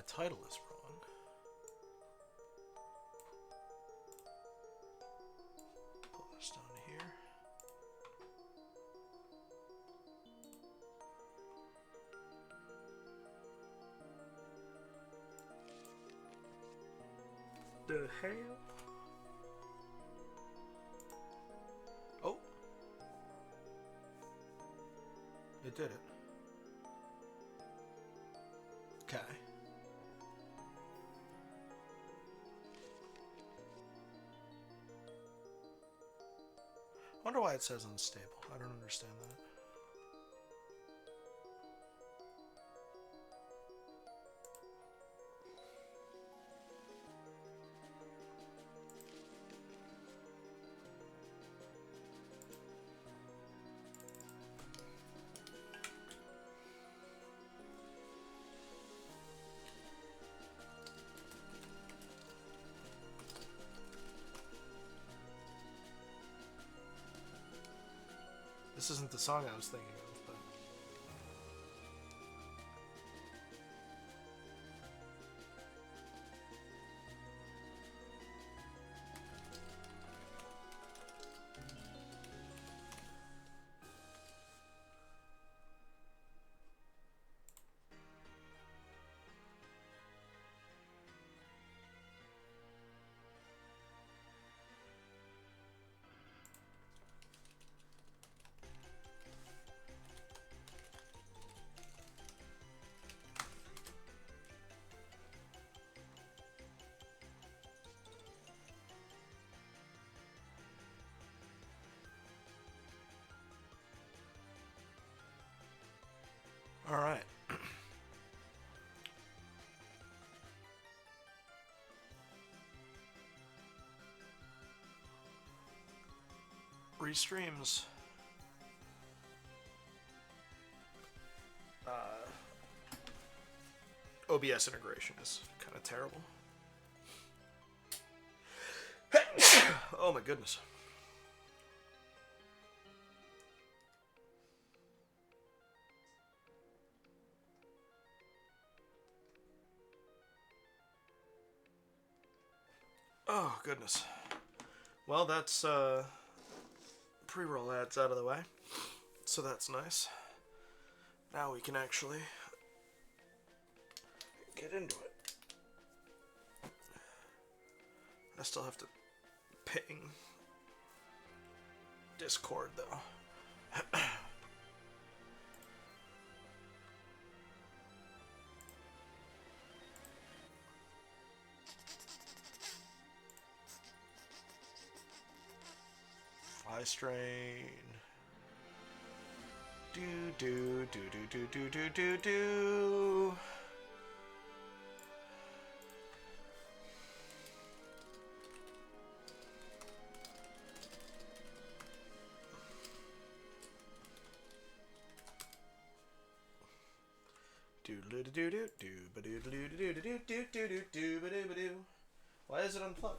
title is wrong. Pull this down to here. The hell? Oh. It did it. Okay. Wonder why it says unstable. I don't understand that. This isn't the song I was thinking of, but... All right. Restreams. OBS integration is kind of terrible. Oh my goodness. Oh goodness. Well, that's pre-roll ads out of the way, so that's nice. Now we can actually get into it. I still have to ping Discord though. Fly strain. Do do do do do do do do. Why is it unplugged?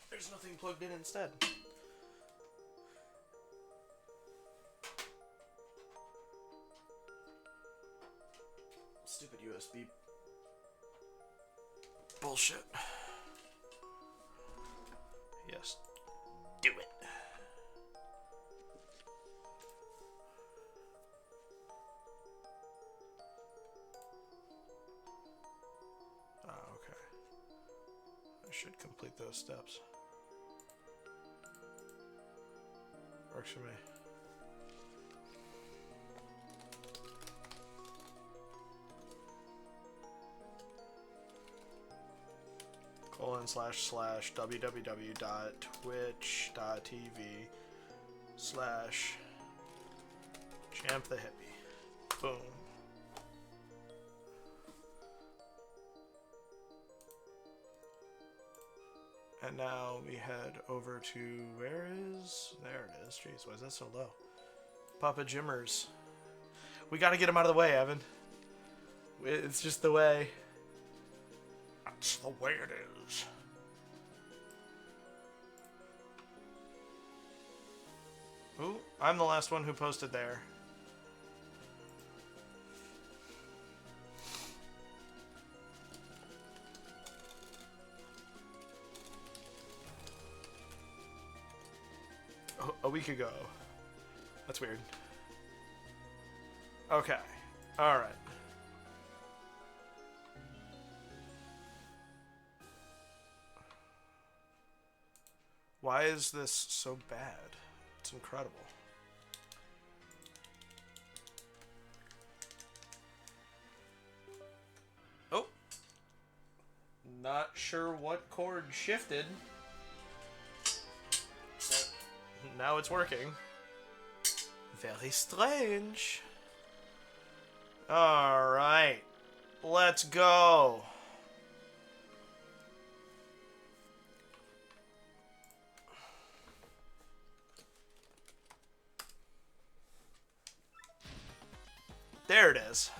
There's nothing plugged in instead. Stupid USB bullshit. Yes. Do it. Okay. I should complete those steps. Works for me. www.twitch.tv/champthehippie. Boom. And now we head over to, where is, there it is. Jeez, why is that so low? Papa Jimmers. We gotta get him out of the way, Evan. It's just the way. That's the way it is. Ooh, I'm the last one who posted there. week ago. That's weird. Okay. Alright. Why is this so bad? It's incredible. Oh. Not sure what chord shifted. Now it's working. Very strange. Alright. Let's go. There it is.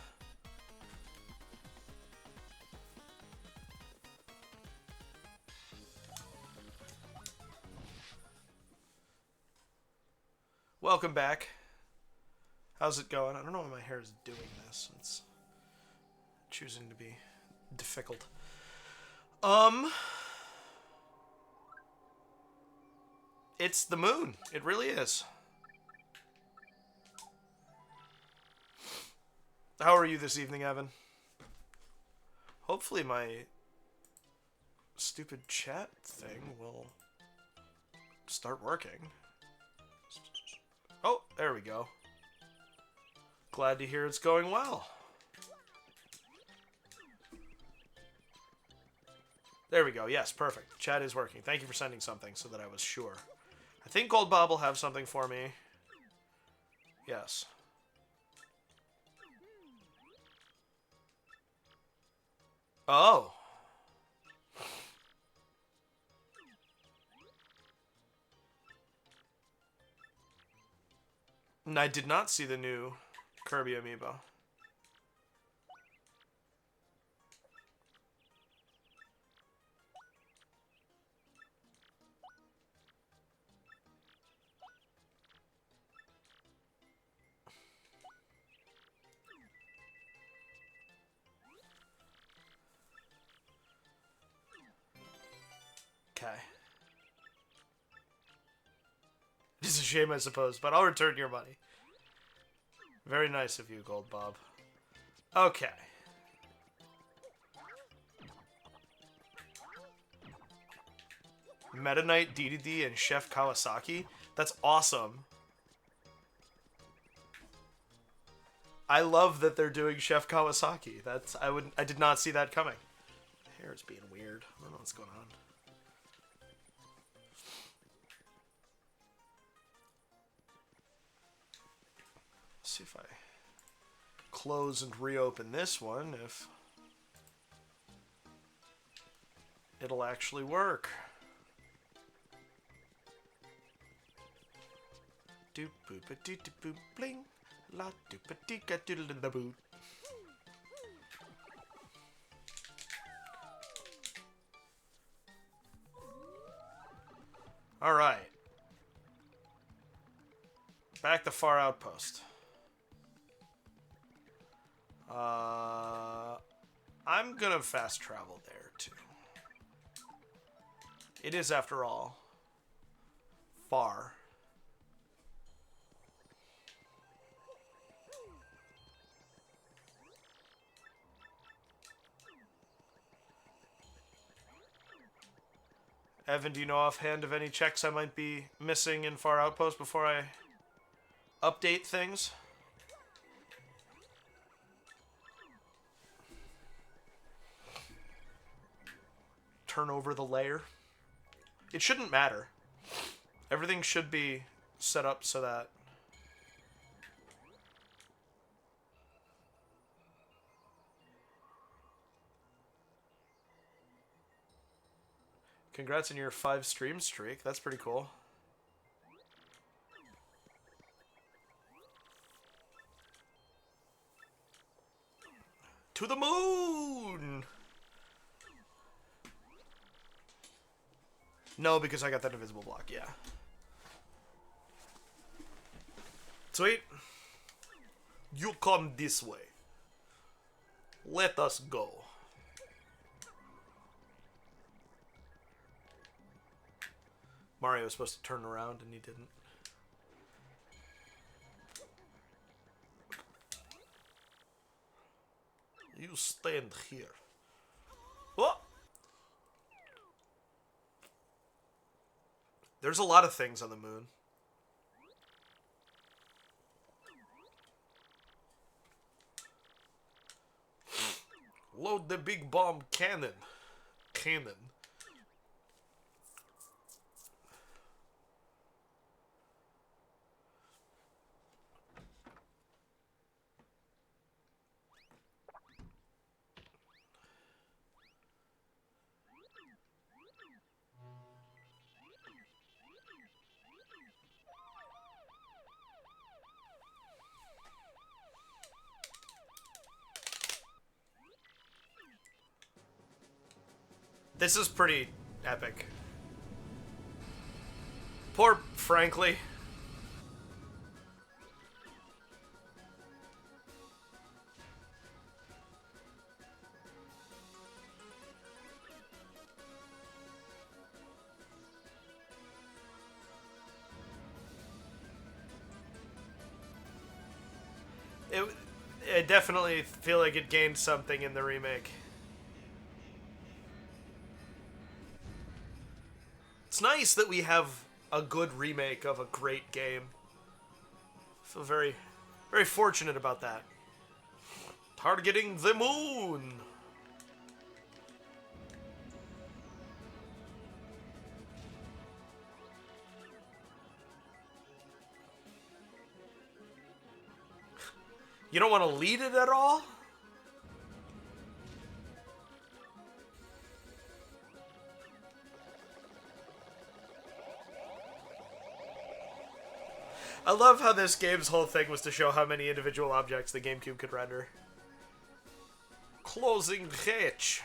Welcome back. How's it going? I don't know why my hair is doing this. It's choosing to be difficult. It's the moon. It really is. How are you this evening, Evan? Hopefully my stupid chat thing will start working. Oh, there we go. Glad to hear it's going well. There we go. Yes, perfect. Chat is working. Thank you for sending something so that I was sure. I think Gold Bob will have something for me. Yes. Oh. And I did not see the new Kirby amiibo. Okay. It's a shame, I suppose, but I'll return your money. Very nice of you, Gold Bob. Okay. Meta Knight, DDD, and Chef Kawasaki? That's awesome. I love that they're doing Chef Kawasaki. I did not see that coming. My hair is being weird. I don't know what's going on. Let's see if I close and reopen this one, if it'll actually work. Doop boop a doop boop bling, la doop a deeka doodle da boot. All right, back to Far Outpost. I'm gonna fast travel there too. It is, after all, far. Evan, do you know offhand of any checks I might be missing in Far Outpost before I update things? Turn over the layer. It shouldn't matter. Everything should be set up so that congrats on your 5 stream streak. That's pretty cool. To the moon! No, because I got that invisible block, yeah. Sweet. You come this way. Let us go. Mario was supposed to turn around and he didn't. You stand here. Oh! There's a lot of things on the moon. Load the big bomb cannon. Cannon. This is pretty epic. Poor Frankly. I definitely feel like it gained something in the remake. It's nice that we have a good remake of a great game. I feel very, very fortunate about that. Targeting the moon! You don't want to lead it at all? I love how this game's whole thing was to show how many individual objects the GameCube could render. Closing hatch.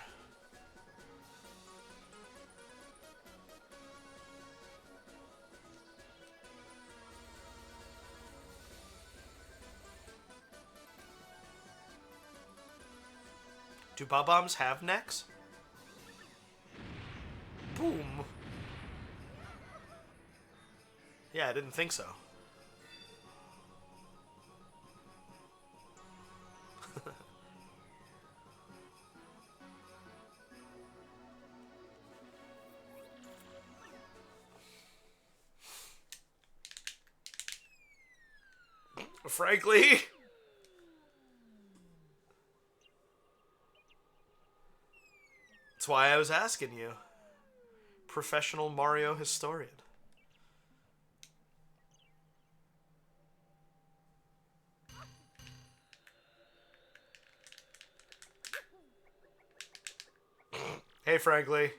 Do Bob-ombs have necks? Boom. Yeah, I didn't think so. Frankly. That's why I was asking you. Professional Mario historian. Hey, Frankly.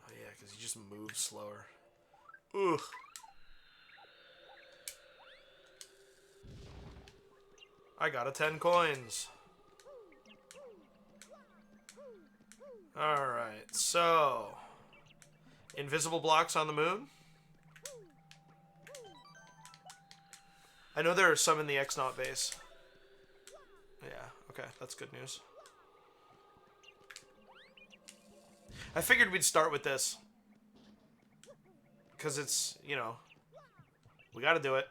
Oh yeah, because he just moves slower. Ugh. I got a 10 coins. Alright, so... invisible blocks on the moon? I know there are some in the X-Naut base. Yeah, okay, that's good news. I figured we'd start with this. Because it's, you know, we gotta do it.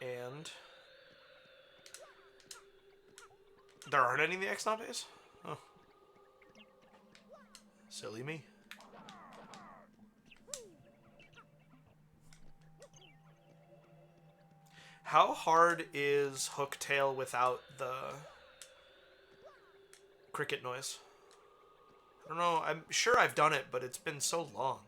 And there aren't any in the X-Naut base? Oh. Silly me. How hard is Hooktail without the cricket noise? I don't know. I'm sure I've done it, but it's been so long.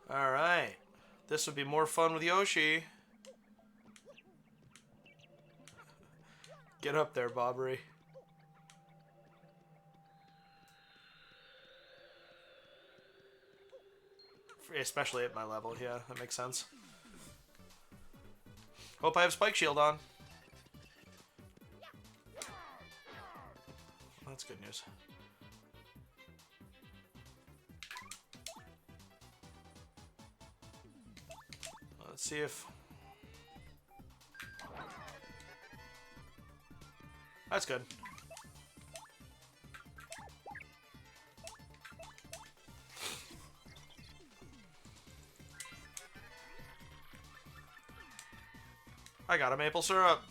Alright. This would be more fun with Yoshi. Get up there, Bobbery. Especially at my level, yeah, that makes sense. Hope I have Spike Shield on. That's good news. Let's see if... That's good. I got a maple syrup.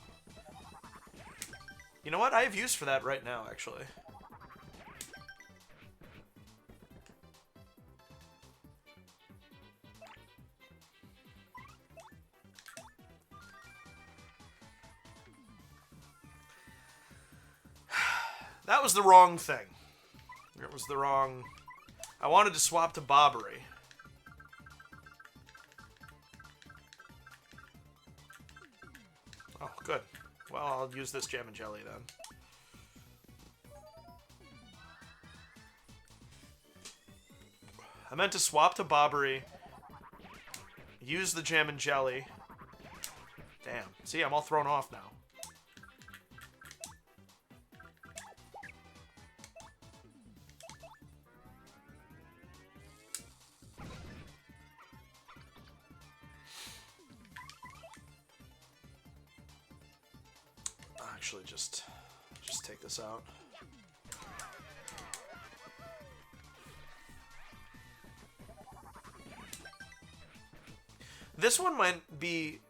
You know what? I have use for that right now, actually. That was the wrong thing. It was the wrong... I wanted to swap to Bobbery. Oh, good. Well, I'll use this jam and jelly then. I meant to swap to Bobbery, use the jam and jelly. Damn. See, I'm all thrown off now. Actually, just take this out. This one might be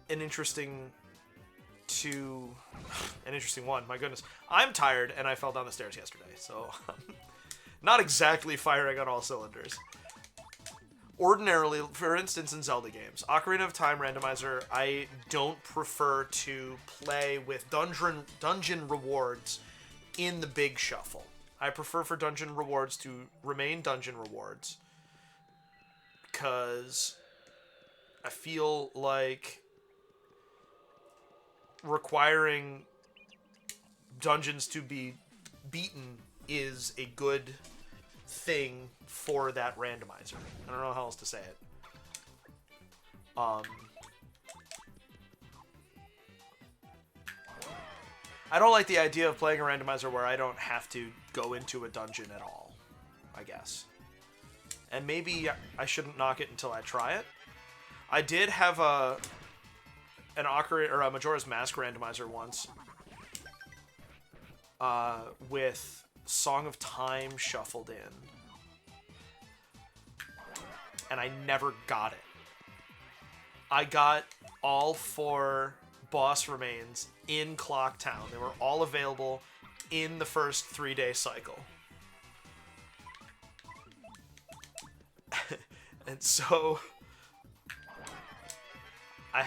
an interesting one. My goodness, I'm tired and I fell down the stairs yesterday, so not exactly firing on all cylinders. Ordinarily, for instance, in Zelda games, Ocarina of Time Randomizer, I don't prefer to play with dungeon rewards in the big shuffle. I prefer for dungeon rewards to remain dungeon rewards, because I feel like requiring dungeons to be beaten is a good thing for that randomizer. I don't know how else to say it. I don't like the idea of playing a randomizer where I don't have to go into a dungeon at all, I guess. And maybe I shouldn't knock it until I try it. I did have an Ocarina or a Majora's Mask randomizer once, with Song of Time shuffled in, and I never got it. I got all 4 boss remains in Clock Town. They were all available in the first 3-day cycle. And so I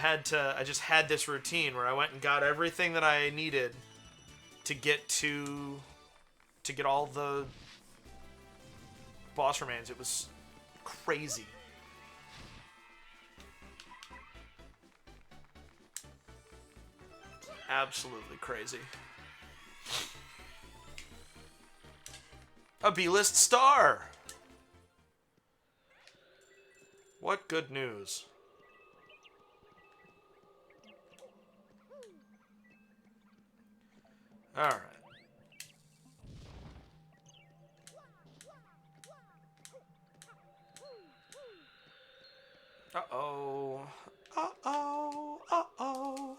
just had this routine where I went and got everything that I needed to get all the boss remains. It was crazy. Absolutely crazy. A B-list star! What good news. Alright. Uh-oh. Uh-oh. Uh-oh.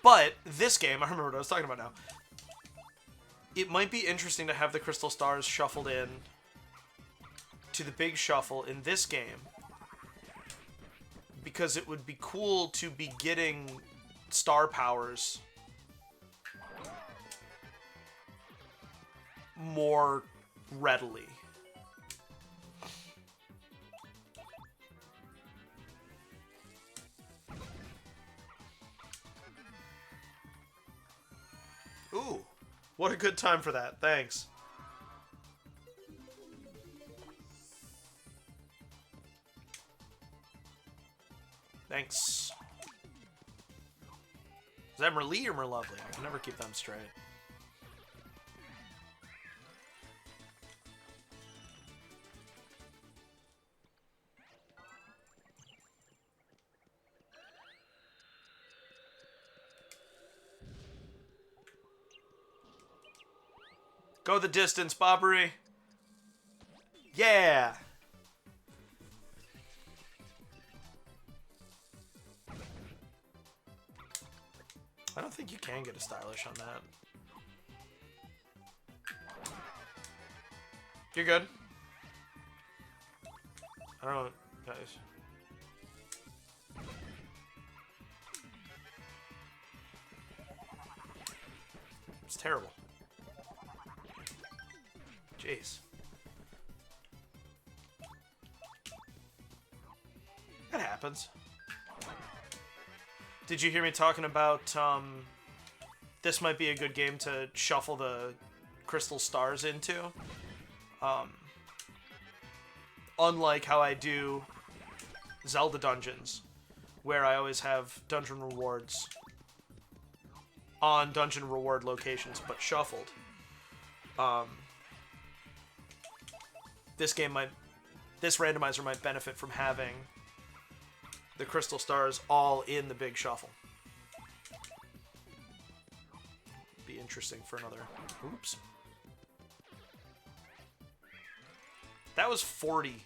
But this game, I remember what I was talking about now. It might be interesting to have the crystal stars shuffled in to the big shuffle in this game, because it would be cool to be getting star powers more readily. Ooh, what a good time for that. Thanks. Thanks. Is that Merlee or Merlovely? I can never keep them straight. Go the distance, Bobbery. Yeah. I don't think you can get a stylish on that. You're good. I don't know, guys. It's terrible. Jeez. That happens. Did you hear me talking about, this might be a good game to shuffle the crystal stars into? Unlike how I do Zelda dungeons, where I always have dungeon rewards on dungeon reward locations, but shuffled. This randomizer might benefit from having the crystal stars all in the big shuffle. Be interesting for another. Oops. That was 40.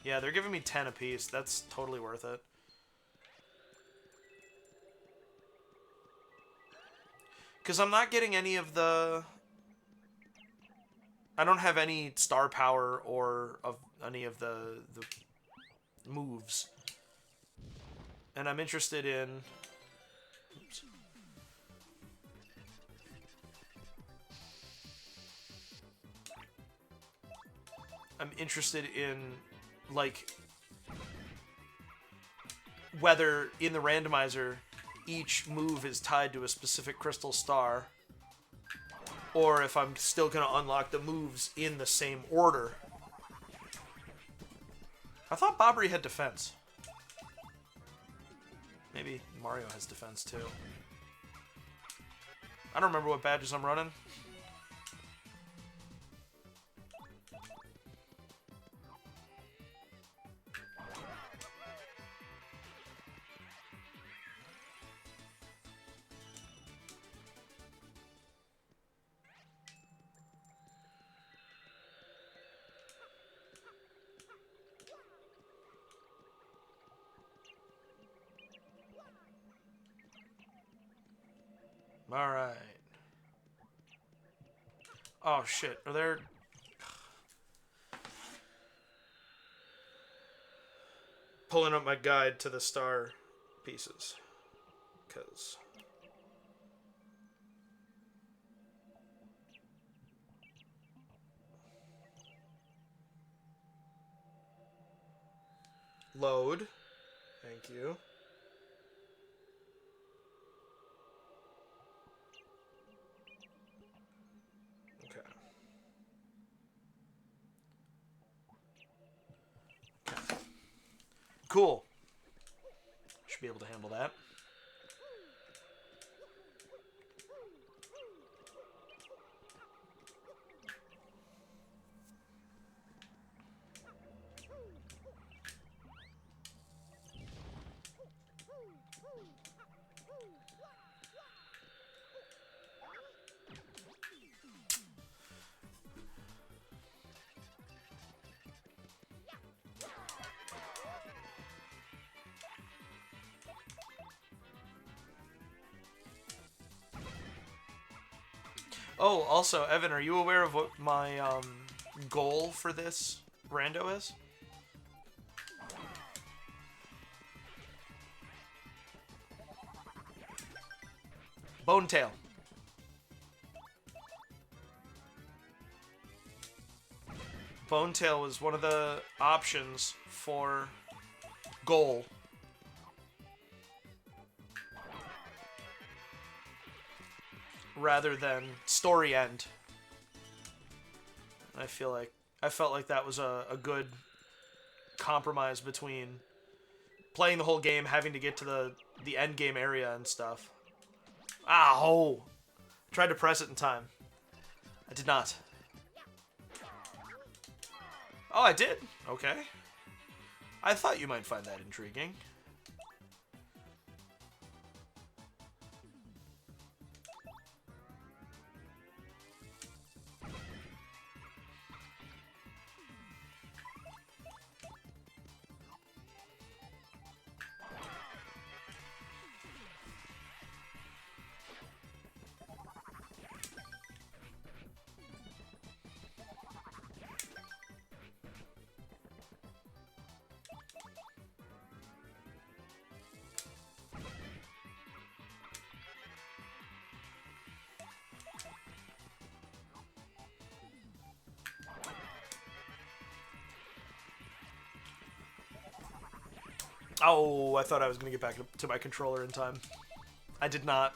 Yeah, they're giving me 10 apiece. That's totally worth it. Because I'm not getting any of the... I don't have any star power or of any of the moves. And I'm interested in... Oops. I'm interested in, like, whether in the randomizer each move is tied to a specific crystal star, or if I'm still going to unlock the moves in the same order. I thought Bobbery had defense. Maybe Mario has defense too. I don't remember what badges I'm running. All right. Oh shit, are there... Pulling up my guide to the star pieces. Because... Load. Thank you. Cool. Should be able to handle that. Oh, also, Evan, are you aware of what my goal for this rando is? Bone Tail. Bone Tail was one of the options for goal. Rather than story end. I felt like that was a good compromise between playing the whole game, having to get to the end game area and stuff. Ow! Tried to press it in time. I did not. Oh, I did? Okay. I thought you might find that intriguing. Oh, I thought I was going to get back to my controller in time. I did not.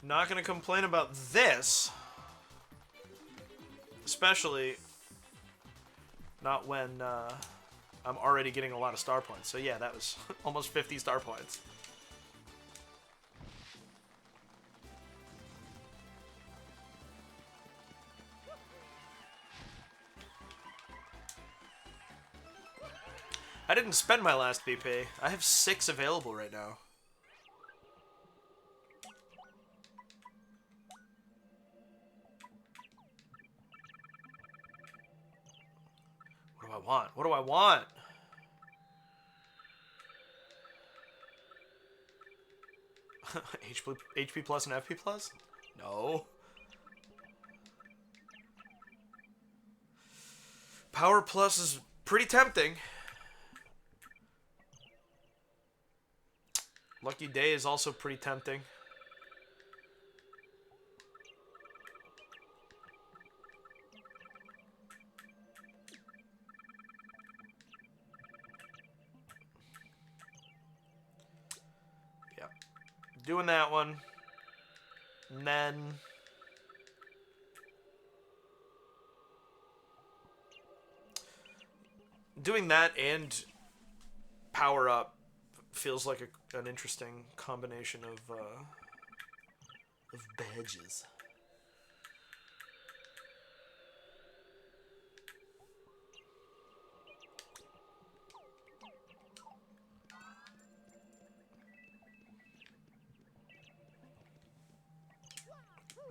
Not going to complain about this. Especially not when I'm already getting a lot of star points. So yeah, that was almost 50 star points. I didn't spend my last BP. I have 6 available right now. What do I want? What do I want? HP plus and FP plus? No. Power plus is pretty tempting. Lucky Day is also pretty tempting. Yeah. Doing that one. And then... doing that and power up feels like an interesting combination of badges.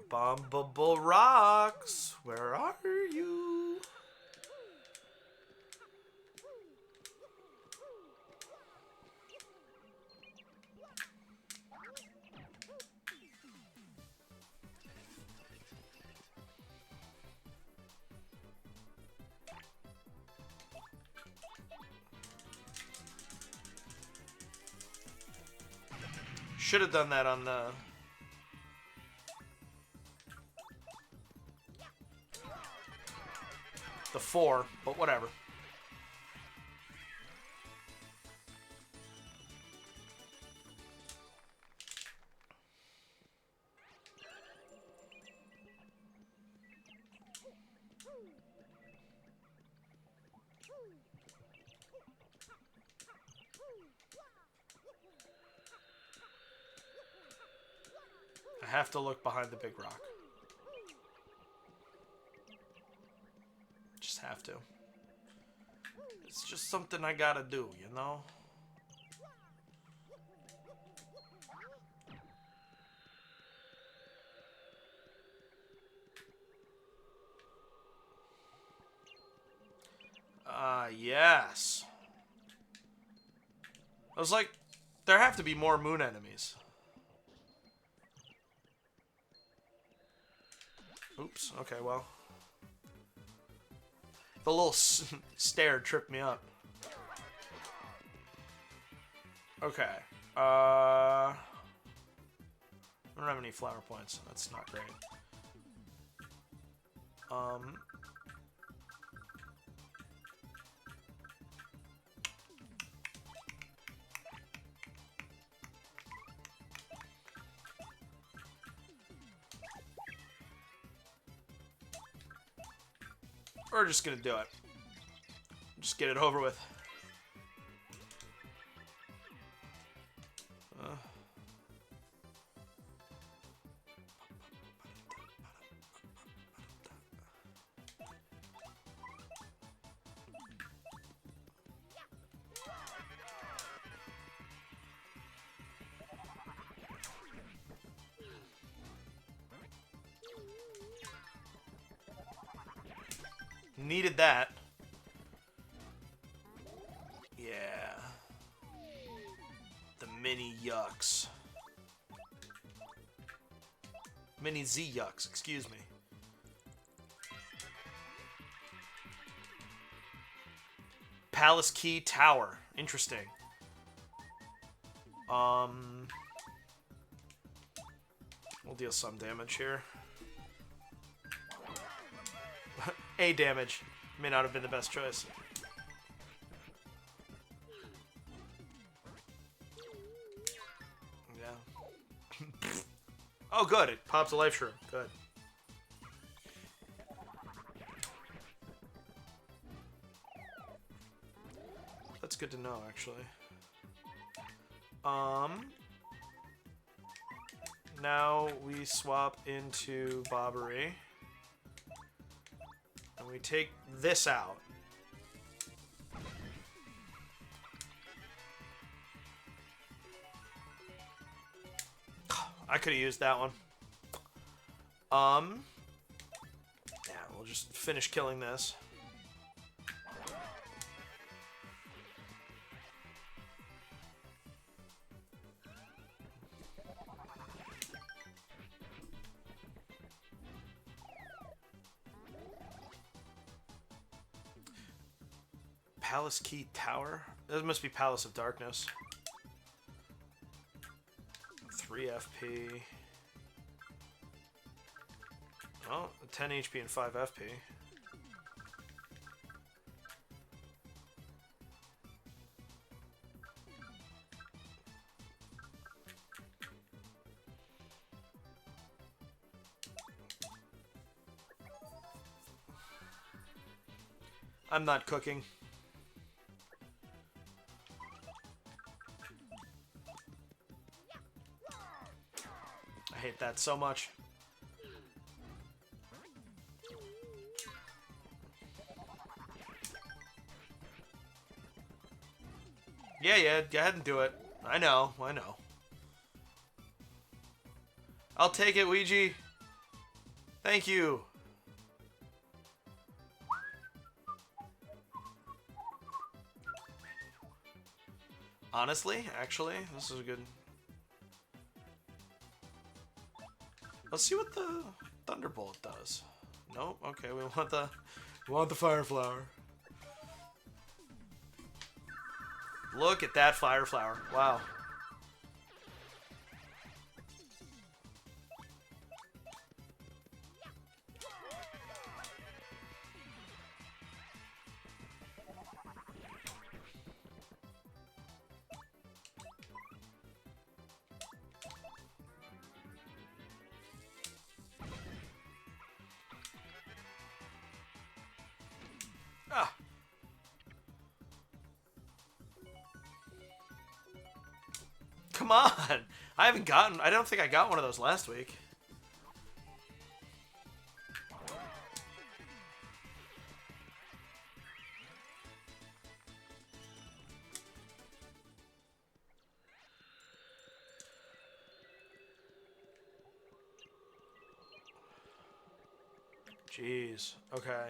Bombable rocks, where are you? Should have done that on the 4, but whatever. I have to look behind the big rock. Just have to. It's just something I gotta do, you know? Yes. I was like, there have to be more moon enemies. Oops, okay, well. The little stare tripped me up. Okay. I don't have any flower points. That's not great. We're just gonna do it. Just get it over with. Needed that. Yeah. The mini yucks. Mini Z yucks, excuse me. Palace Key Tower. Interesting. We'll deal some damage here. A damage. May not have been the best choice. Yeah. Oh, good. It pops a life shroom. Good. That's good to know, actually. Now we swap into Bobbery. And we take this out. I could have used that one. Yeah, we'll just finish killing this. Palace Key Tower? That must be Palace of Darkness. 3 FP. Oh, 10 HP and 5 FP. I'm not cooking. I hate that so much. Yeah, go ahead and do it. I know. I'll take it, Ouija. Thank you. Honestly, actually, this is a good... Let's see what the Thunderbolt does. Nope, okay, we want the Fire Flower. Look at that Fire Flower. Wow. Ah. Come on. I don't think I got one of those last week. Jeez. Okay.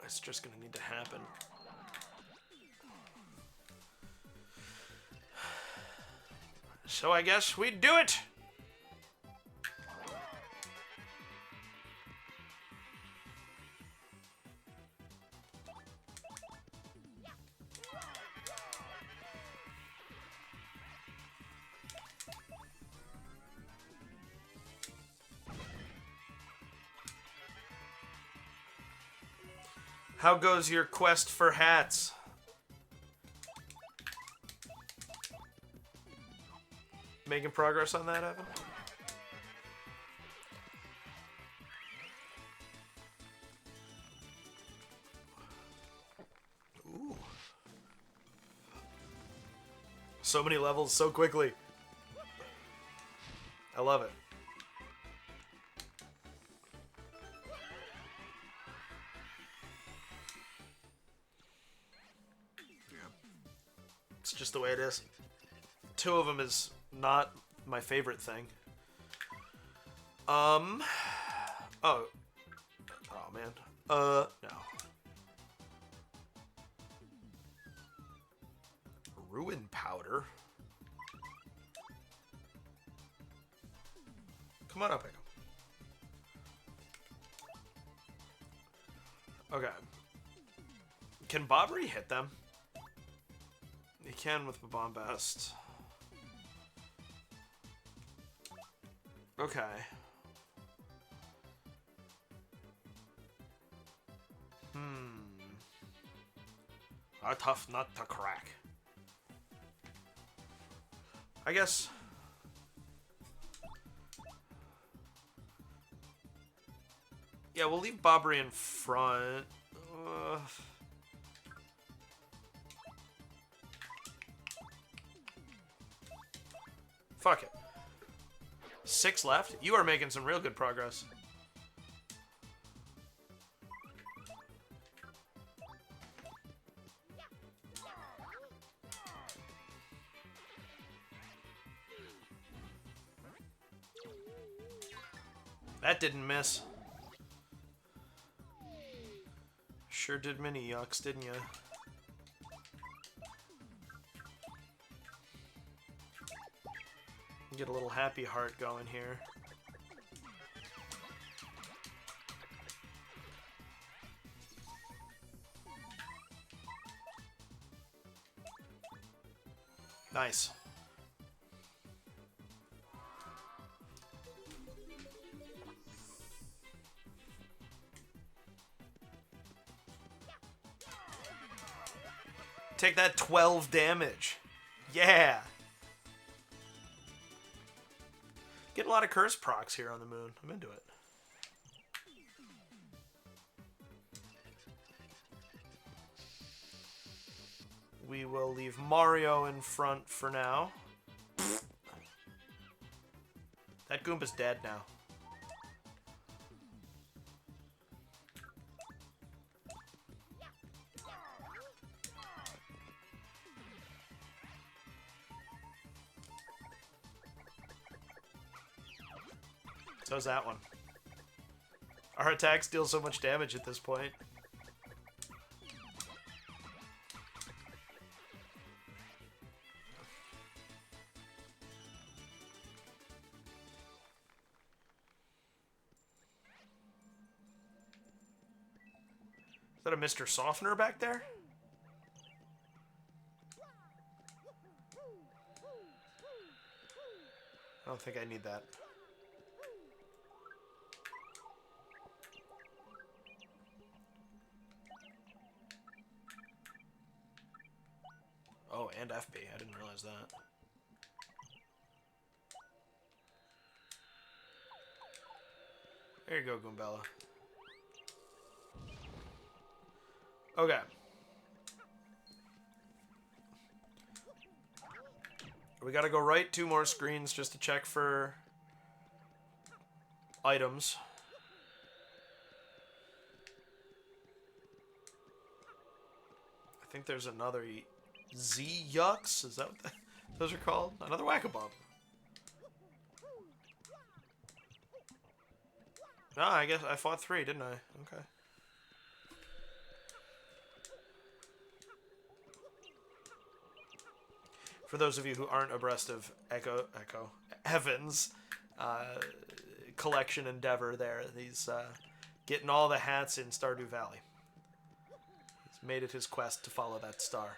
It's just gonna need to happen. So I guess we do it! How goes your quest for hats? Making progress on that, Evan? Ooh. So many levels so quickly. I love it. It's just the way it is. 2 of them is not my favorite thing. Oh. Oh, man. No. Ruin Powder. Come on up, Echo. Okay. Can Bobbery hit them? He can with the Bombast. Okay. A tough nut to crack. I guess. Yeah, we'll leave Bobbery in front. Fuck it. 6 left? You are making some real good progress. That didn't miss. Sure did mini yucks, didn't you? Get a little happy heart going here. Nice. Take that 12 damage. Yeah. Getting a lot of curse procs here on the moon. I'm into it. We will leave Mario in front for now. That Goomba's dead now. So's that one. Our attacks deal so much damage at this point. Is that a Mr. Softener back there? I don't think I need that. Oh, and FB. I didn't realize that. There you go, Goombella. Okay. We gotta go right 2 more screens just to check for items. I think there's another Z-Yucks? Is that what those are called? Another Whack-A-Bump. No, I guess I fought 3, didn't I? Okay. For those of you who aren't abreast of Evan's collection endeavor there, he's getting all the hats in Stardew Valley. He's made it his quest to follow that star.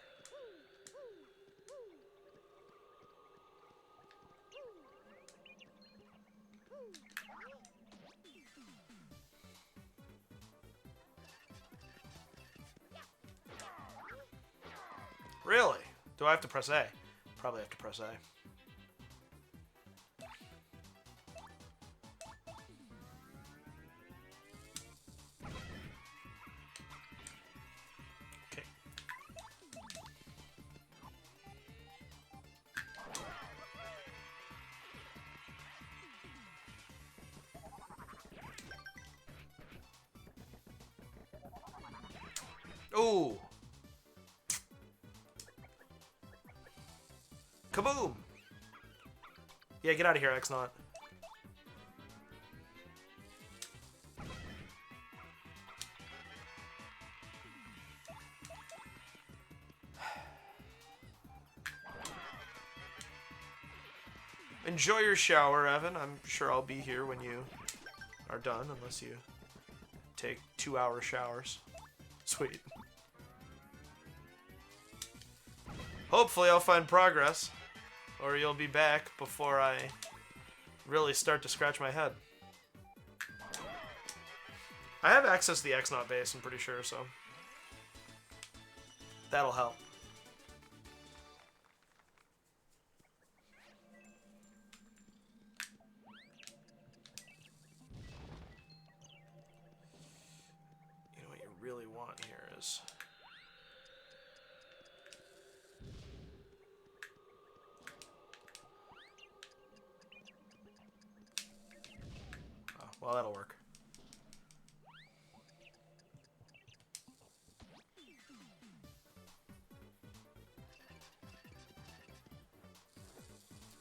Really? Do I have to press A? Probably have to press A. Okay. Ooh. Kaboom! Yeah, get out of here, X-Naut. Enjoy your shower, Evan. I'm sure I'll be here when you are done, unless you take 2-hour showers. Sweet. Hopefully I'll find progress, or you'll be back before I really start to scratch my head. I have access to the X-Naut base, I'm pretty sure, so that'll help. You know what you really want here is... Oh, well, that'll work.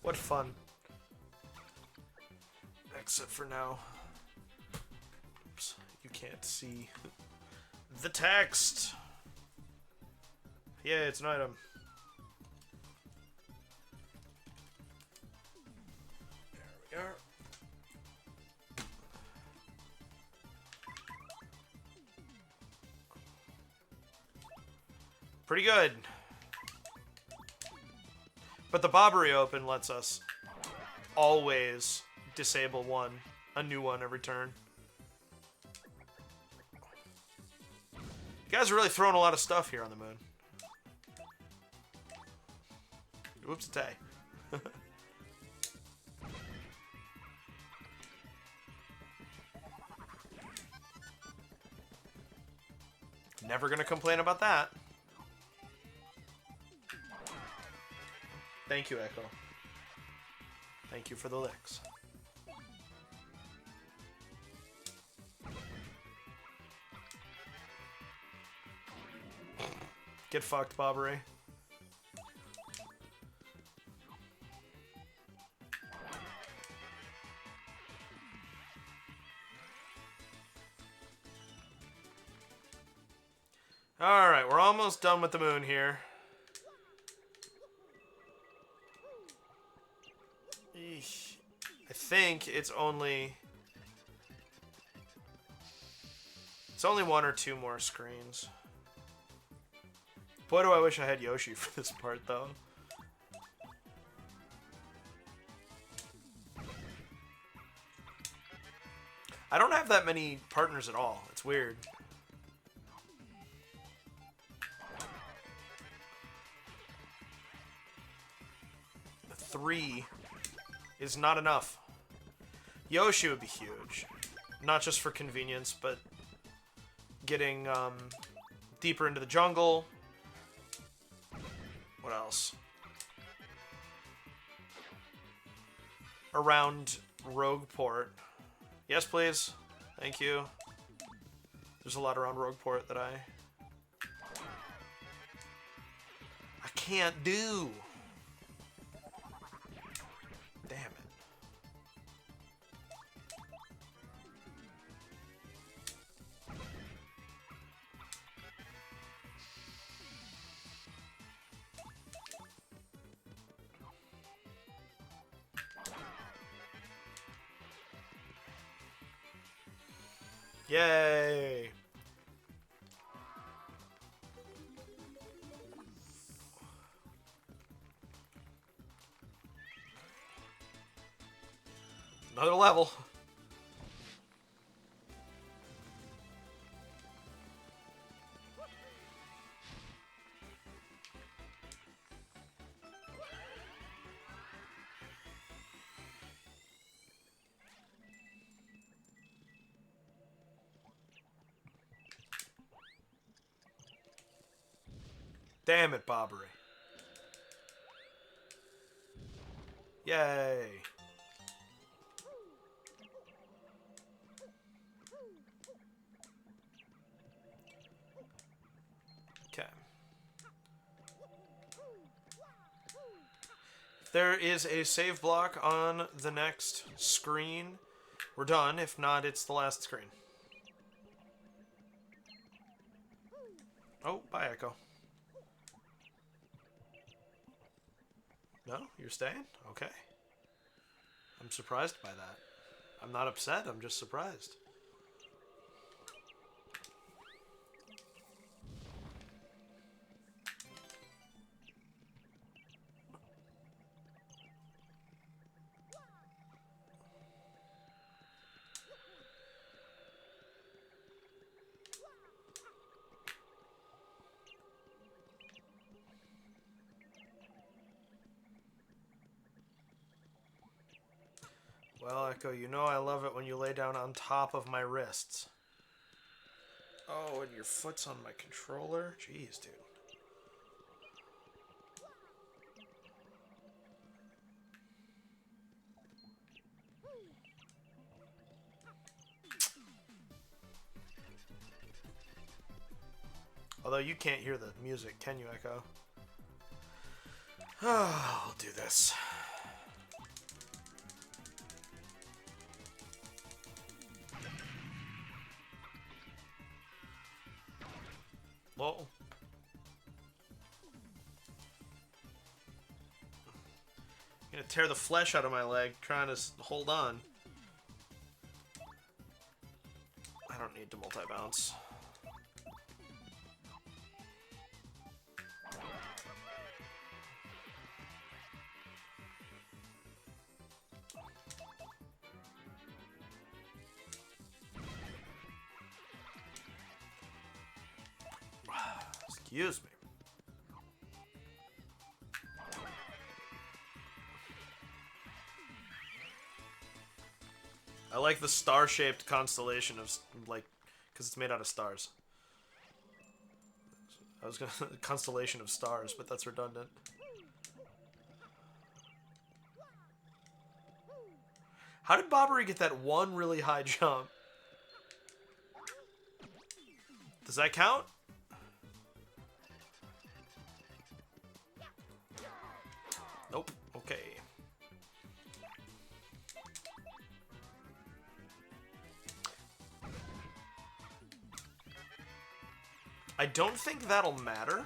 What fun. Except for now. Oops, you can't see the text. Yeah, it's an item. There we are. Pretty good. But the Bobbery Open lets us always disable a new one every turn. You guys are really throwing a lot of stuff here on the moon. Oops-a-tay. Never gonna complain about that. Thank you, Echo. Thank you for the licks. Get fucked, Bobbery. Alright, we're almost done with the moon here. I think it's only one or two more screens. Boy, do I wish I had Yoshi for this part, though. I don't have that many partners at all. It's weird. The 3 is not enough. Yoshi would be huge. Not just for convenience, but getting deeper into the jungle. What else? Around Rogueport. Yes, please. Thank you. There's a lot around Rogueport that I can't do. Damn it. Yay! Another level. Damn it, Bobbery. Yay. Okay. There is a save block on the next screen. We're done. If not, it's the last screen. Oh, bye, Echo. No? You're staying? Okay. I'm surprised by that. I'm not upset, I'm just surprised. Well, Echo, you know I love it when you lay down on top of my wrists. Oh, and your foot's on my controller? Jeez, dude. Although you can't hear the music, can you, Echo? Oh, we'll do this. Whoa. I'm gonna tear the flesh out of my leg trying to hold on. I don't need to multi-bounce. Excuse me. I like the star-shaped constellation of, like, because it's made out of stars. I was gonna constellation of stars, but that's redundant. How did Bobbery get that one really high jump? Does that count? Nope. Okay. I don't think that'll matter.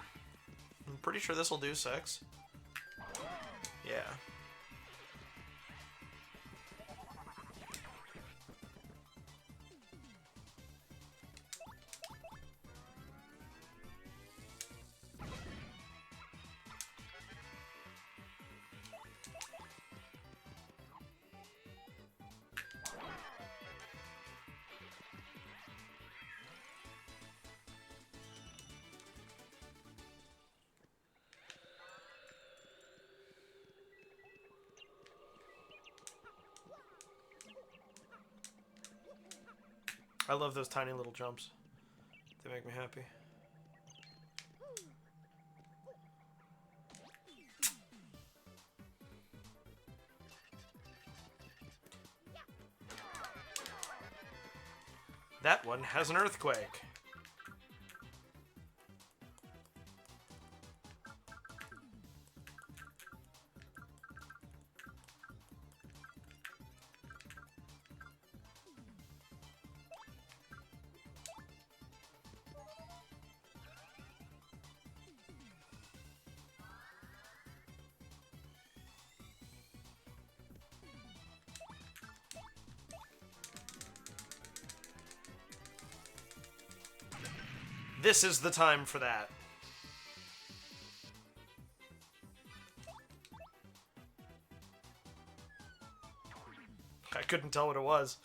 I'm pretty sure this will do 6. Yeah. I love those tiny little jumps. They make me happy. That one has an earthquake. This is the time for that. I couldn't tell what it was.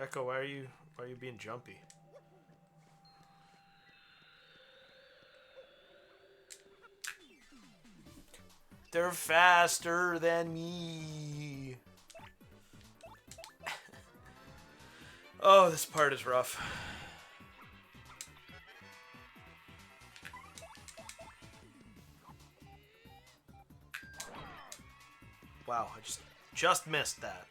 Echo, why are you being jumpy? They're faster than me. Oh, this part is rough. Wow, I just missed that.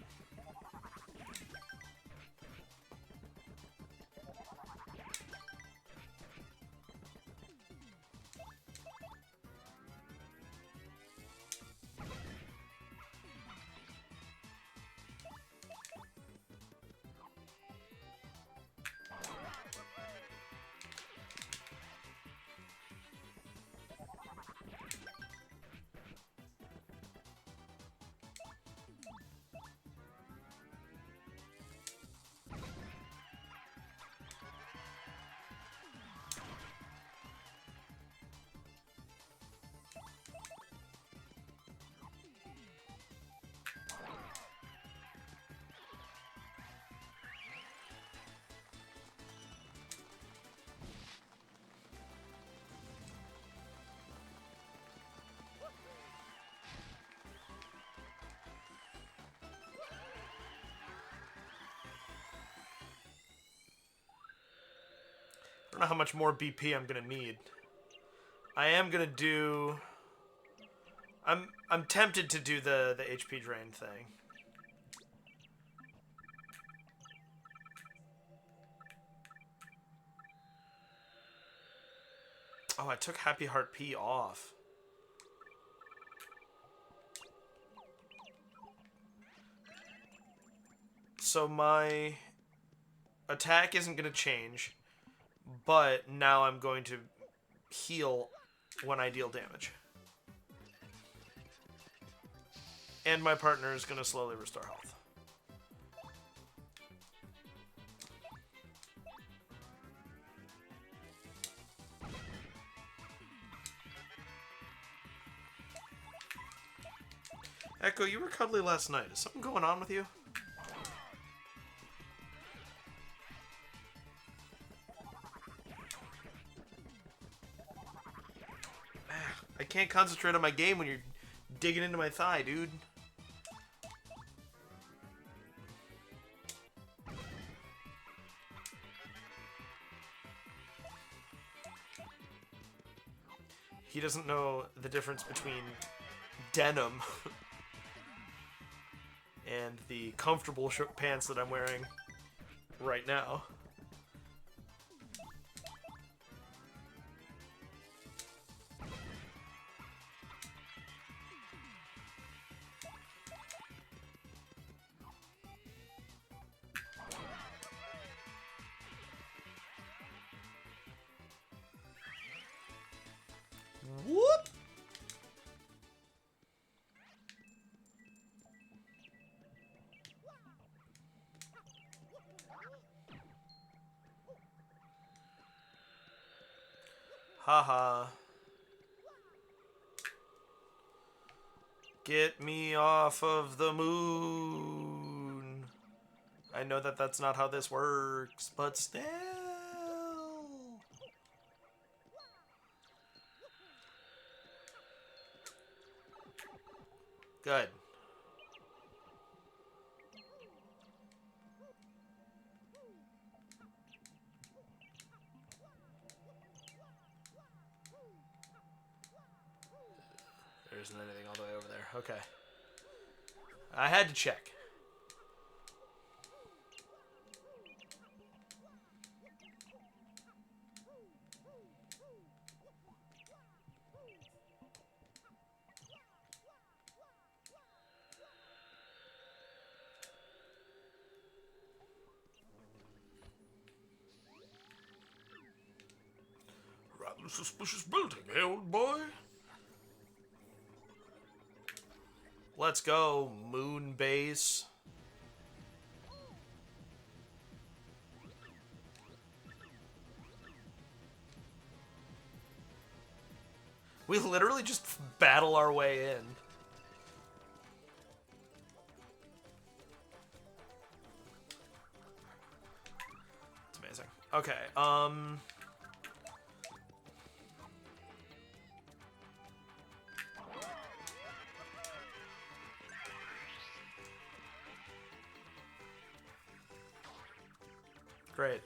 don't know how much more BP I'm gonna need. I am gonna do... I'm tempted to do the HP drain thing. Oh, I took Happy Heart P off. So my attack isn't going to change, but now I'm going to heal when I deal damage. And my partner is going to slowly restore health. Echo, you were cuddly last night. Is something going on with you? I can't concentrate on my game when you're digging into my thigh, dude. He doesn't know the difference between denim and the comfortable pants that I'm wearing right now. Whoop! Haha. Get me off of the moon. I know that that's not how this works, but still. Good. There isn't anything all the way over there. Okay. I had to check. Rather suspicious building, eh, old boy? Let's go, moon base. We literally just battle our way in. It's amazing. Okay, great.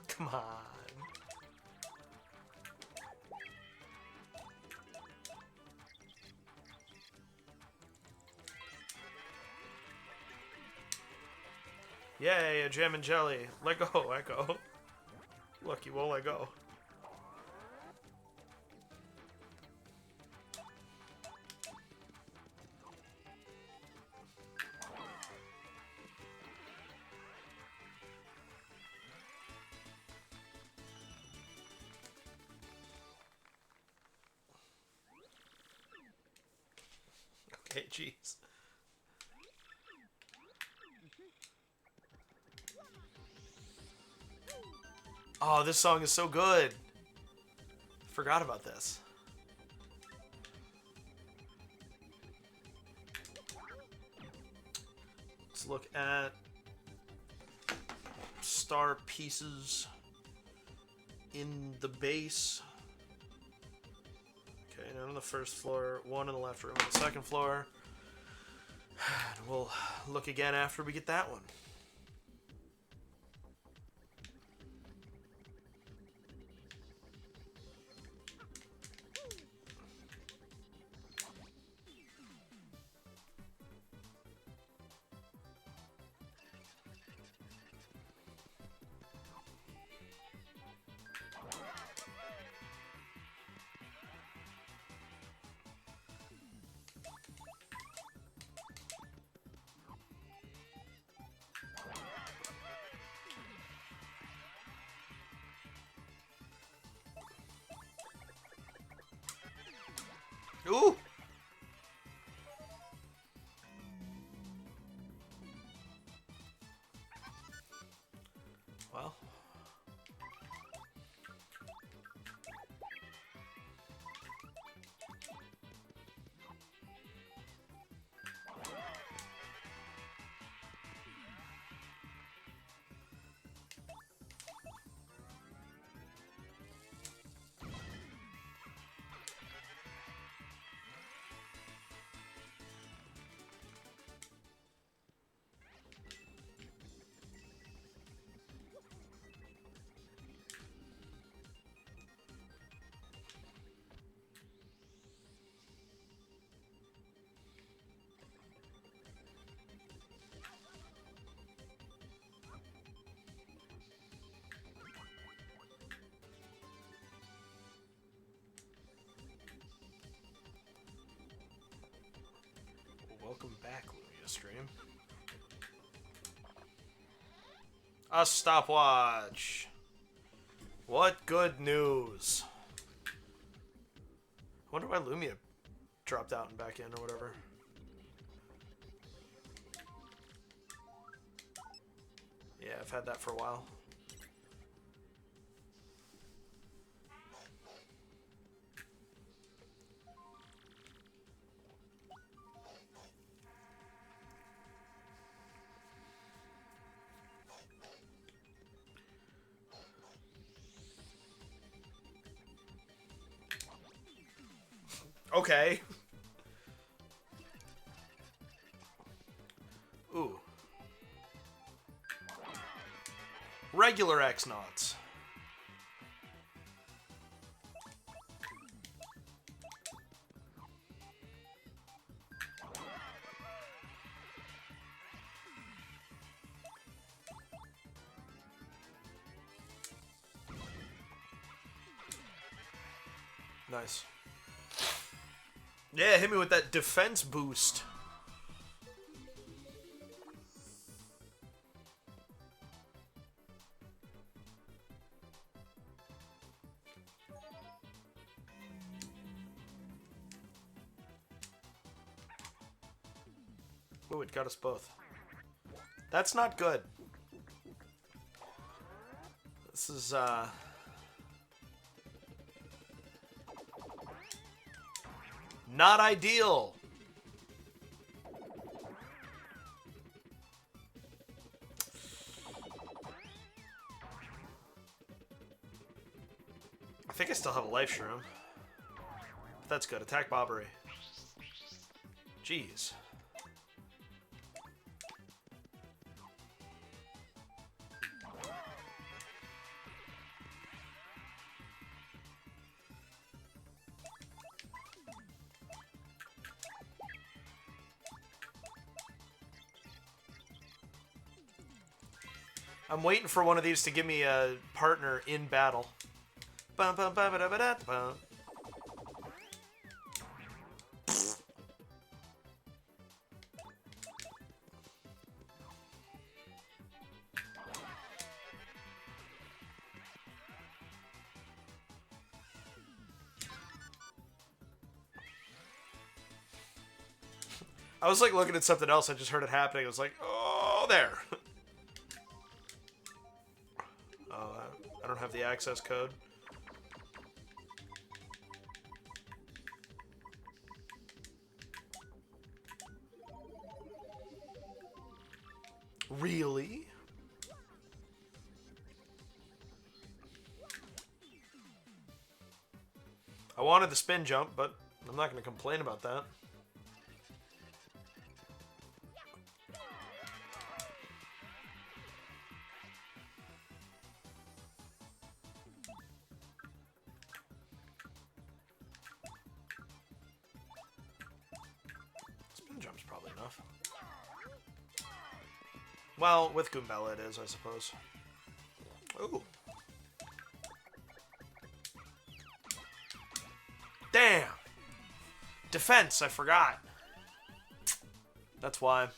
Come on. Yay, a jam and jelly. Let go, Echo. Look, you won't let go. Okay, jeez. Oh, this song is so good. Forgot about this. Let's look at star pieces in the base. Okay, none on the first floor, one on the left room on the second floor. And we'll look again after we get that one. Ooh! Well. Welcome back, Lumia Stream. A stopwatch. What good news. I wonder why Lumia dropped out and back in or whatever. Yeah, I've had that for a while. Okay. Ooh. Regular X-Nauts. Nice. Yeah, hit me with that defense boost. Ooh, it got us both. That's not good. This is, not ideal. I think I still have a life shroom. That's good. Attack Bobbery. Jeez. I'm waiting for one of these to give me a partner in battle. Bum, bum, bum, ba, da, ba, da, bum. I was like looking at something else. I just heard it happening. I was like, oh, there. Oh, I don't have the access code. Really? I wanted the spin jump, but I'm not going to complain about that. Spin jump's probably enough. Well, with Goombella it is, I suppose. Ooh. Damn! Defense, I forgot. That's why.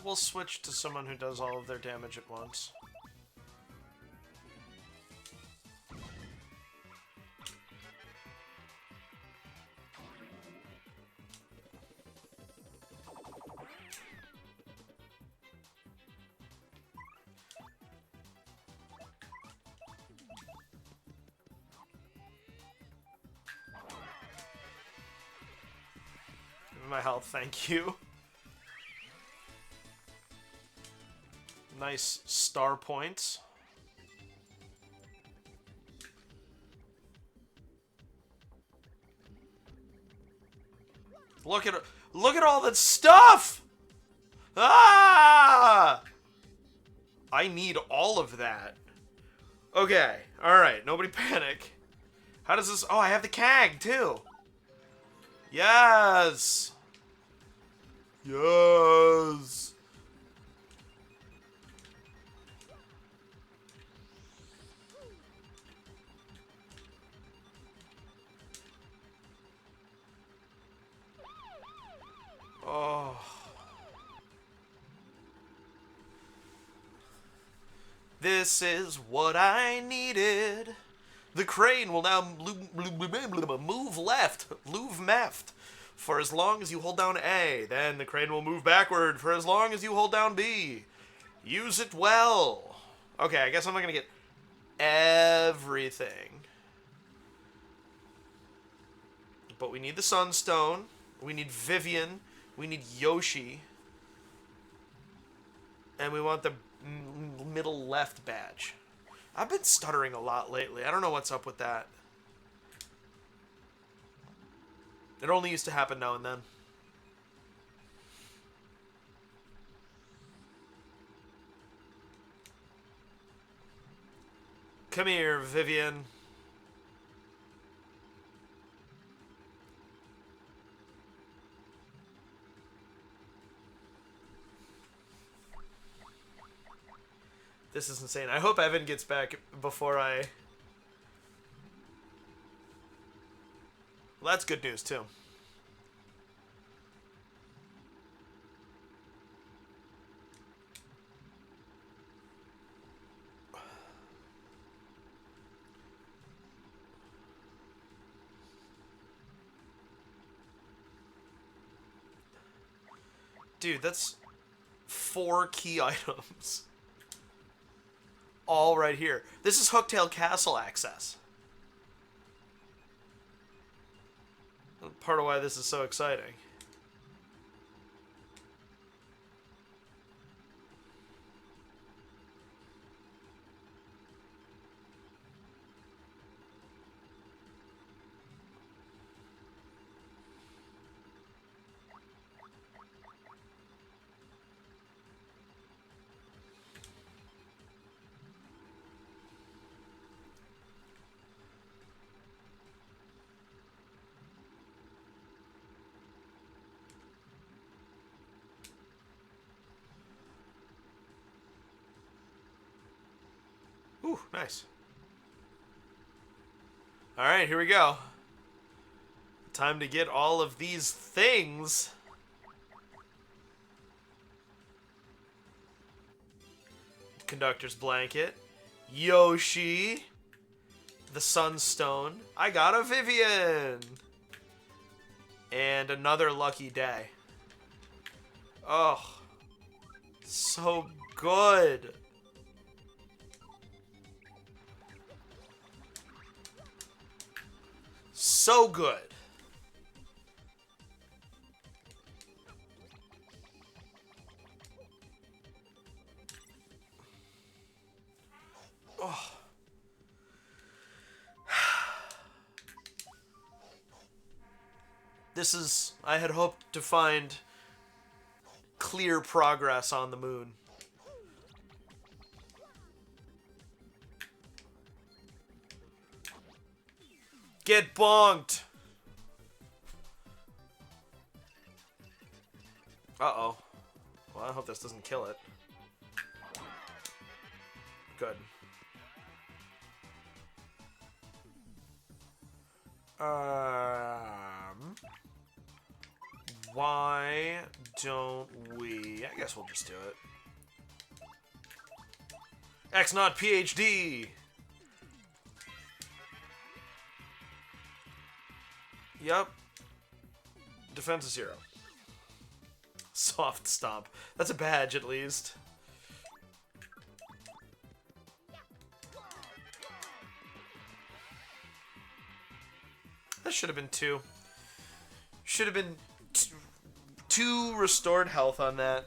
We'll switch to someone who does all of their damage at once. Give me my health, thank you. Nice star points. Look at all that stuff! Ah! I need all of that. Okay, alright, nobody panic. How does this... Oh, I have the CAG, too. Yes! Yes! Oh. This is what I needed. The crane will now move left, for as long as you hold down A. Then the crane will move backward for as long as you hold down B. Use it well. Okay, I guess I'm not going to get everything. But we need the Sunstone. We need Vivian. We need Yoshi. And we want the middle left badge. I've been stuttering a lot lately. I don't know what's up with that. It only used to happen now and then. Come here, Vivian. This is insane. I hope Evan gets back before I... Well, that's good news, too. Dude, that's 4 key items. All right here. This is Hooktail Castle access. Part of why this is so exciting. Ooh, nice. Alright, here we go. Time to get all of these things. Conductor's blanket. Yoshi. the Sunstone. I got a Vivian! And another lucky day. Oh, so good. So good. Oh. This is... I had hoped to find clear progress on the moon. Get bonked! Uh-oh. Well, I hope this doesn't kill it. Good. Why don't we... I guess we'll just do it. X not PhD! Yup. Defense is 0. Soft stomp. That's a badge, at least. That should have been 2. Should have been 2 restored health on that.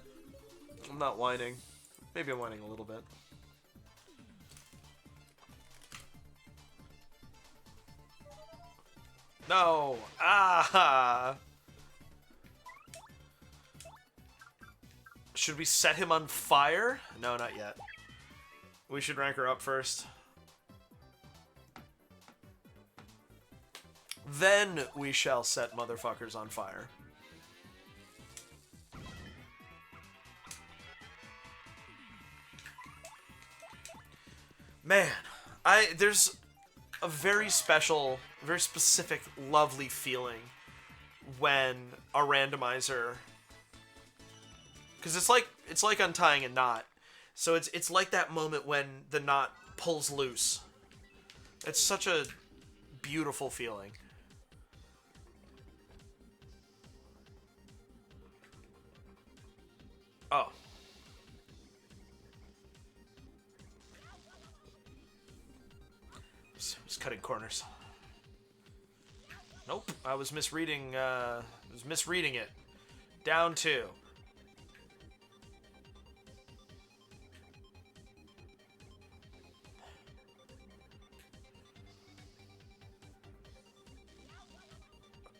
I'm not whining. Maybe I'm whining a little bit. No! Ah! Should we set him on fire? No, not yet. We should rank her up first. Then we shall set motherfuckers on fire. Man, there's a very special, very specific, lovely feeling when a randomizer, because it's like untying a knot. So it's like that moment when the knot pulls loose. It's such a beautiful feeling. Oh. Just cutting corners. Nope, I was misreading it. Down 2.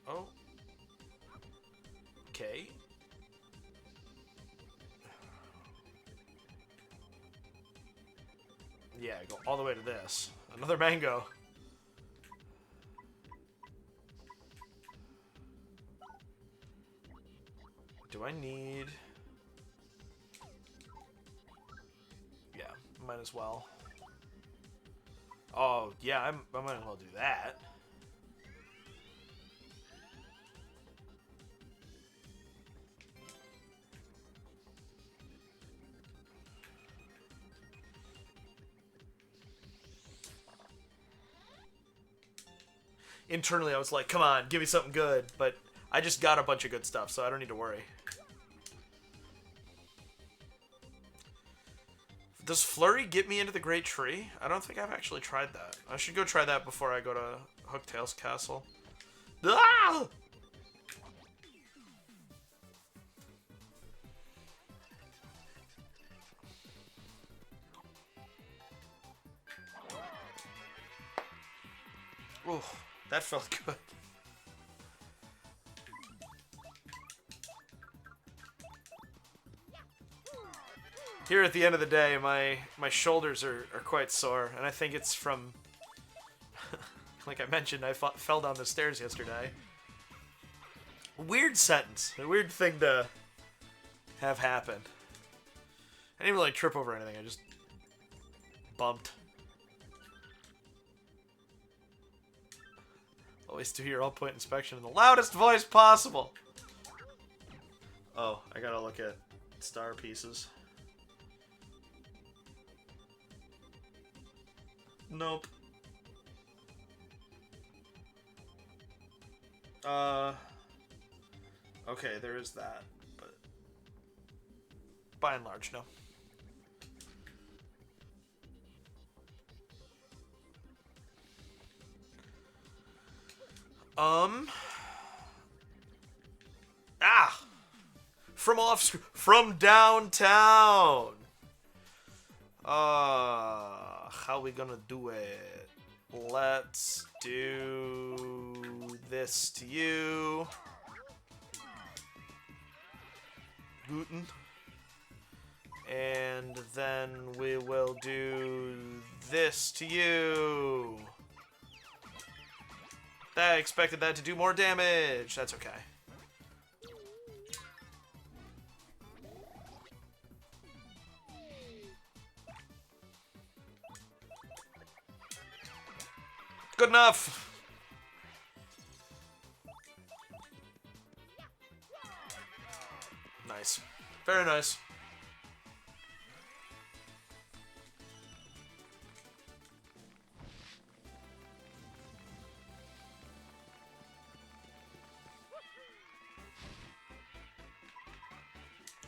Oh. Okay. Yeah, go all the way to this. Another mango. Do I need... Yeah, might as well. Oh, yeah, I might as well do that. Internally, I was like, come on, give me something good. But I just got a bunch of good stuff, so I don't need to worry. Does Flurry get me into the Great Tree? I don't think I've actually tried that. I should go try that before I go to Hooktail's Castle. Ah! Ooh, that felt good. Here at the end of the day, my shoulders are quite sore, and I think it's from, like I mentioned, I fell down the stairs yesterday. Weird sentence. A weird thing to have happen. I didn't really trip over anything, I just bumped. Always do your all-point inspection in the loudest voice possible. Oh, I gotta look at star pieces. Nope. Okay, there is that, but by and large, no. From downtown. How we gonna do it? Let's do this to you. Guten. And then we will do this to you. I expected that to do more damage. That's okay. Good enough. Nice. Very nice.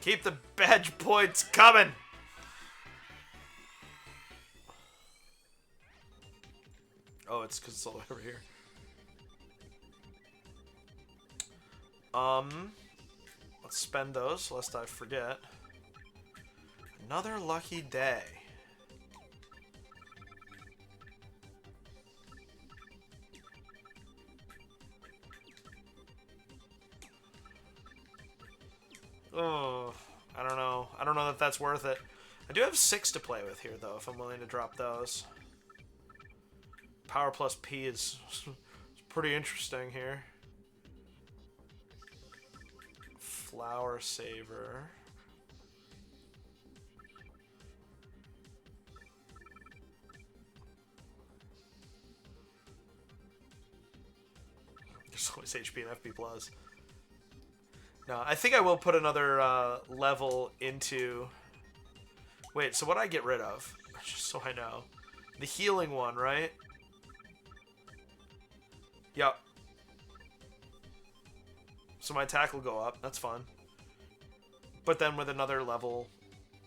Keep the badge points coming. Oh, it's because it's all over here. Let's spend those lest I forget. Another lucky day. Oh, I don't know. I don't know that that's worth it. I do have 6 to play with here, though, if I'm willing to drop those. Power plus P is pretty interesting here. Flower Saver. There's always HP and FP plus. No, I think I will put another level into... Wait, so what I get rid of? Just so I know. The healing one, right? Yep. So my attack will go up. That's fun. But then with another level,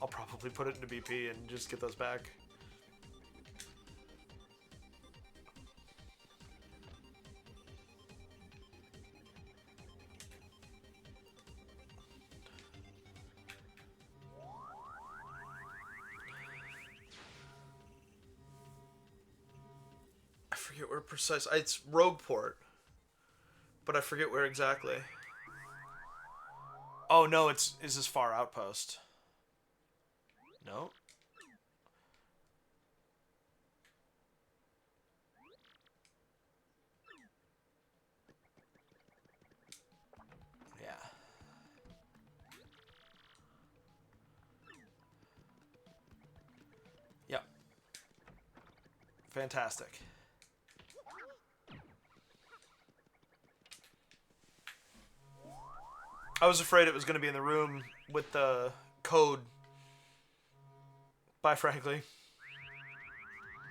I'll probably put it into BP and just get those back. I forget where precise... It's Rogueport. But I forget where exactly. Oh, no, is this Far Outpost? No? Yeah. Yep. Fantastic. I was afraid it was going to be in the room with the code. Bye, Frankly.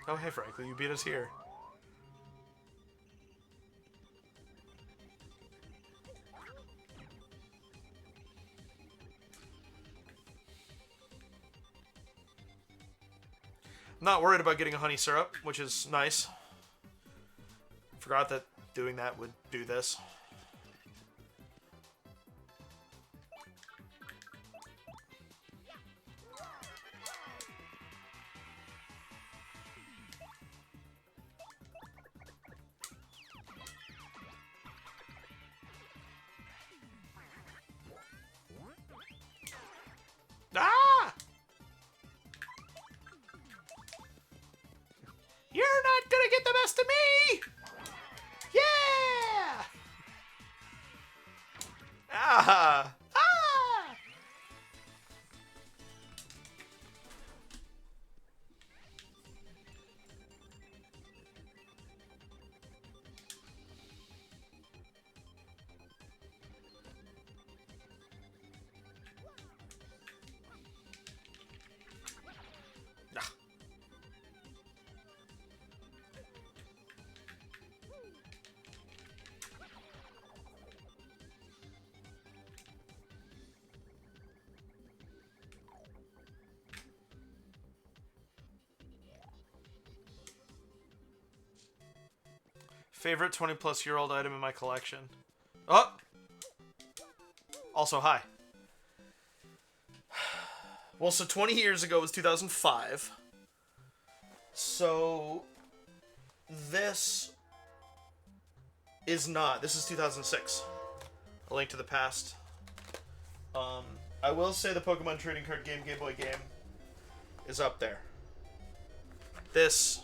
Oh, hey, Frankly, you beat us here. I'm not worried about getting a honey syrup, which is nice. Forgot that doing that would do this. Ah! You're not gonna get the best of me! Yeah! Ah! Ah! Favorite 20-plus-year-old item in my collection. Oh! Also, hi. Well, so 20 years ago was 2005. So this is not. This is 2006. A Link to the Past. I will say the Pokemon trading card game, Game Boy game, is up there. This.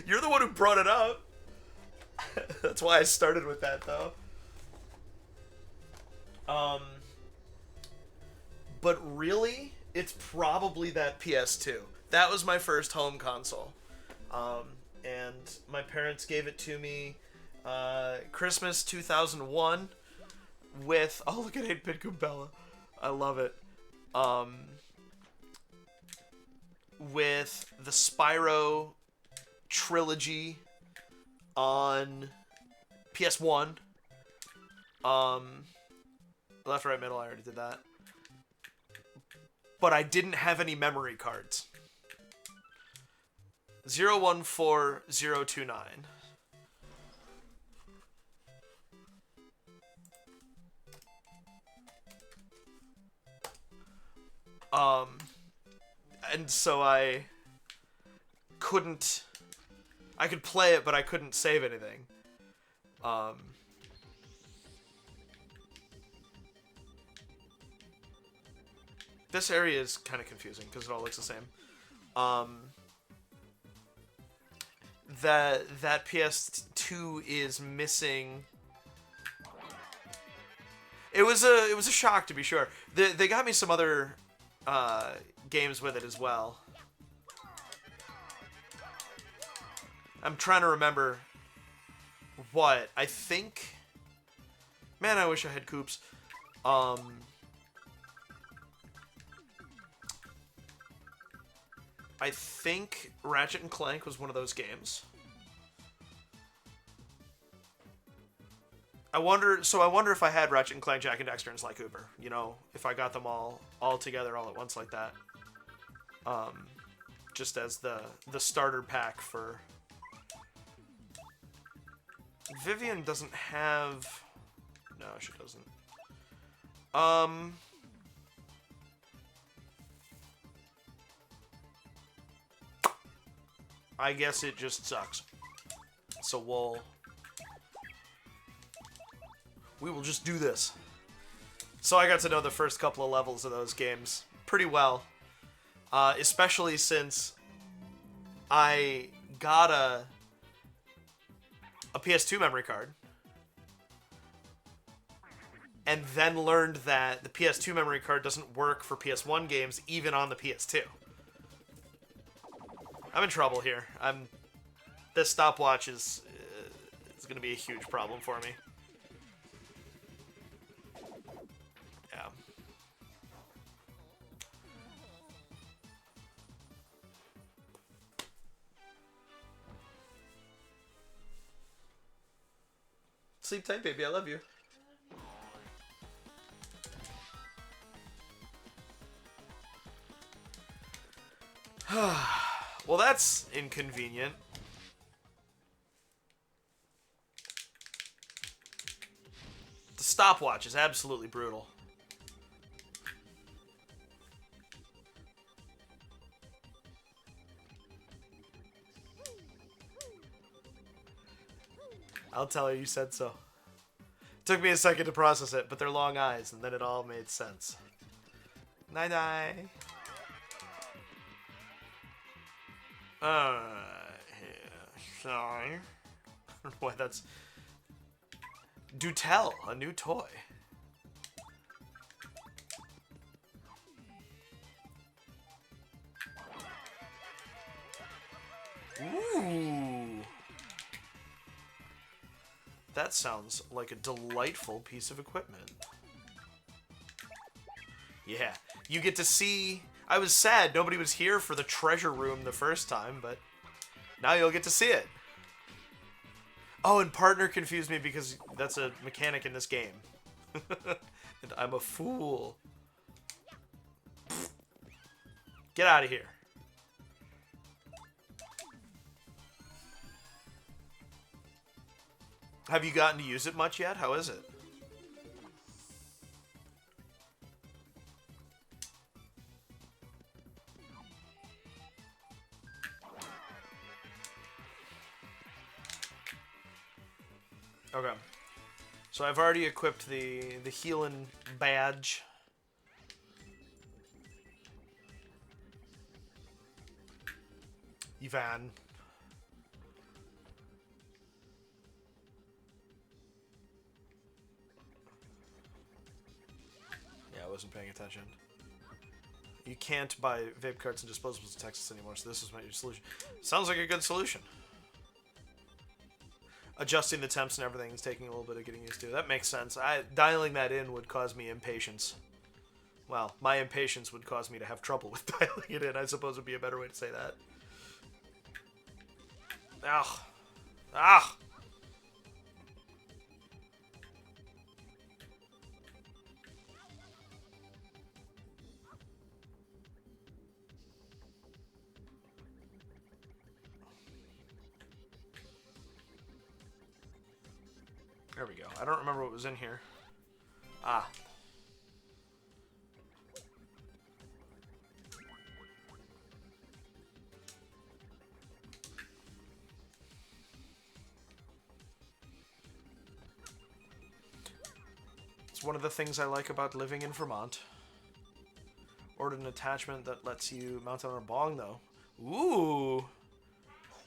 You're the one who brought it up. That's why I started with that, though. But really, it's probably that PS2. That was my first home console. And my parents gave it to me Christmas 2001 with... Oh, look at 8-Bit Goombella. I love it. With the Spyro trilogy on PS1. Left, right, middle, I already did that. But I didn't have any memory cards. 014029. And so I could play it, but I couldn't save anything. This area is kind of confusing because it all looks the same. That PS2 is missing. It was a shock, to be sure. They got me some other games with it as well. I'm trying to remember what. I think... Man, I wish I had Coops. I think Ratchet and Clank was one of those games. I wonder if I had Ratchet and Clank, Jak and Daxter, and Sly Cooper. You know, if I got them all together all at once like that. Just as the starter pack for... Vivian doesn't have... No, she doesn't. I guess it just sucks. So we will just do this. So I got to know the first couple of levels of those games pretty well. Especially since I got a PS2 memory card. And then learned that the PS2 memory card doesn't work for PS1 games, even on the PS2. I'm in trouble here. This stopwatch is going to be a huge problem for me. Yeah. Sleep tight, baby. I love you. Well, that's inconvenient. The stopwatch is absolutely brutal. I'll tell her you said so. Took me a second to process it, but they're long eyes, and then it all made sense. Night-night. Yeah, sorry. I don't know why that's... Do tell, a new toy. Ooh. That sounds like a delightful piece of equipment. Yeah, you get to see... I was sad nobody was here for the treasure room the first time, but now you'll get to see it. Oh, and partner confused me because that's a mechanic in this game. And I'm a fool. Get out of here. Have you gotten to use it much yet? How is it? Okay. So I've already equipped the healing badge. Ivan. Yeah, I wasn't paying attention. You can't buy vape carts and disposables in Texas anymore, so this is my solution. Sounds like a good solution. Adjusting the temps and everything is taking a little bit of getting used to. That makes sense. Dialing that in would cause me impatience. Well, my impatience would cause me to have trouble with dialing it in, I suppose would be a better way to say that. Ah. Ah. There we go. I don't remember what was in here. Ah. It's one of the things I like about living in Vermont. Ordered an attachment that lets you mount it on a bong, though. Ooh.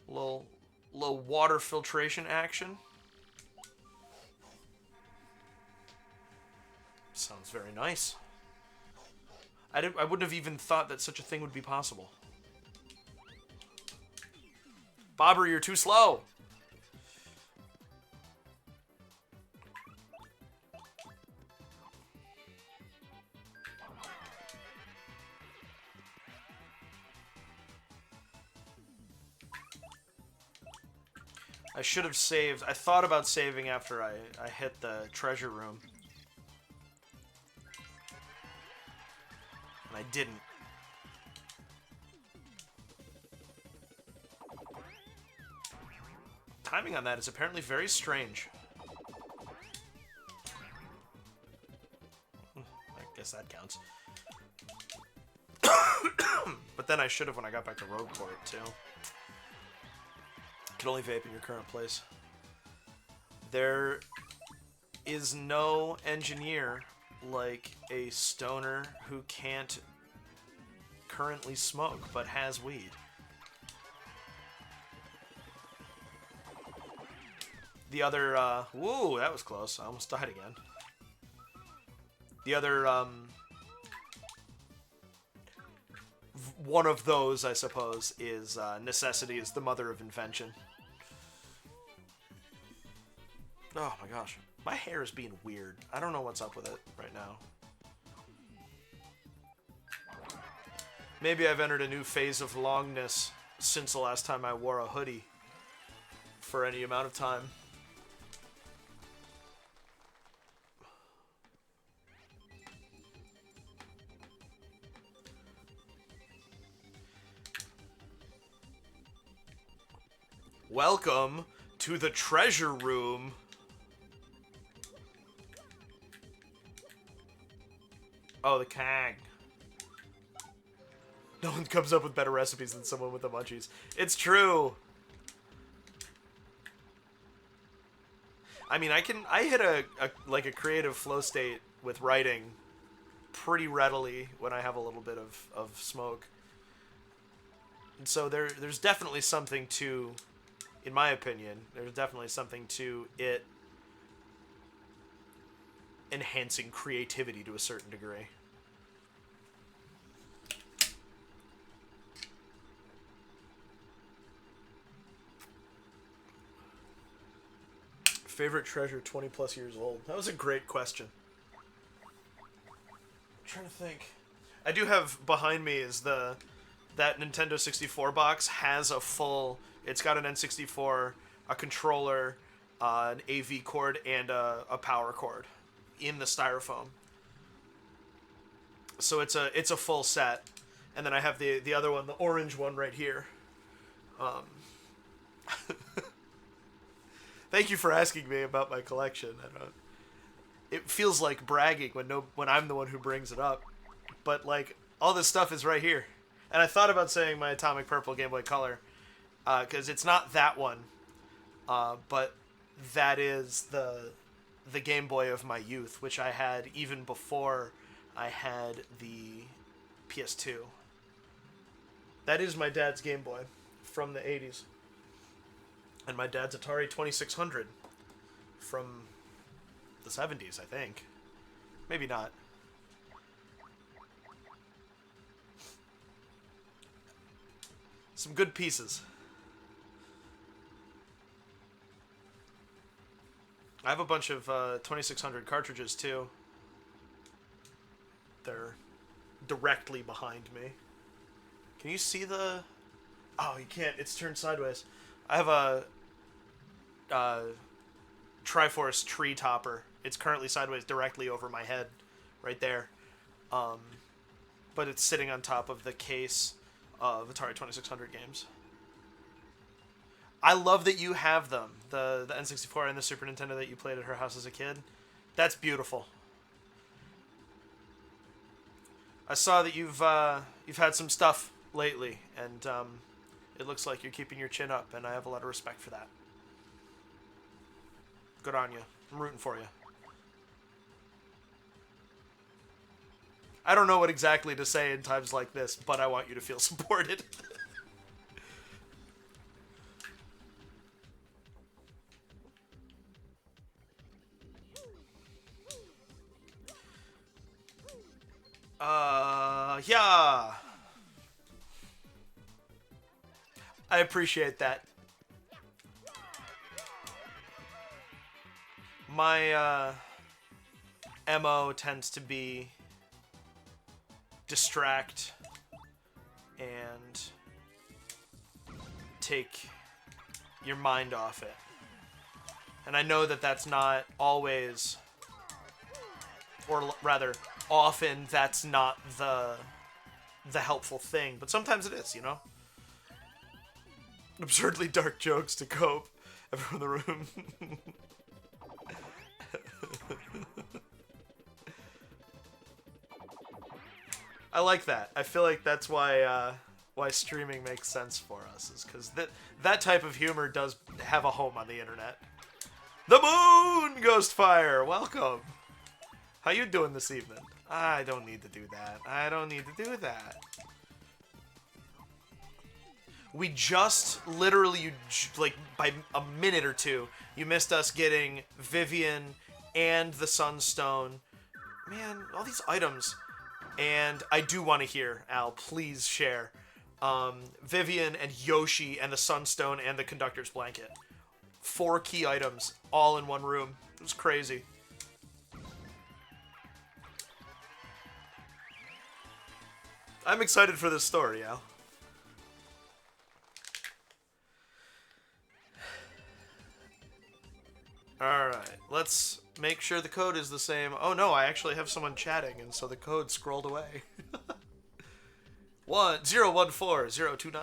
Little water filtration action. Sounds very nice. I wouldn't have even thought that such a thing would be possible. Bobber, you're too slow. I should have saved. I thought about saving after I hit the treasure room. And I didn't. Timing on that is apparently very strange. I guess that counts. But then I should have when I got back to Rogueport, too. Can only vape in your current place. There is no engineer like a stoner who can't currently smoke but has weed. The other, whoa, that was close. I almost died again. The other, one of those, I suppose, is necessity is the mother of invention. Oh my gosh. My hair is being weird. I don't know what's up with it right now. Maybe I've entered a new phase of longness since the last time I wore a hoodie for any amount of time. Welcome to the treasure room. Oh, the Kang. No one comes up with better recipes than someone with the munchies. It's true. I mean, I hit a creative flow state with writing pretty readily when I have a little bit of smoke. And so there's definitely something to, in my opinion, there's definitely something to it enhancing creativity to a certain degree. Favorite treasure 20 plus years old? That was a great question. I'm trying to think. I do have behind me is that Nintendo 64 box has a full, it's got an N64, a controller, an AV cord, and a power cord in the styrofoam. So it's a full set. And then I have the other one, the orange one right here. Thank you for asking me about my collection. I don't. It feels like bragging when I'm the one who brings it up, but like all this stuff is right here. And I thought about saying my Atomic Purple Game Boy Color, because it's not that one, but that is the Game Boy of my youth, which I had even before I had the PS2. That is my dad's Game Boy from the 80s. And my dad's Atari 2600 from the 70s, I think. Maybe not. Some good pieces. I have a bunch of 2600 cartridges too. They're directly behind me. Can you see the... Oh, you can't. It's turned sideways. I have a Triforce tree topper. It's currently sideways directly over my head. Right there. But it's sitting on top of the case of Atari 2600 games. I love that you have them. The N64 and the Super Nintendo that you played at her house as a kid. That's beautiful. I saw that you've had some stuff lately, and it looks like you're keeping your chin up, and I have a lot of respect for that. Good on you. I'm rooting for you. I don't know what exactly to say in times like this, but I want you to feel supported. Yeah. I appreciate that. My, MO tends to be distract and take your mind off it. And I know that that's not always, or rather, often that's not the helpful thing, but sometimes it is, you know? Absurdly dark jokes to cope. Everyone in the room. I like that. I feel like that's why streaming makes sense for us, is because that type of humor does have a home on the internet. The Moon Ghostfire, welcome. How you doing this evening? I don't need to do that. I don't need to do that. We just literally, like by a minute or two, you missed us getting Vivian and the Sunstone. Man, all these items. And I do want to hear, Al, please share. Vivian and Yoshi and the Sunstone and the Conductor's Blanket. 4 key items, all in one room. It was crazy. I'm excited for this story, Al. Alright, let's make sure the code is the same. Oh no, I actually have someone chatting, and so the code scrolled away. 014029.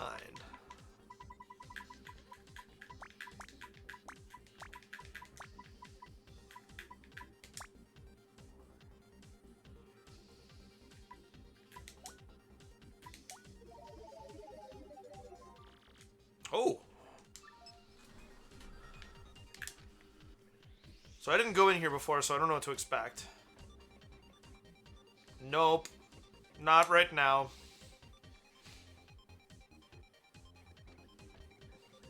Oh. So I didn't go in here before, so I don't know what to expect. Nope. Not right now.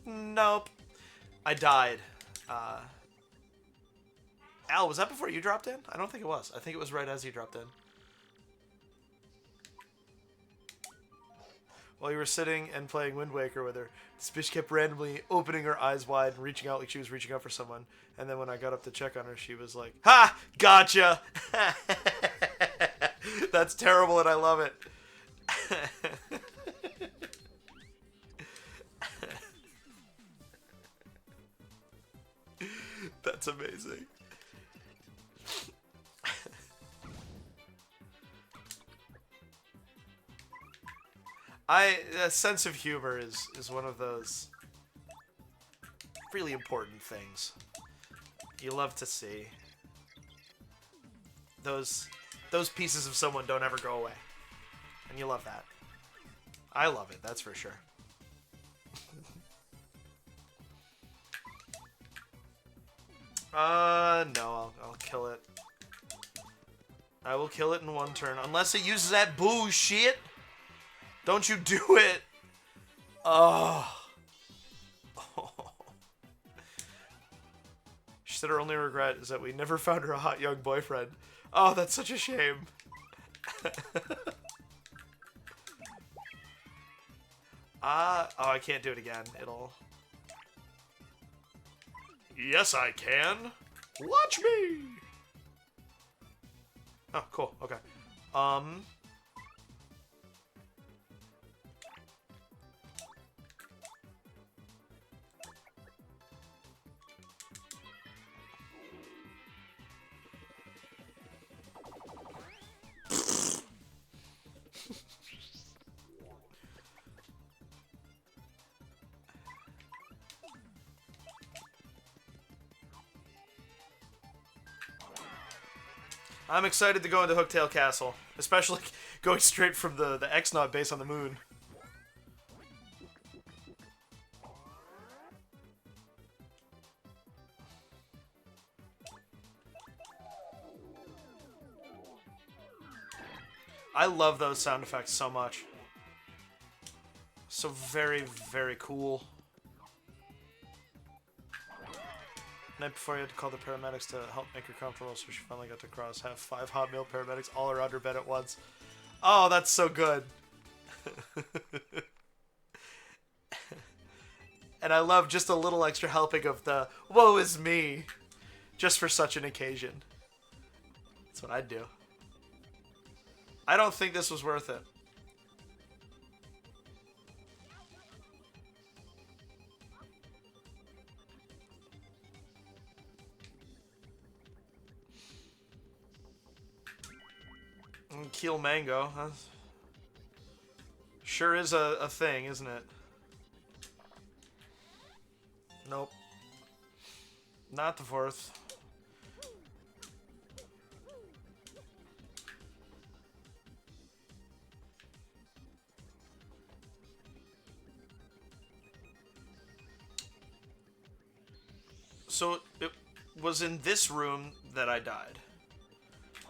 Nope. I died. Al, was that before you dropped in? I don't think it was. I think it was right as you dropped in. While you were sitting and playing Wind Waker with her, this bitch kept randomly opening her eyes wide and reaching out like she was reaching out for someone. And then when I got up to check on her, she was like, "Ha! Gotcha!" That's terrible and I love it. That's amazing. A sense of humor is one of those really important things. You love to see. Those pieces of someone don't ever go away. And you love that. I love it, that's for sure. No, I'll kill it. I will kill it in one turn. Unless it uses that bullshit. Don't you do it. Oh. She said her only regret is that we never found her a hot young boyfriend. Oh, that's such a shame. Oh, I can't do it again. It'll... Yes, I can. Watch me. Oh, cool. Okay. I'm excited to go into Hooktail Castle, especially going straight from the X-Naut base on the moon. I love those sound effects so much. So very, very cool. Night before, you had to call the paramedics to help make her comfortable, so she finally got to cross. Have 5 hot meal paramedics all around her bed at once. Oh, that's so good. And I love just a little extra helping of the woe is me, just for such an occasion. That's what I'd do. I don't think this was worth it. Keel mango. That's... Sure is a thing, isn't it? Nope. Not the 4th. So it was in this room that I died.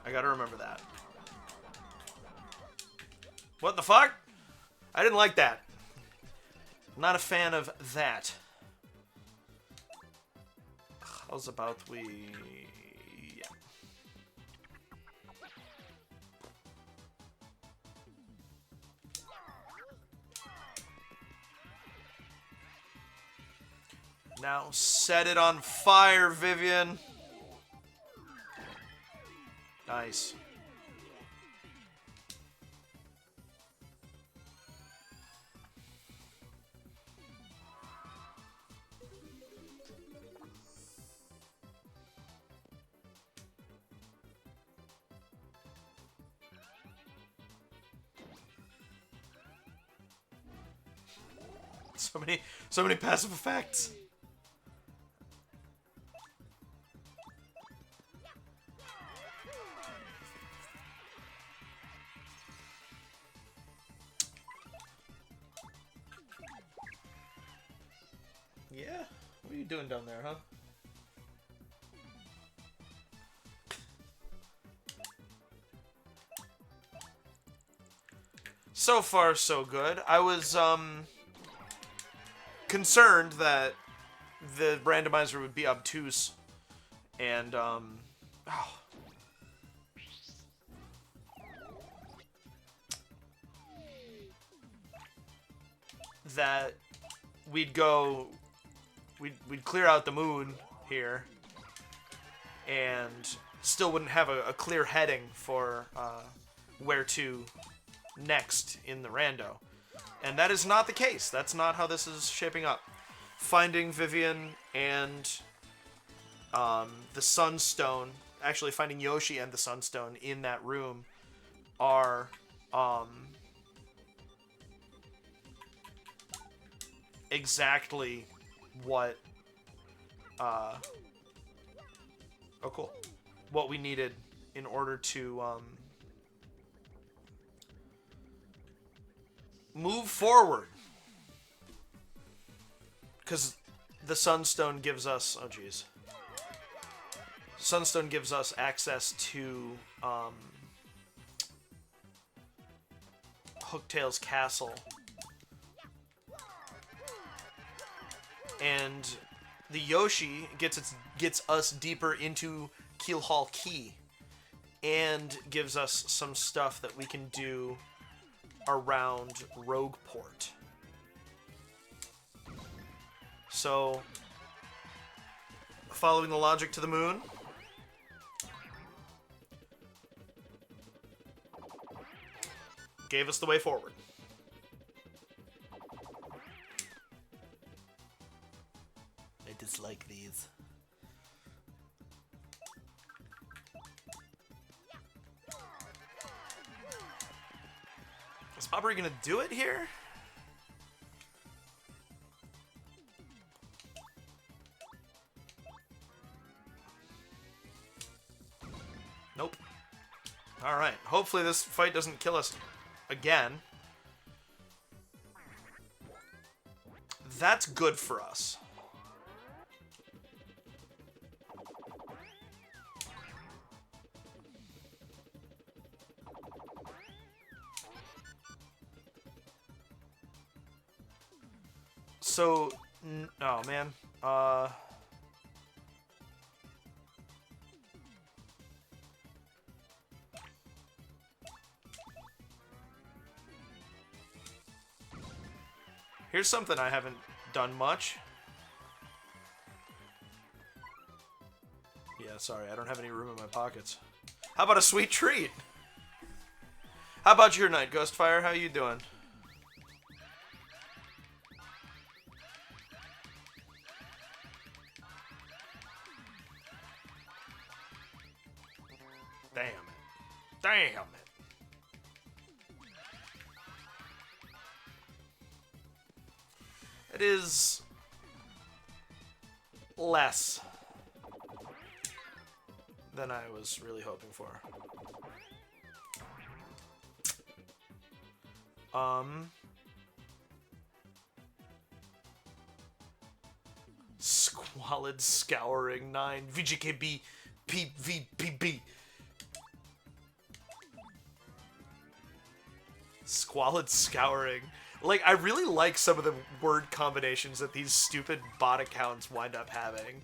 I gotta remember that. What the fuck? I didn't like that. Not a fan of that. How's about we... Yeah. Now set it on fire, Vivian. Nice. So many passive effects. Yeah? What are you doing down there, huh? So far, so good. I was, concerned that the randomizer would be obtuse. And, that we'd go... We'd clear out the moon here, and still wouldn't have a clear heading for where to next in the rando. And that is not the case. That's not how this is shaping up. Finding Vivian and the Sunstone, actually finding Yoshi and the Sunstone in that room are exactly what oh, cool. What we needed in order to move forward. Because the Sunstone gives us... Oh, jeez. Sunstone gives us access to Hooktail's castle. And the Yoshi gets us deeper into Keelhaul Key. And gives us some stuff that we can do around Rogueport. So, following the logic to the moon. Gave us the way forward. I dislike these. Is Aubrey gonna do it here? Nope. Alright, hopefully this fight doesn't kill us again. That's good for us. So, oh man, here's something I haven't done much. Yeah, sorry, I don't have any room in my pockets. How about a sweet treat? How about your night, Ghostfire? How you doing? Damn it. Damn it. It is less than I was really hoping for. Squalid Scouring 9 VGKB PVPB. Squalid Scouring. Like, I really like some of the word combinations that these stupid bot accounts wind up having.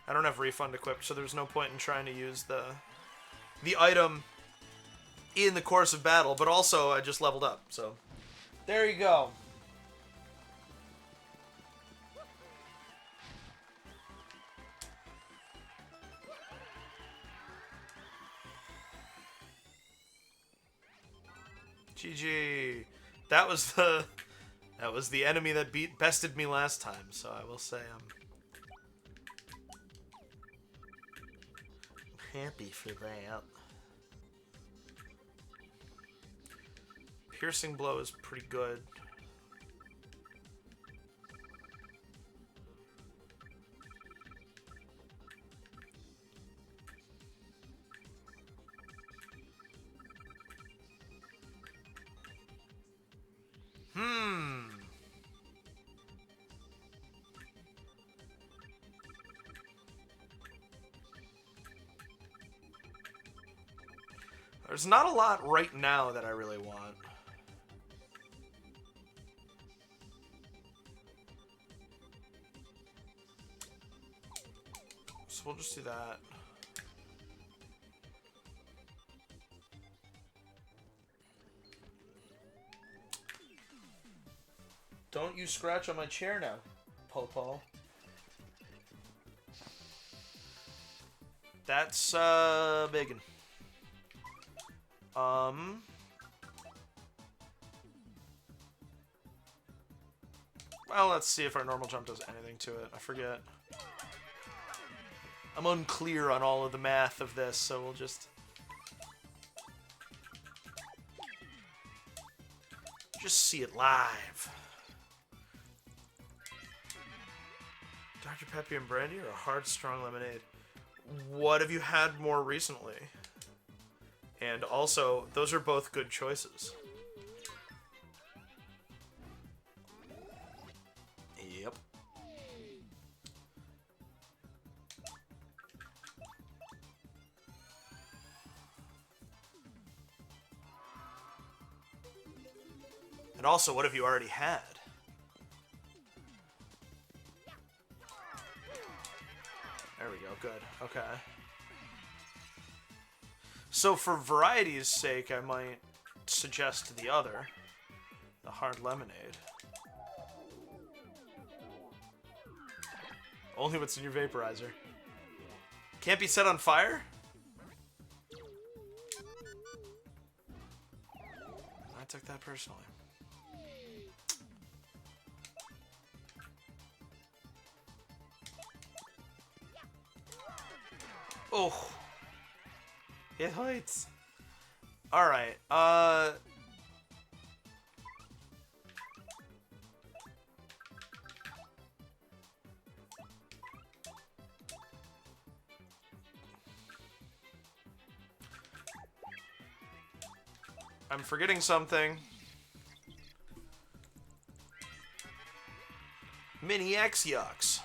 I don't have Refund equipped, so there's no point in trying to use the item in the course of battle, but also I just leveled up, so there you go. GG. That was the enemy that bested me last time, so I will say I'm happy for that. Piercing Blow is pretty good. There's not a lot right now that I really want. So we'll just do that. Don't you scratch on my chair now, Popo. That's, biggin'. Well, let's see if our normal jump does anything to it. I forget. I'm unclear on all of the math of this, so we'll just see it live. Dr. Peppy and Brandy or a hard, strong lemonade? What have you had more recently? And also, those are both good choices. Yep. And also, what have you already had? There we go, good. Okay. So for variety's sake, I might suggest the other. The hard lemonade. Only what's in your vaporizer. Can't be set on fire? I took that personally. Oh. It hurts. Alright, I'm forgetting something. Mini X Yucks.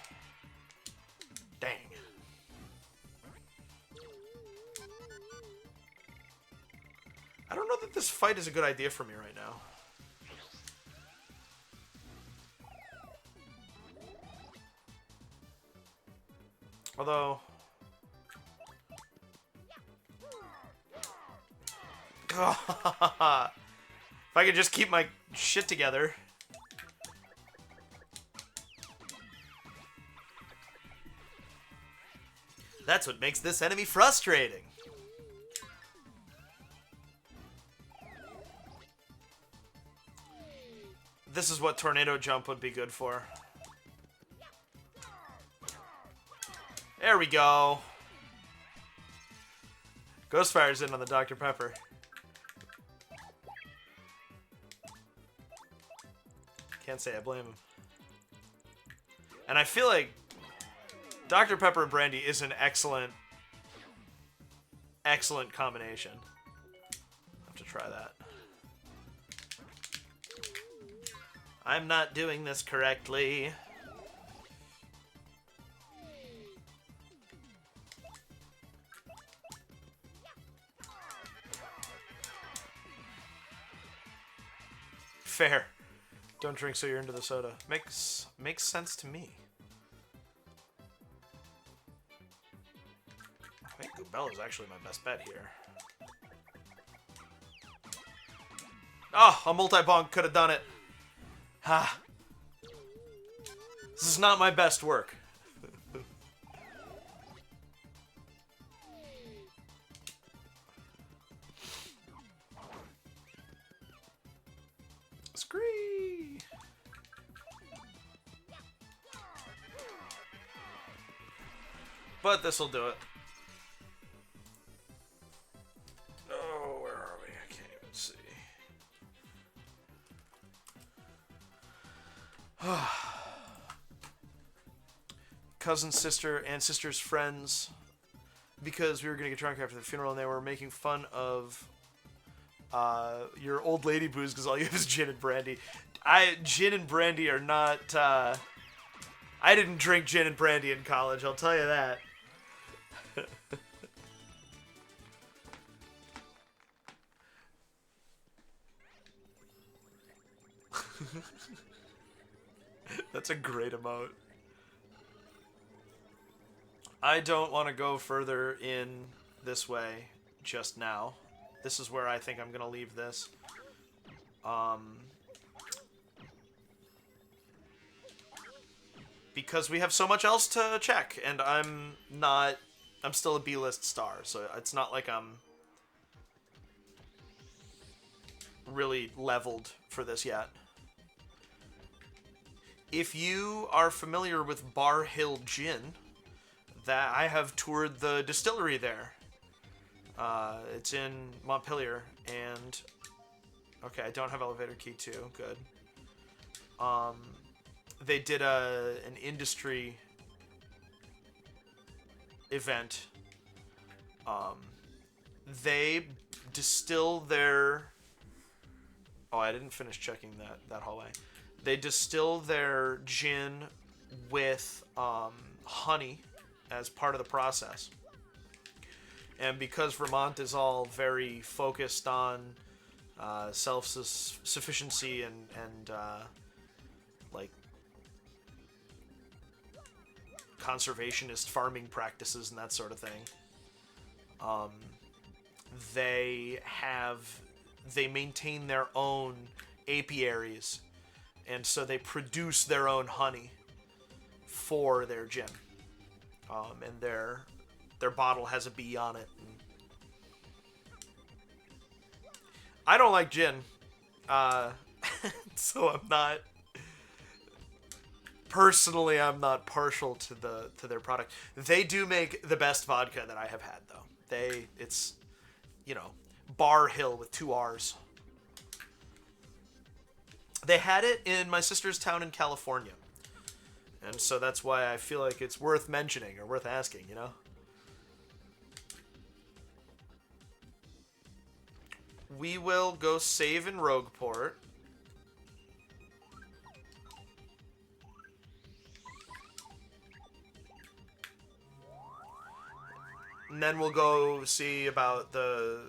Dang. I don't know that this fight is a good idea for me right now. Although... if I could just keep my shit together. That's what makes this enemy frustrating. This is what Tornado Jump would be good for. There we go. Ghostfire's in on the Dr. Pepper. Can't say I blame him. And I feel like Dr. Pepper and Brandy is an excellent combination. I'll have to try that. I'm not doing this correctly. Fair. Don't drink so you're into the soda. Makes sense to me. I think Goobella's actually my best bet here. Oh, a multi-bonk could have done it. Ha. This is not my best work. Scree. But this'll do it. Oh, where are we? I can't even see. Cousin, sister, and sister's friends, because we were gonna get drunk after the funeral, and they were making fun of your old lady booze because all you have is gin and brandy. Gin and brandy are not. I didn't drink gin and brandy in college. I'll tell you that. That's a great emote. I don't want to go further in this way just now. This is where I think I'm going to leave this. Because we have so much else to check, and I'm still a B-list star, so it's not like I'm really leveled for this yet. If you are familiar with Bar Hill Gin, that I have toured the distillery there. It's in Montpelier, and okay, I don't have elevator key 2. Good. They did an industry event. They distill their... Oh, I didn't finish checking that hallway. They distill their gin with honey as part of the process. And because Vermont is all very focused on self-sufficiency and like conservationist farming practices and that sort of thing, they maintain their own apiaries, and so they produce their own honey for their gin. And their bottle has a bee on it. I don't like gin, so I'm not partial to their product. They do make the best vodka that I have had, though. It's Bar Hill with 2 R's. They had it in my sister's town in California. And so that's why I feel like it's worth mentioning or worth asking, We will go save in Rogueport. And then we'll go see about the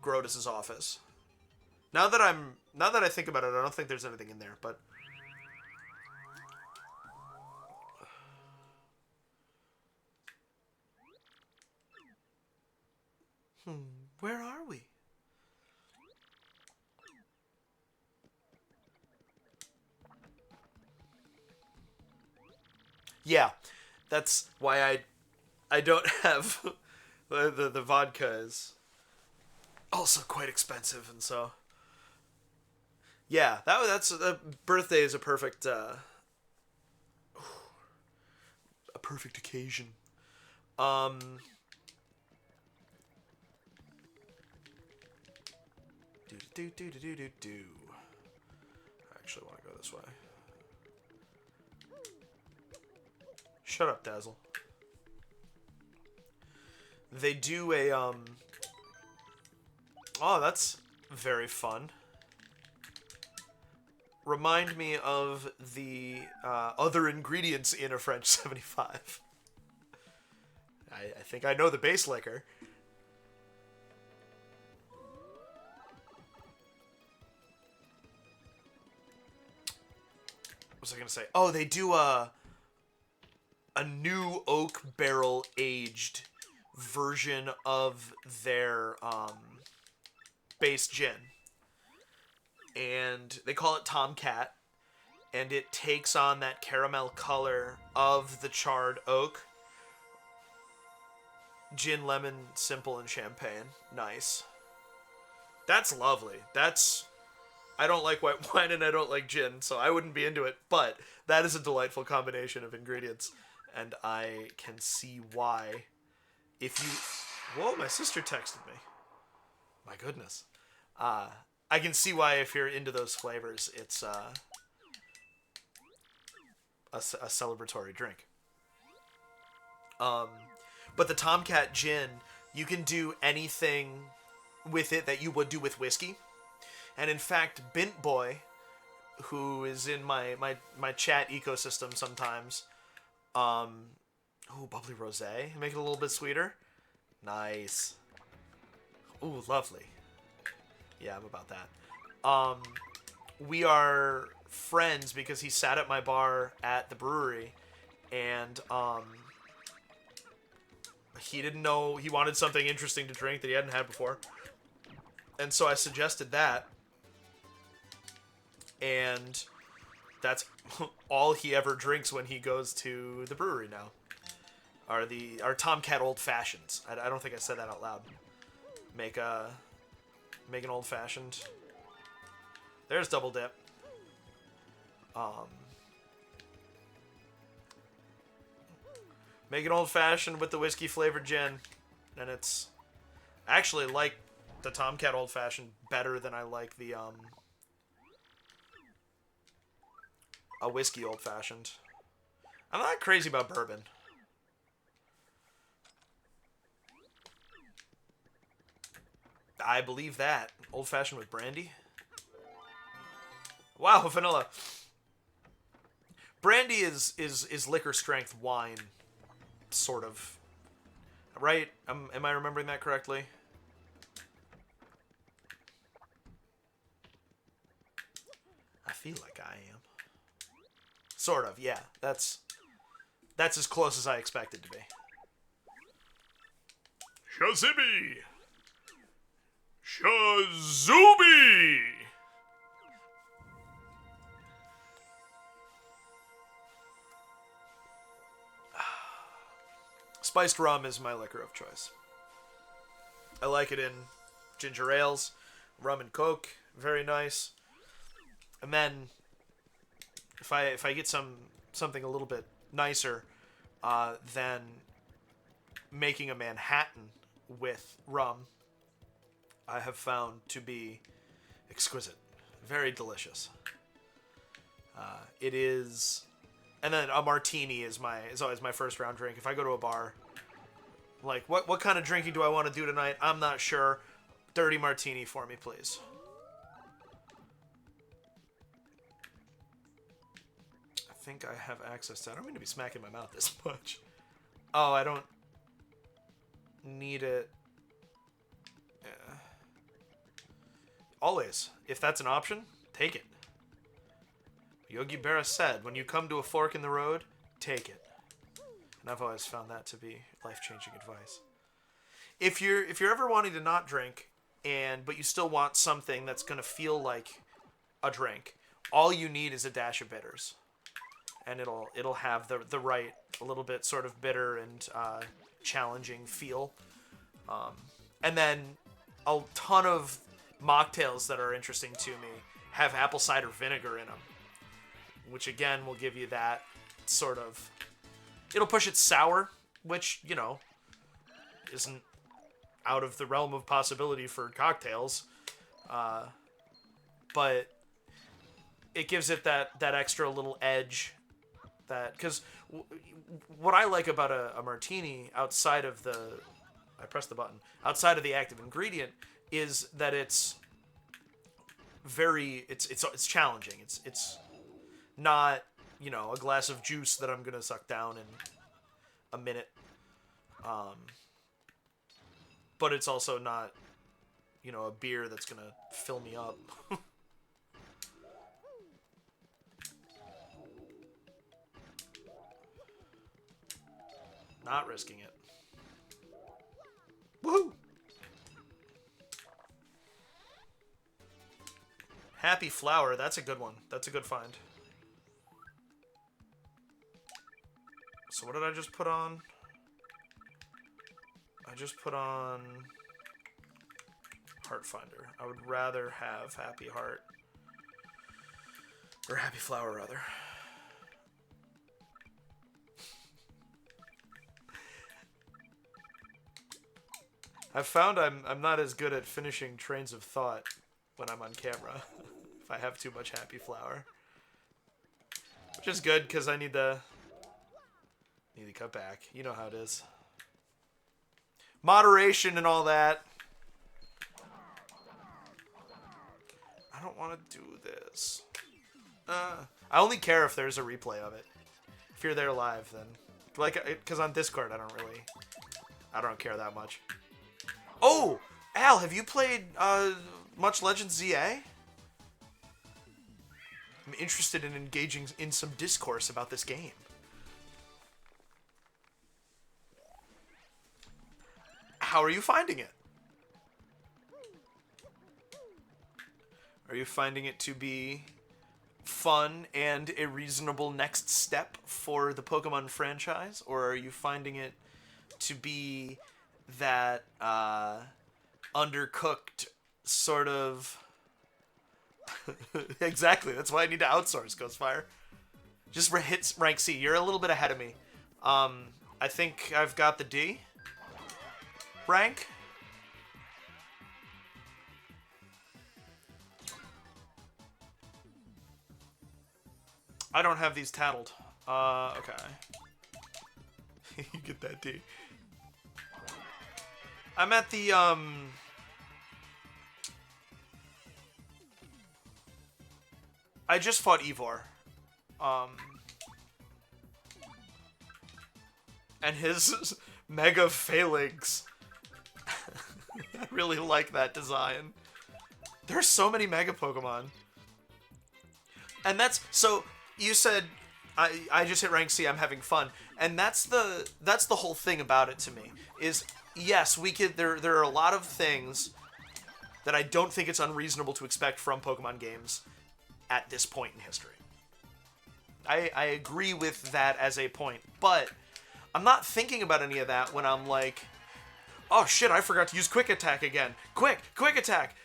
Grotus's office. Now that I think about it, I don't think there's anything in there, but where are we? Yeah, that's why I don't have the vodka is also quite expensive, and so yeah, that's birthday is a perfect occasion. I actually want to go this way. Shut up, Dazzle. They do a oh, that's very fun. Remind me of the other ingredients in a French 75. I think I know the base liquor. What was I gonna say? Oh, they do a new oak barrel aged version of their base gin, and they call it Tomcat, and it takes on that caramel color of the charred oak. Gin, lemon, simple, and champagne. Nice. That's lovely. I don't like white wine and I don't like gin, so I wouldn't be into it, but that is a delightful combination of ingredients, and I can see why. If you... Whoa, my sister texted me. My goodness. I can see why if you're into those flavors, it's a celebratory drink. But the Tomcat gin, you can do anything with it that you would do with whiskey. And in fact, Bint Boy, who is in my chat ecosystem sometimes, ooh, bubbly rosé. Make it a little bit sweeter. Nice. Ooh, lovely. Yeah, I'm about that. We are friends because he sat at my bar at the brewery, and he didn't know, he wanted something interesting to drink that he hadn't had before. And so I suggested that. And that's all he ever drinks when he goes to the brewery now. Are Tomcat Old Fashions. I don't think I said that out loud. Make an old fashioned. There's Double Dip. Make an old-fashioned with the whiskey-flavored gin. And it's... I actually like the Tomcat old-fashioned better than I like the, a whiskey old-fashioned. I'm not crazy about bourbon. I believe that. Old-fashioned with brandy. Wow, vanilla. Brandy is liquor strength wine, sort of. Right? Am I remembering that correctly? I feel like I am. Sort of, yeah. That's as close as I expected to be. Shazibi! Shazubi! Spiced rum is my liquor of choice. I like it in ginger ales, rum and coke, very nice. And then if I get something a little bit nicer, then making a Manhattan with rum, I have found to be exquisite, very delicious. It is, and then a martini is always my first round drink. If I go to a bar, like what kind of drinking do I want to do tonight? I'm not sure. Dirty martini for me, please. I think I have access to... I don't mean to be smacking my mouth this much. Oh, I don't need it. Yeah. Always. If that's an option, take it. Yogi Berra said, when you come to a fork in the road, take it. And I've always found that to be life-changing advice. If you're ever wanting to not drink, but you still want something that's going to feel like a drink, all you need is a dash of bitters. And it'll have the right, a little bit sort of bitter and challenging feel. And then a ton of mocktails that are interesting to me have apple cider vinegar in them, which again will give you that sort of... It'll push it sour, which, you know, isn't out of the realm of possibility for cocktails. But it gives it that extra little edge. Because what I like about a martini outside of the... I pressed the button. Outside of the active ingredient is that it's very... It's challenging. It's not... You know, a glass of juice that I'm going to suck down in a minute. But it's also not, you know, a beer that's going to fill me up. Not risking it. Woohoo! Happy Flower, that's a good one. That's a good find. So what did I just put on? I just put on Heart Finder. I would rather have Happy Heart. Or Happy Flower, rather. I've found I'm not as good at finishing trains of thought when I'm on camera. If I have too much Happy Flower. Which is good, because I need to cut back. You know how it is. Moderation and all that. I don't want to do this. I only care if there's a replay of it. If you're there live, then... Like, because on Discord, I don't care that much. Oh! Al, have you played, much Legends ZA? I'm interested in engaging in some discourse about this game. How are you finding it? Are you finding it to be fun and a reasonable next step for the Pokemon franchise? Or are you finding it to be that undercooked sort of... Exactly, that's why I need to outsource, Ghostfire. Just hit rank C. You're a little bit ahead of me. I think I've got the D rank. I don't have these tattled. Okay. You get that D. I'm at the, I just fought Ivor. And his mega phalanx. I really like that design. There's so many mega Pokemon. And that's, so, you said, I just hit rank C, I'm having fun. And that's the whole thing about it to me. Is, yes, we could, there are a lot of things that I don't think it's unreasonable to expect from Pokemon games at this point in history. I agree with that as a point, but I'm not thinking about any of that when I'm like, oh shit, I forgot to use Quick Attack again. Quick Attack!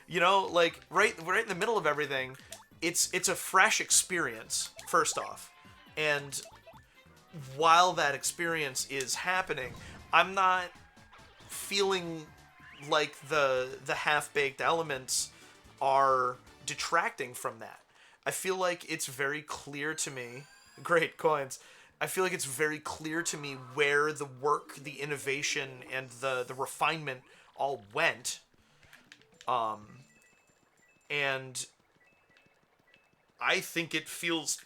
You know, like, right in the middle of everything, it's a fresh experience, first off. And while that experience is happening, I'm not feeling like the half-baked elements are detracting from that. I feel like it's very clear to me, great coins, I feel like it's very clear to me where the work, the innovation, and the refinement all went. And I think it feels,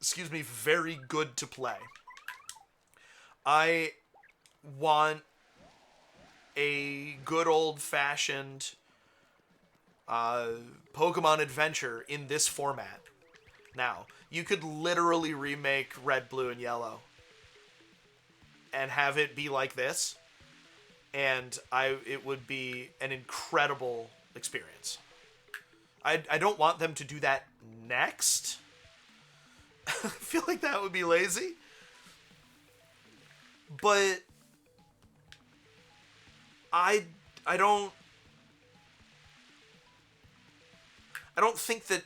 excuse me, very good to play. I want a good old-fashioned Pokemon adventure in this format. Now, you could literally remake Red, Blue, and Yellow and have it be like this, and it would be an incredible experience. I don't want them to do that next. I feel like that would be lazy. But I don't think that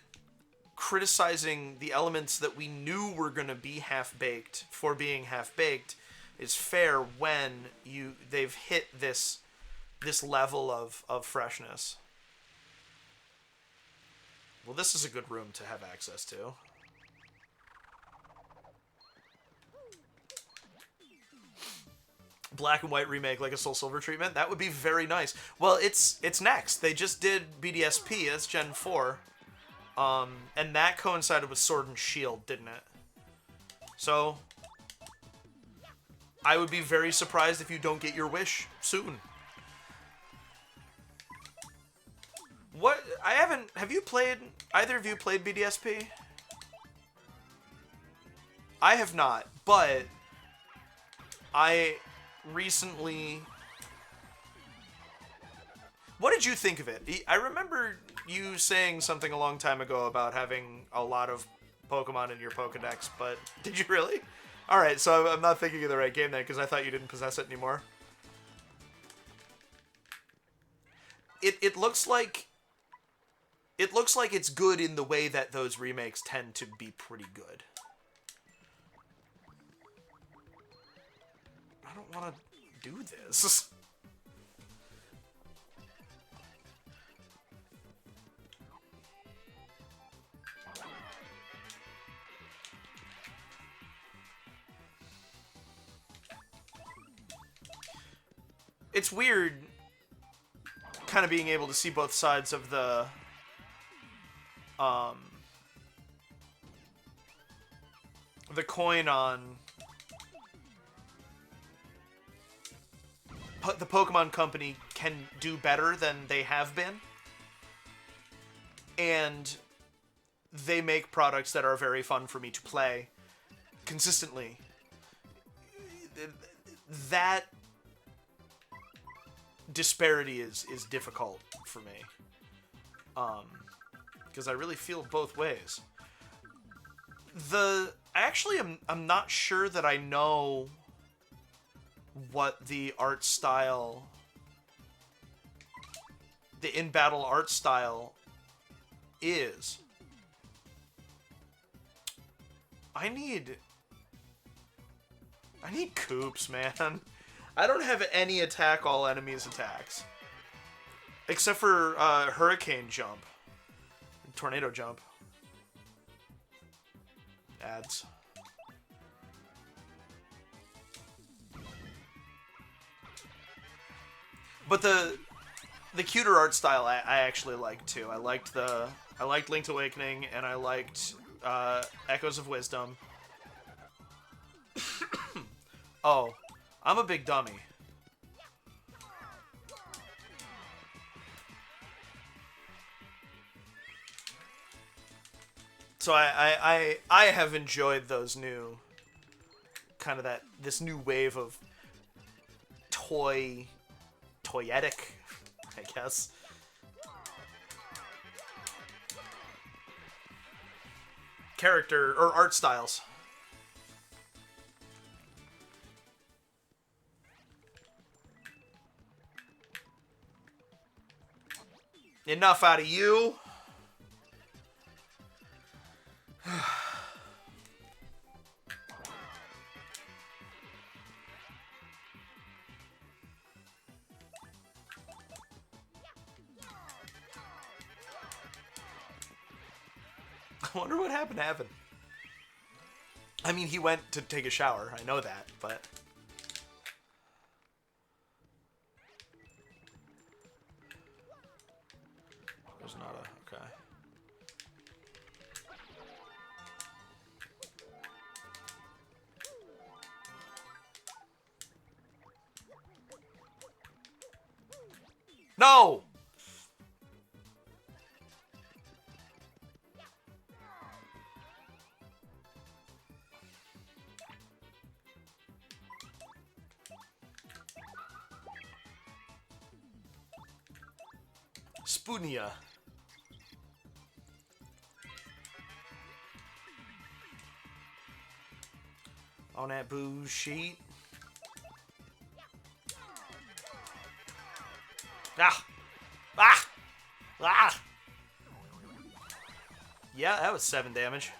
criticizing the elements that we knew were going to be half-baked for being half-baked is fair when they've hit this level of freshness. Well, this is a good room to have access to. Black and white remake, like a Soul Silver treatment. That would be very nice. Well, it's next. They just did BDSP. That's Gen 4. And that coincided with Sword and Shield, didn't it? So, I would be very surprised if you don't get your wish soon. What? Have you played, either of you played BDSP? I have not, but I recently... What did you think of it? I remember you saying something a long time ago about having a lot of Pokemon in your Pokedex, but did you really? Alright, so I'm not thinking of the right game then, because I thought you didn't possess it anymore. It looks like... It looks like it's good in the way that those remakes tend to be pretty good. I don't want to do this. It's weird kind of being able to see both sides of the coin on the Pokemon Company can do better than they have been, and they make products that are very fun for me to play consistently. That disparity is difficult for me, because I really feel both ways. I'm not sure that I know what the art style, the in-battle art style is. I need Coops, man. I don't have any attack all enemies attacks. Except for Hurricane Jump. Tornado Jump. Ads. But the cuter art style I actually liked too. I liked Link's Awakening, and I liked Echoes of Wisdom. Oh, I'm a big dummy. So I have enjoyed those new kind of this new wave of toyetic, I guess. Character or art styles. Enough out of you. I wonder what happened to Evan. I mean, he went to take a shower. I know that, but... There's not a... Okay. No! Spoonia. On that boo sheet. Ah! Ah! Ah! Yeah, that was 7 damage.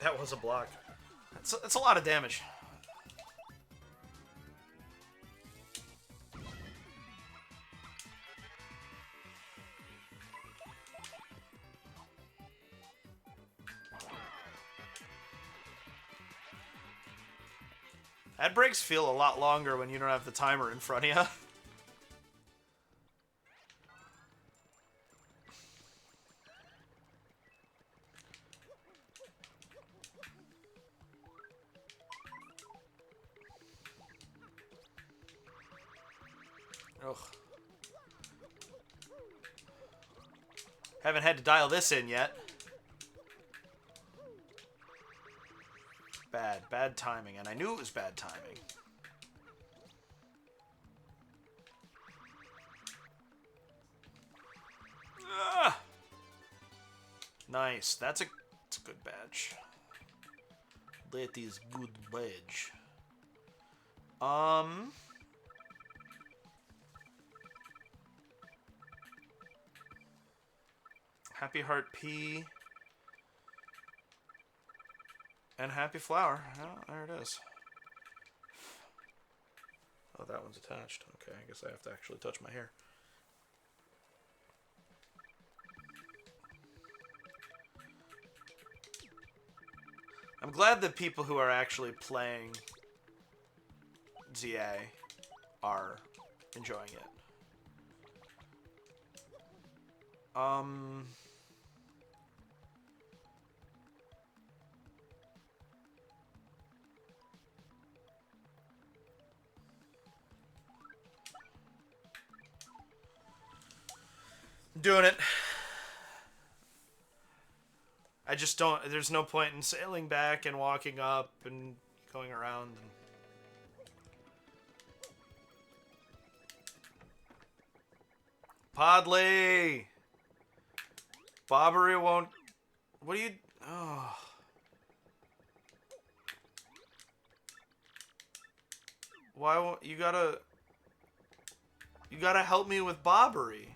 That was a block. That's a lot of damage. Ad breaks feel a lot longer when you don't have the timer in front of you. Ugh. Haven't had to dial this in yet. Bad timing, and I knew it was bad timing. Ah! Nice. That's a good badge. That is good badge. Happy Heart P. And Happy Flower. Oh, there it is. Oh, that one's attached. Okay, I guess I have to actually touch my hair. I'm glad that people who are actually playing ZA are enjoying it. Doing it. I just don't... There's no point in sailing back and walking up and going around. Podley! Bobbery won't... What do you... Oh... Why won't... You gotta help me with Bobbery.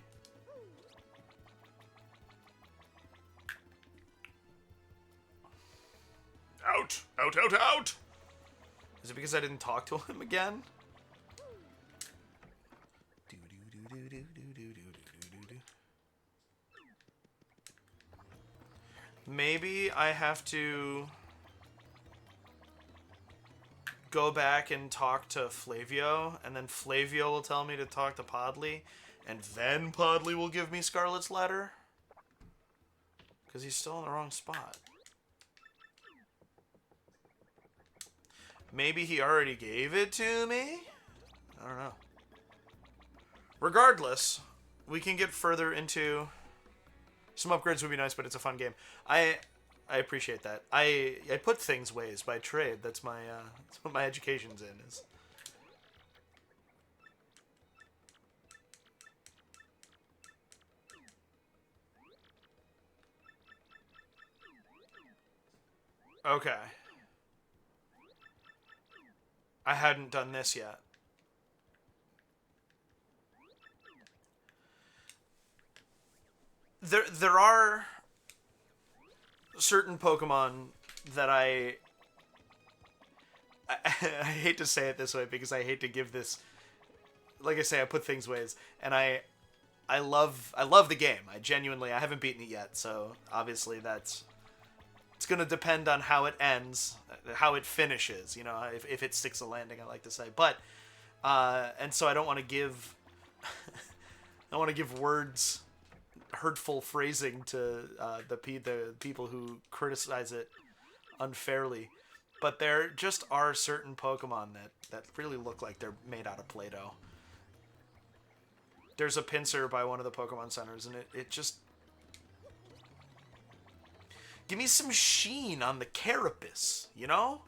Out! Out, out, out! Is it because I didn't talk to him again? Maybe I have to go back and talk to Flavio, and then Flavio will tell me to talk to Podley, and then Podley will give me Scarlet's letter? Because he's still in the wrong spot. Maybe he already gave it to me? I don't know. Regardless, we can get further into... Some upgrades would be nice, but it's a fun game. I appreciate that. I put things ways by trade. That's my that's what my education's in is. Okay. I hadn't done this yet. There are certain Pokemon that I hate to say it this way because I hate to give this, like I say, I put things ways, and I love the game. I haven't beaten it yet, so obviously it's gonna depend on how it ends, how it finishes, you know, if it sticks a landing, I like to say. But and so I don't want to give words, hurtful phrasing to the people who criticize it unfairly, but there just are certain Pokemon that really look like they're made out of Play-Doh. There's a Pinsir by one of the Pokemon centers, and it just... Give me some sheen on the Carapace, you know?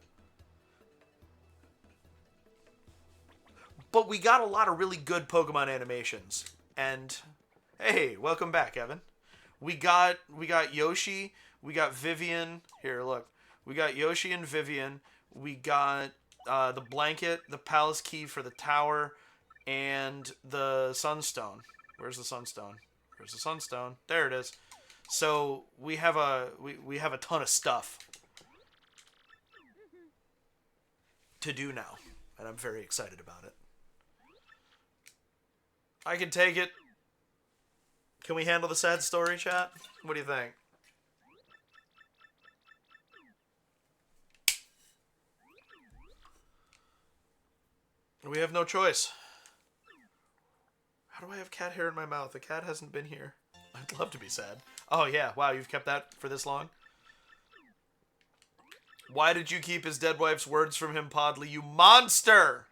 But we got a lot of really good Pokemon animations, and... Hey, welcome back, Evan. We got Yoshi, we got Vivian. Here, look. We got Yoshi and Vivian. We got the blanket, the palace key for the tower, and the Sunstone. Where's the Sunstone? Where's the Sunstone? There it is. So we have a ton of stuff to do now, and I'm very excited about it. I can take it. Can we handle the sad story, chat? What do you think? We have no choice. How do I have cat hair in my mouth? The cat hasn't been here. I'd love to be sad. Oh yeah, wow, you've kept that for this long? Why did you keep his dead wife's words from him, Podley, you monster?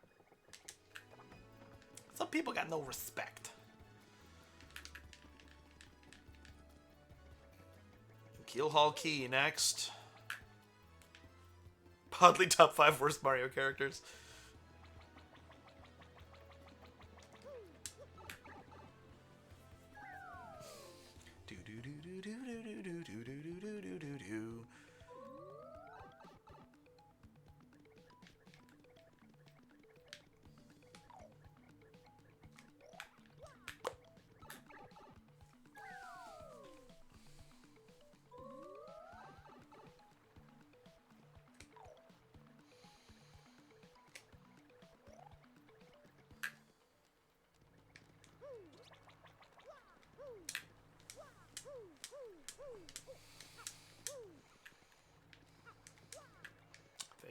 Some people got no respect. Keelhaul Key next. Podley top 5 worst Mario characters.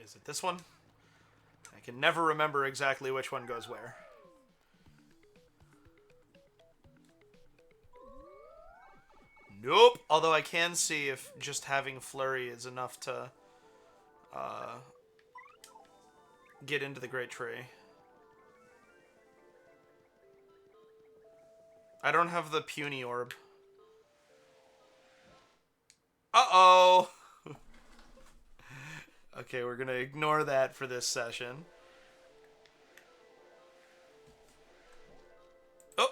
Is it this one? I can never remember exactly which one goes where. Nope. Although I can see if just having Flurry is enough to get into the Great Tree. I don't have the Puny Orb. Uh-oh! Okay, we're gonna ignore that for this session. Oh!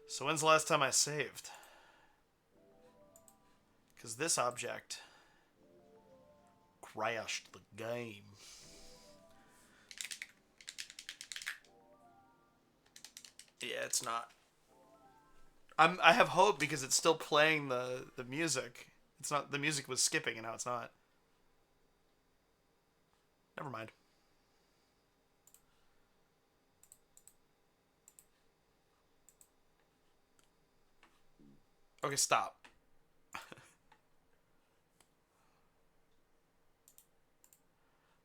So when's the last time I saved? Because this object crashed the game. Yeah, it's not. I have hope because it's still playing the music. It's not, the music was skipping and now it's not. Never mind. Okay, stop.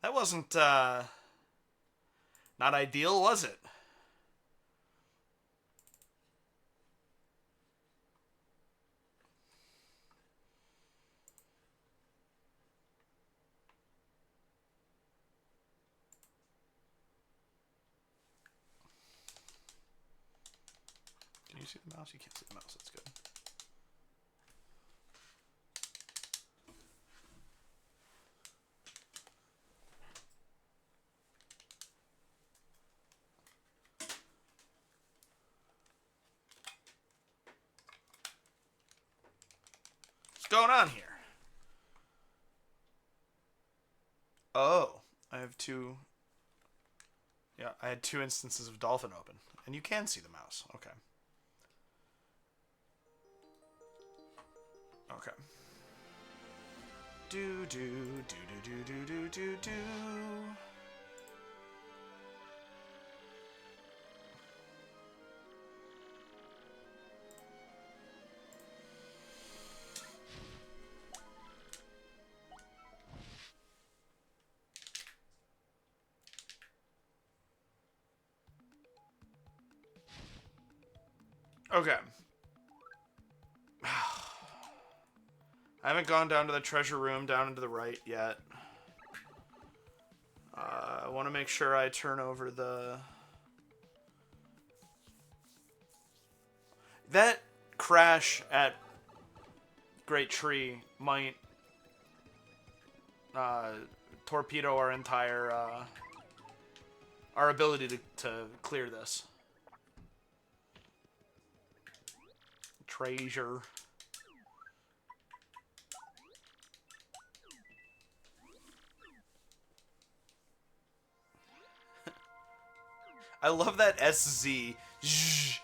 That wasn't not ideal, was it? Can you see the mouse? You can't see the mouse. That's good. What's going on here? Oh, I have two. Yeah, I had 2 instances of Dolphin open. And you can see the mouse. Okay. Okay. Do do do do do do do do. Okay. I haven't gone down to the treasure room down into the right yet. I want to make sure I turn over the... That crash at Great Tree might torpedo our entire our ability to clear this. Treasure. I love that SZ. Zh.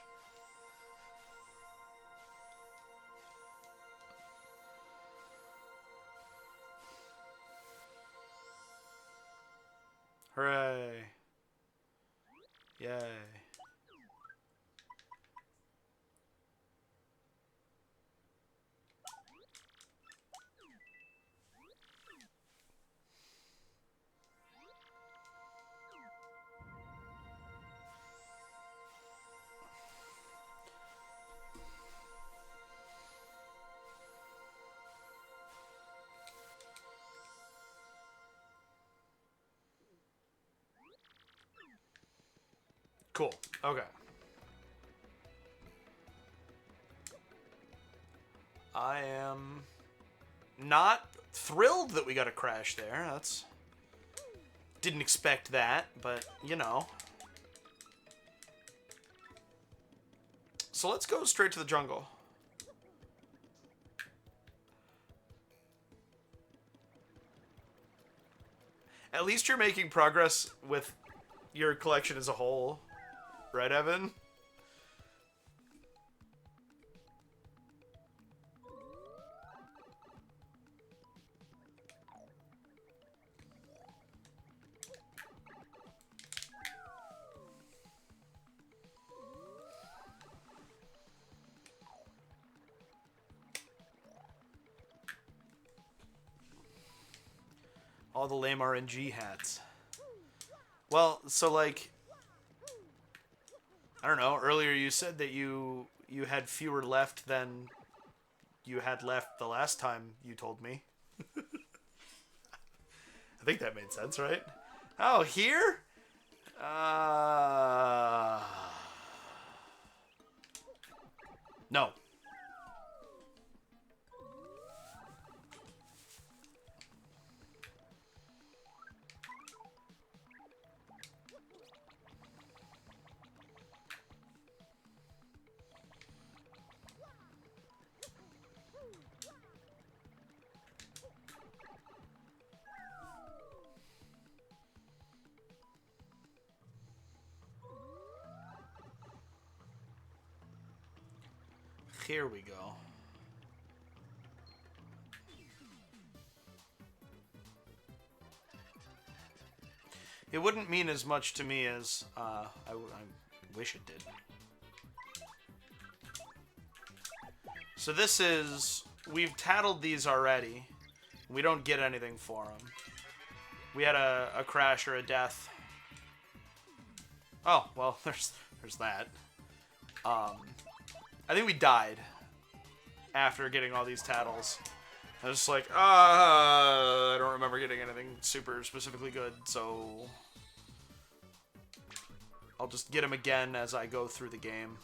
Hooray. Yay. Cool. Okay. I am not thrilled that we got a crash there. That's... Didn't expect that, but, you know. So let's go straight to the jungle. At least you're making progress with your collection as a whole. Right, Evan? All the lame RNG hats. Well, so like... I don't know, earlier you said that you had fewer left than you had left the last time you told me. I think that made sense, right? Oh, here? No. Here we go. It wouldn't mean as much to me as I wish it did. So this is... We've tattled these already. We don't get anything for them. We had a crash or a death. Oh, well, there's that. I think we died after getting all these tattles. I was just like, I don't remember getting anything super specifically good, so I'll just get them again as I go through the game.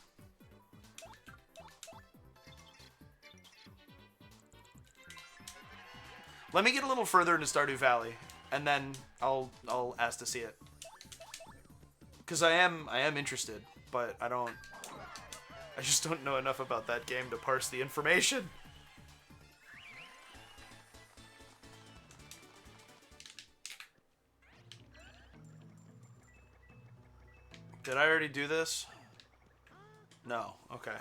Let me get a little further into Stardew Valley, and then I'll ask to see it. Because I am interested, but I just don't know enough about that game to parse the information. Did I already do this? No. Okay.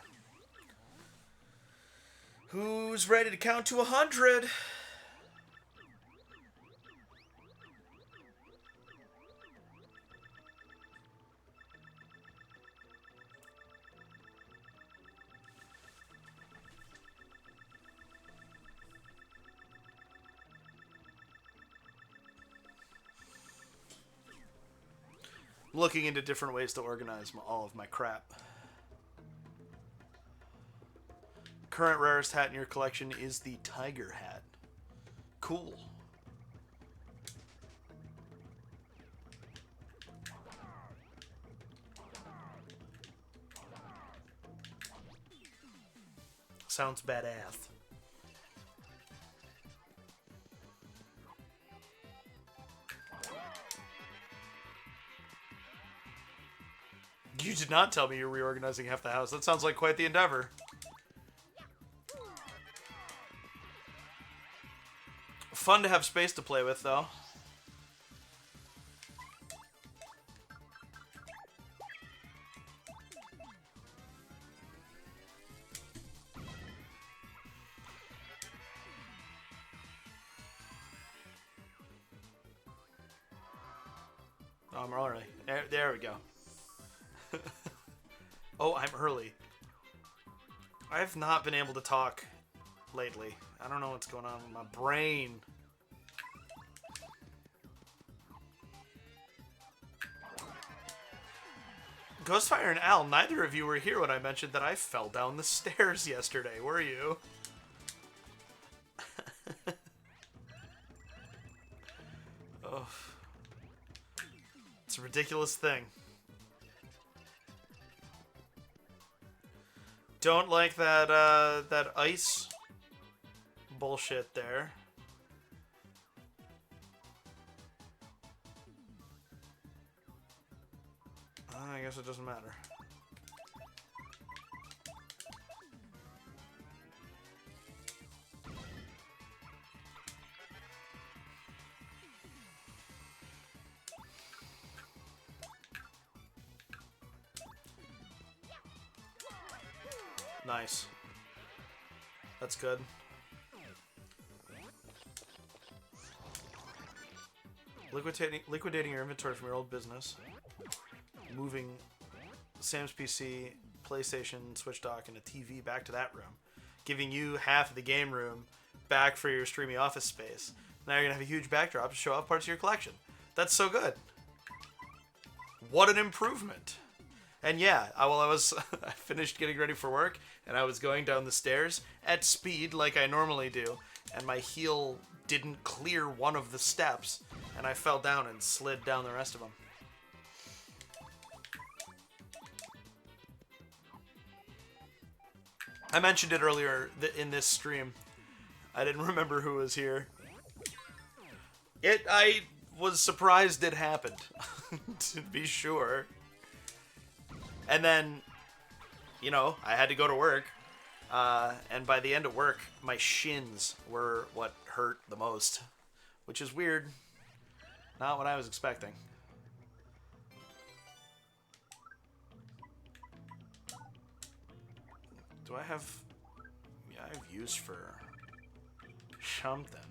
Who's ready to count to 100? I'm looking into different ways to organize all of my crap. Current rarest hat in your collection is the tiger hat. Cool. Sounds badass. You did not tell me you're reorganizing half the house. That sounds like quite the endeavor. Fun to have space to play with, though. Oh, I'm early. There we go. Oh, I'm early. I've not been able to talk lately. I don't know what's going on with my brain. Ghostfire and Al, neither of you were here when I mentioned that I fell down the stairs yesterday, were you? Oh. It's a ridiculous thing. Don't like that, that ice bullshit there. I guess it doesn't matter. Nice. That's good. Liquidating your inventory from your old business. Moving Sam's PC, PlayStation, Switch dock, and a TV back to that room. Giving you half of the game room back for your streamy office space. Now you're going to have a huge backdrop to show off parts of your collection. That's so good. What an improvement. And yeah, I finished getting ready for work, and I was going down the stairs at speed like I normally do, and my heel didn't clear one of the steps, and I fell down and slid down the rest of them. I mentioned it earlier in this stream. I didn't remember who was here. I was surprised it happened, to be sure. And then, you know, I had to go to work. And by the end of work, my shins were what hurt the most. Which is weird. Not what I was expecting. Do I have I have use for something.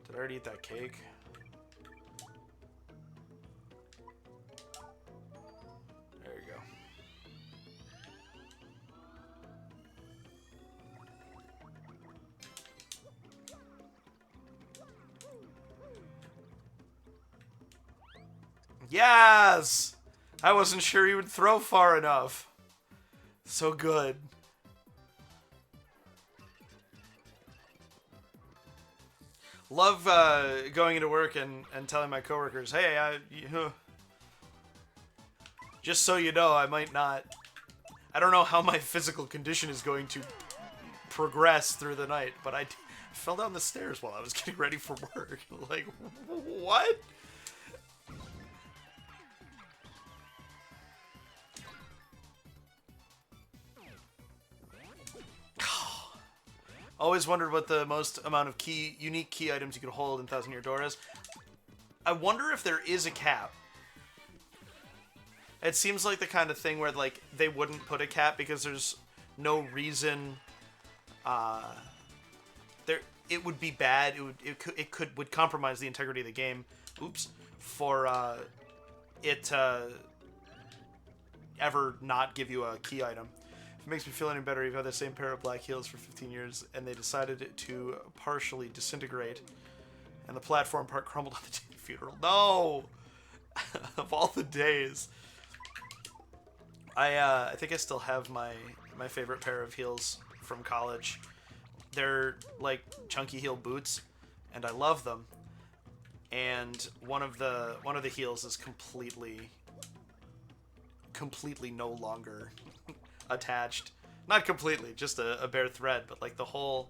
Did I already eat that cake? There you go. Yes! I wasn't sure he would throw far enough. So good. Love going into work and telling my coworkers, hey, just so you know, I might not... I don't know how my physical condition is going to progress through the night, but I fell down the stairs while I was getting ready for work. Like, what? Always wondered what the most amount of unique key items you could hold in Thousand Year Door is. I wonder if there is a cap. It seems like the kind of thing where like they wouldn't put a cap because there's no reason. It would be bad. It would compromise the integrity of the game. Oops, for it ever not give you a key item. If it makes me feel any better, you've had the same pair of black heels for 15 years, and they decided to partially disintegrate, and the platform part crumbled on the day of the funeral. No! Of all the days. I think I still have my favorite pair of heels from college. They're like chunky heel boots, and I love them. And one of the heels is completely no longer attached. Not completely, just a bare thread, but like all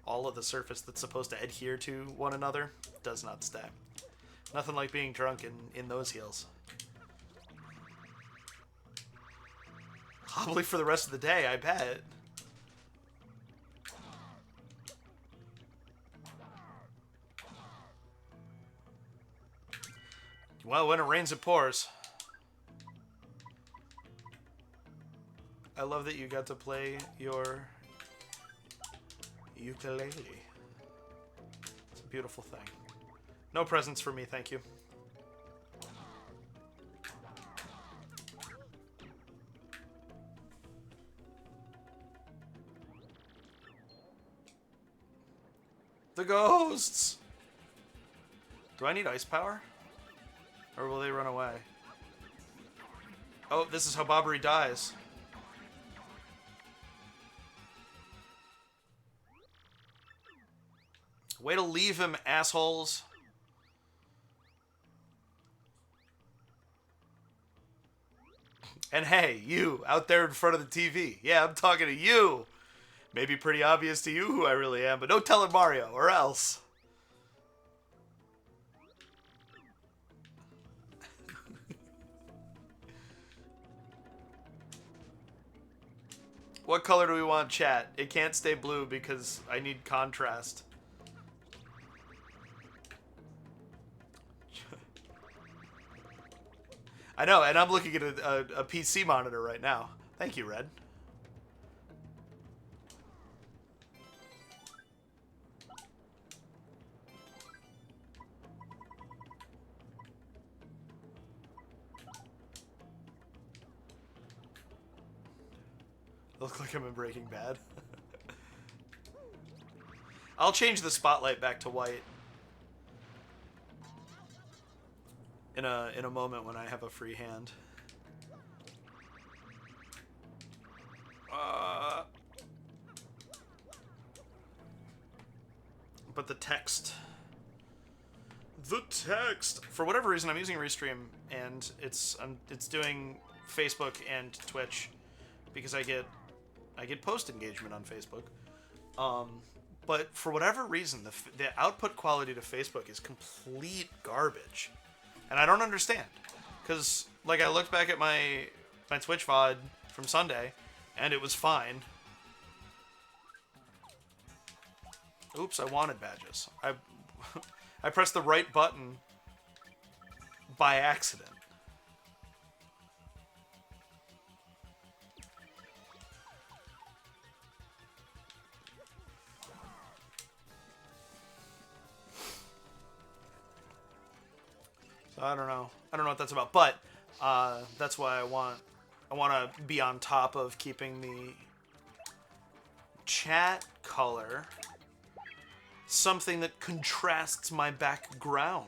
of the surface that's supposed to adhere to one another does not stay. Nothing like being drunk in those heels. Probably for the rest of the day, I bet. Well, when it rains, it pours. I love that you got to play your ukulele. It's a beautiful thing. No presents for me, thank you. The ghosts! Do I need ice power? Or will they run away? Oh, this is how Bobbery dies. Way to leave him, assholes. And hey, you, out there in front of the TV. Yeah, I'm talking to you. Maybe pretty obvious to you who I really am, but don't tell it Mario, or else. What color do we want, chat? It can't stay blue because I need contrast. I know, and I'm looking at a PC monitor right now. Thank you, Red. Look like I'm in Breaking Bad. I'll change the spotlight back to white in a moment when I have a free hand. But the text. For whatever reason, I'm using Restream, and it's doing Facebook and Twitch because I get post engagement on Facebook. But for whatever reason, the output quality to Facebook is complete garbage, and I don't understand. Because like I looked back at my Twitch VOD from Sunday, and it was fine. Oops, I wanted badges. I pressed the right button by accident. So I don't know. I don't know what that's about, but that's why I want to be on top of keeping the chat color something that contrasts my background.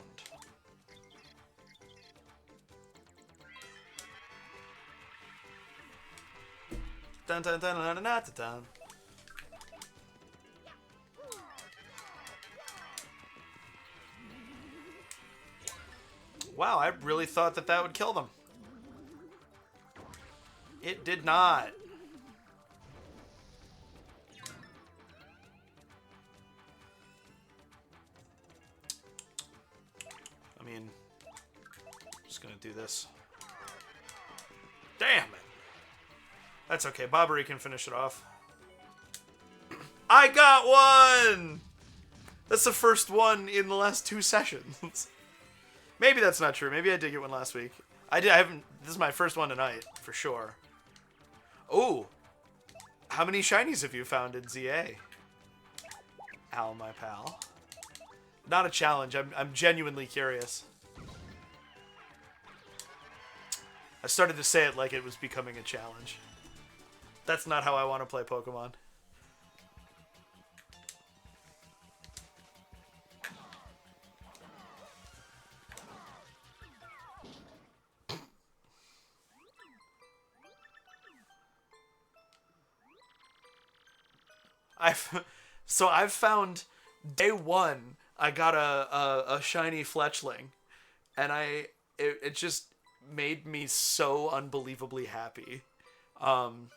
Dun, dun, dun, dun, dun, dun, dun. Wow, I really thought that that would kill them. It did not. I mean, I'm just gonna do this. Damn it. That's okay. Bobbery can finish it off. I got one! That's the first one in the last 2 sessions. Maybe that's not true. Maybe I did get one last week. I haven't. This is my first one tonight, for sure. Oh! How many shinies have you found in ZA? Al, my pal. Not a challenge. I'm genuinely curious. I started to say it like it was becoming a challenge. That's not how I want to play Pokemon. I've found day 1 I got a shiny Fletchling, and it just made me so unbelievably happy. And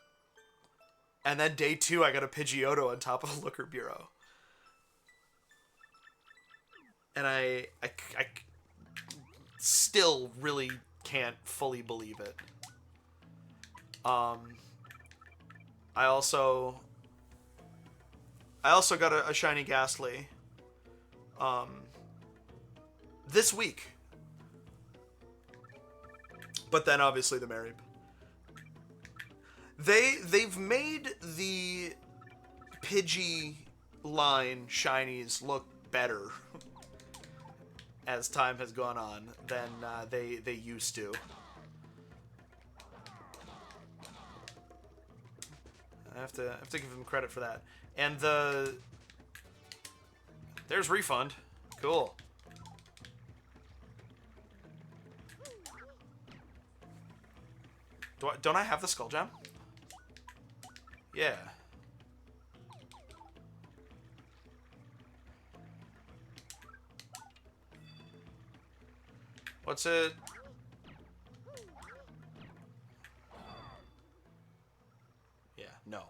then day 2 I got a Pidgeotto on top of a Looker Bureau. And I still really can't fully believe it. I also got a shiny Ghastly this week. But then obviously the Mareep. They've made the Pidgey line shinies look better as time has gone on than they used to. I have to give them credit for that. And there's Refund. Cool. Don't I have the Skull Gem? Yeah. What's it? Yeah, no.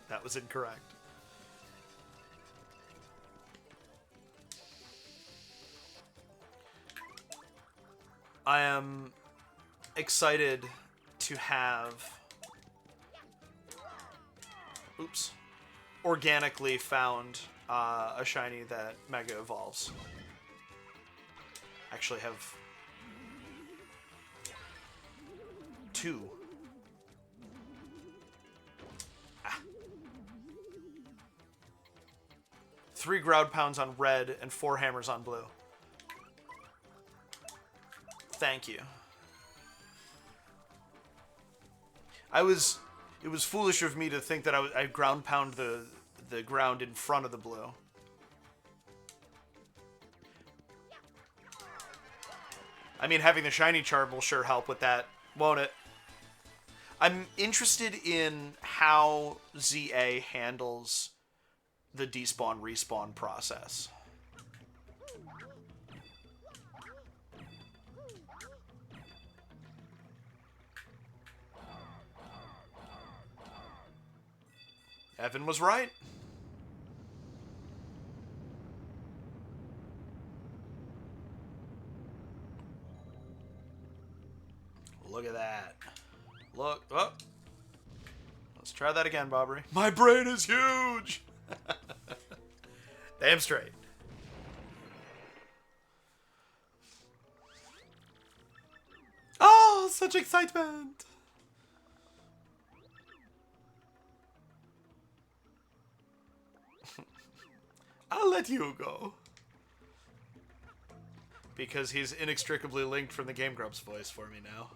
That was incorrect. I am excited to have organically found a shiny that Mega Evolves. Actually have 2. Ah. 3 Ground Pounds on red and 4 Hammers on blue. Thank you. It was foolish of me to think that I ground pound the ground in front of the blue. I mean, having the shiny charm will sure help with that, won't it? I'm interested in how ZA handles the despawn respawn process. Evan was right. Look at that. Look. Oh. Let's try that again, Bobbery. My brain is huge! Damn straight. Oh, such excitement! I'll let you go. Because he's inextricably linked from the Game Grumps voice for me now.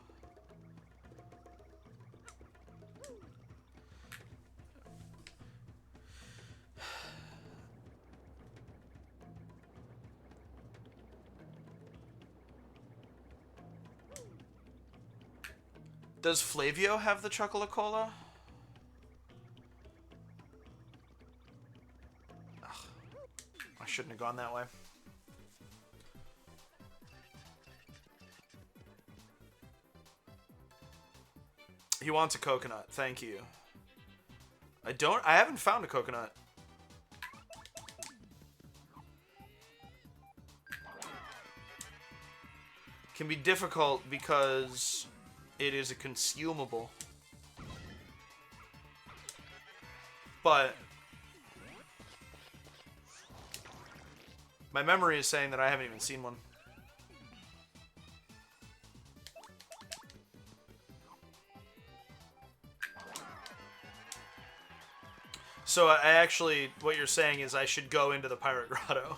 Does Flavio have the Chocolacola? Ugh, I shouldn't have gone that way. He wants a coconut. Thank you. I haven't found a coconut. Can be difficult because it is a consumable. But my memory is saying that I haven't even seen one. So I actually, what you're saying is I should go into the Pirate Grotto.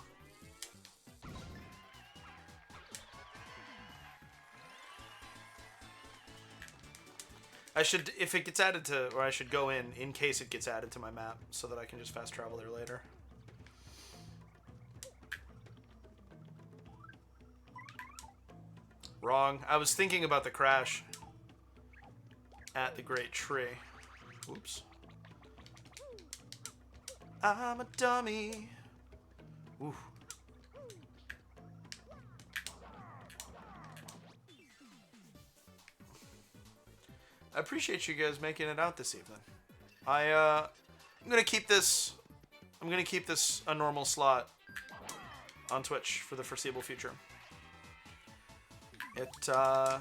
I should, if it gets added to, or I should go in case it gets added to my map, so that I can just fast travel there later. Wrong. I was thinking about the crash at the Great Tree. Oops. I'm a dummy. Ooh. I appreciate you guys making it out this evening. I'm gonna keep this. I'm gonna keep this a normal slot on Twitch for the foreseeable future. I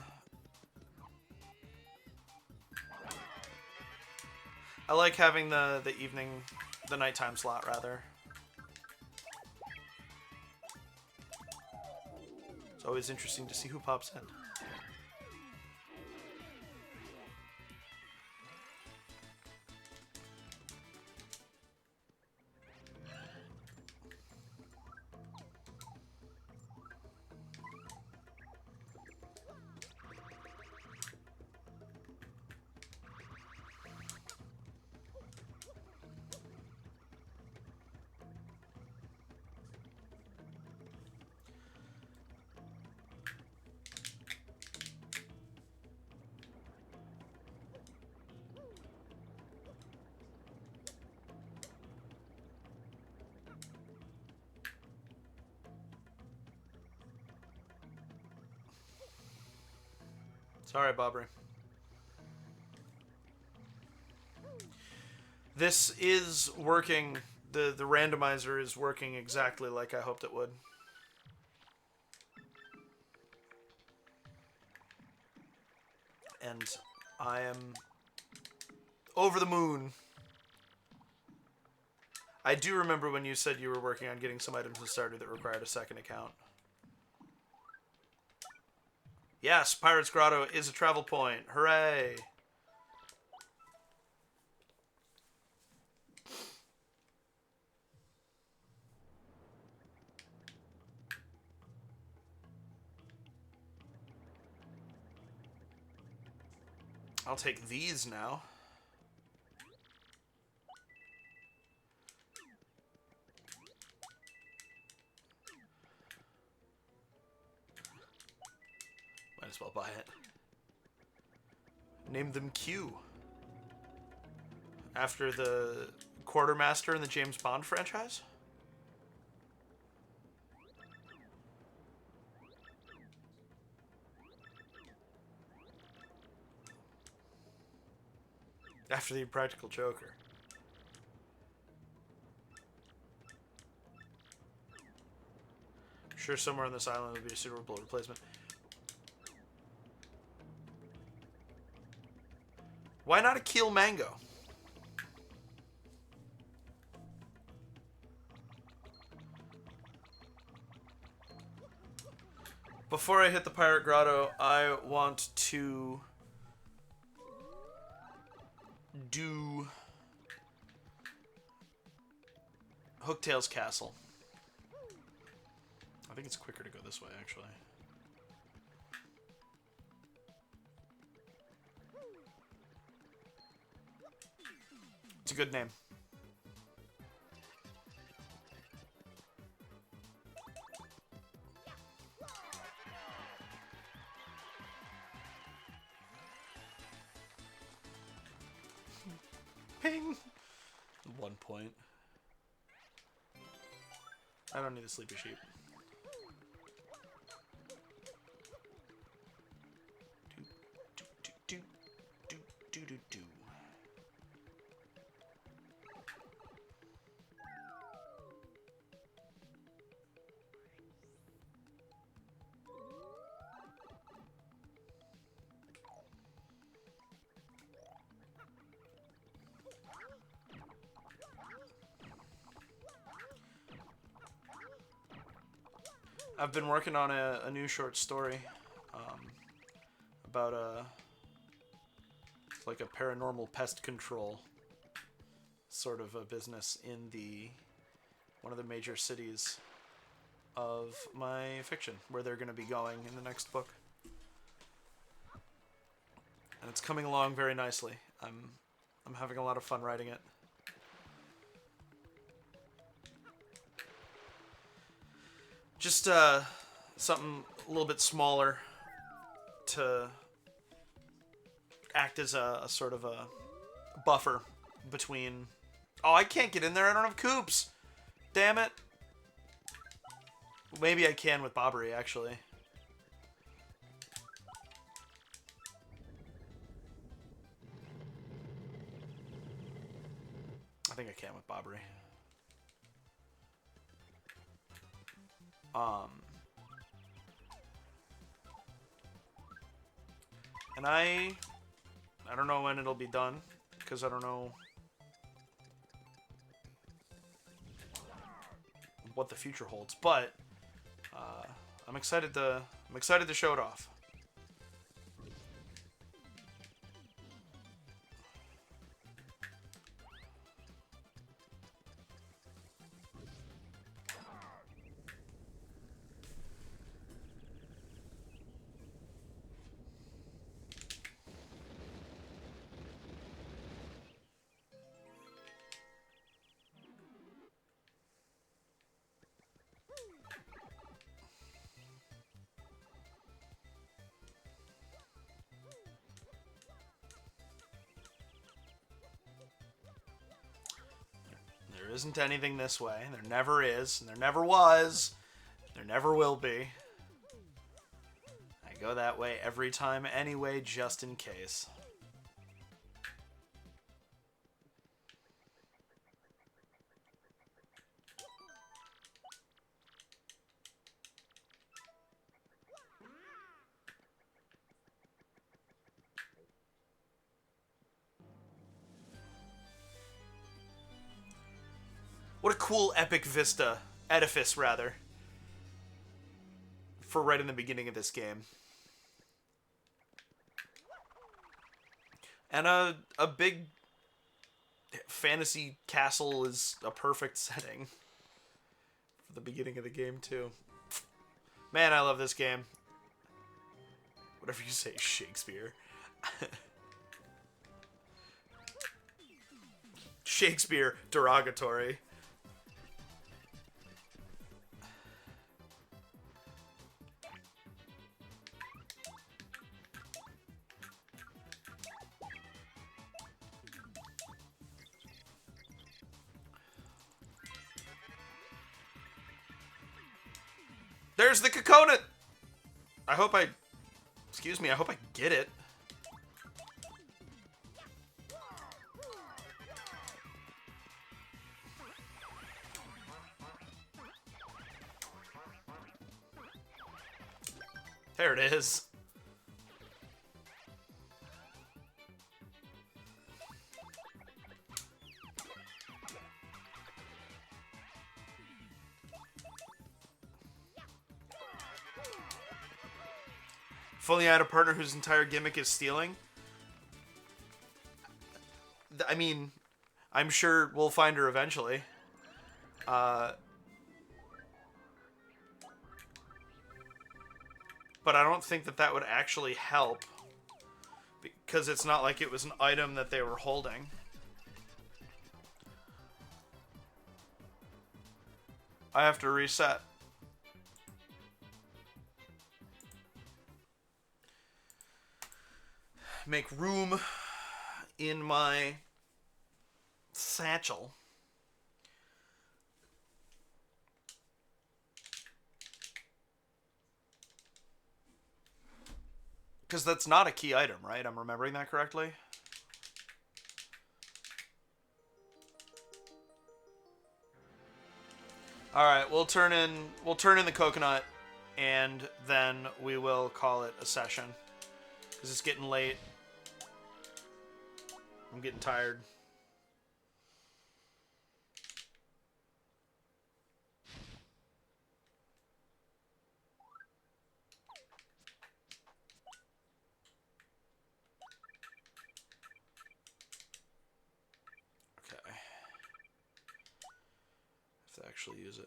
like having the evening, the nighttime slot rather. It's always interesting to see who pops in. Sorry, Bobbery. This is working. The randomizer is working exactly like I hoped it would. And I am over the moon. I do remember when you said you were working on getting some items to starter that required a second account. Yes, Pirate's Grotto is a travel point. Hooray! I'll take these now. Might as well buy it. Name them Q. After the Quartermaster in the James Bond franchise? After the Impractical Joker. I'm sure somewhere on this island would be a suitable replacement. Why not a Keel Mango? Before I hit the Pirate Grotto, I want to do Hooktail's Castle. I think it's quicker to go this way, actually. It's a good name. Ping! 1 point. I don't need a sleepy sheep. Do. I've been working on a new short story about like a paranormal pest control sort of a business in one of the major cities of my fiction, where they're going to be going in the next book. And it's coming along very nicely. I'm having a lot of fun writing it. Just something a little bit smaller to act as a sort of a buffer between... Oh, I can't get in there. I don't have coops. Damn it. Maybe I can with Bobbery, actually. I think I can with Bobbery. And I don't know when it'll be done, because I don't know what the future holds, but I'm excited to show it off. There isn't anything this way. There never is, and there never was. There never will be. I go that way every time anyway, just in case. What a cool epic vista. Edifice, rather. For right in the beginning of this game. And a big fantasy castle is a perfect setting. For the beginning of the game, too. Man, I love this game. Whatever you say, Shakespeare. Shakespeare, derogatory. There's the coconut! I hope I... Excuse me, I hope I get it. There it is. If only I had a partner whose entire gimmick is stealing. I mean, I'm sure we'll find her eventually. But I don't think that that would actually help. Because it's not like it was an item that they were holding. I have to reset. Make room in my satchel. Because that's not a key item, right? I'm remembering that correctly. All right, we'll turn in the coconut, and then we will call it a session. Because it's getting late. I'm getting tired. Okay. I have to actually use it.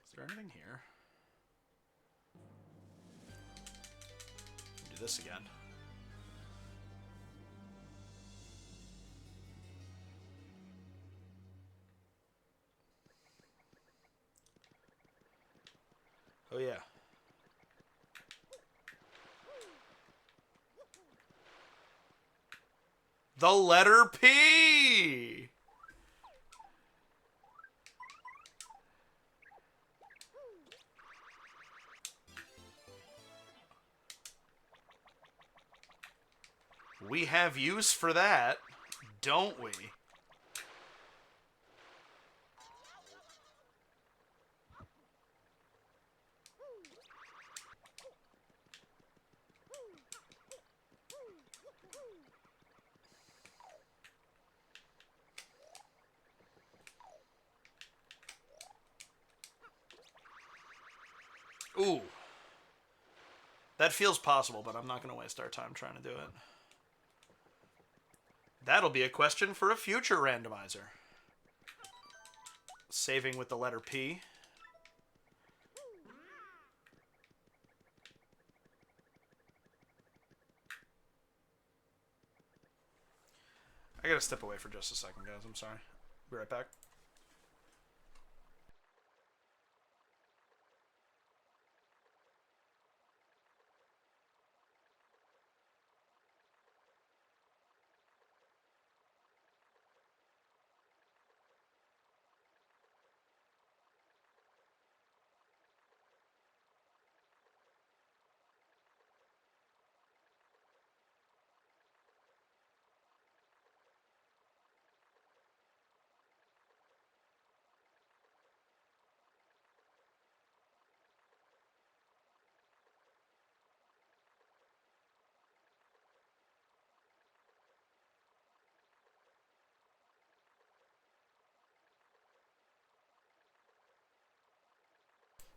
Is there anything here? Do this again. Oh yeah. The letter P! We have use for that, don't we? Ooh. That feels possible, but I'm not going to waste our time trying to do it. That'll be a question for a future randomizer. Saving with the letter P. I gotta step away for just a second, guys. I'm sorry. Be right back.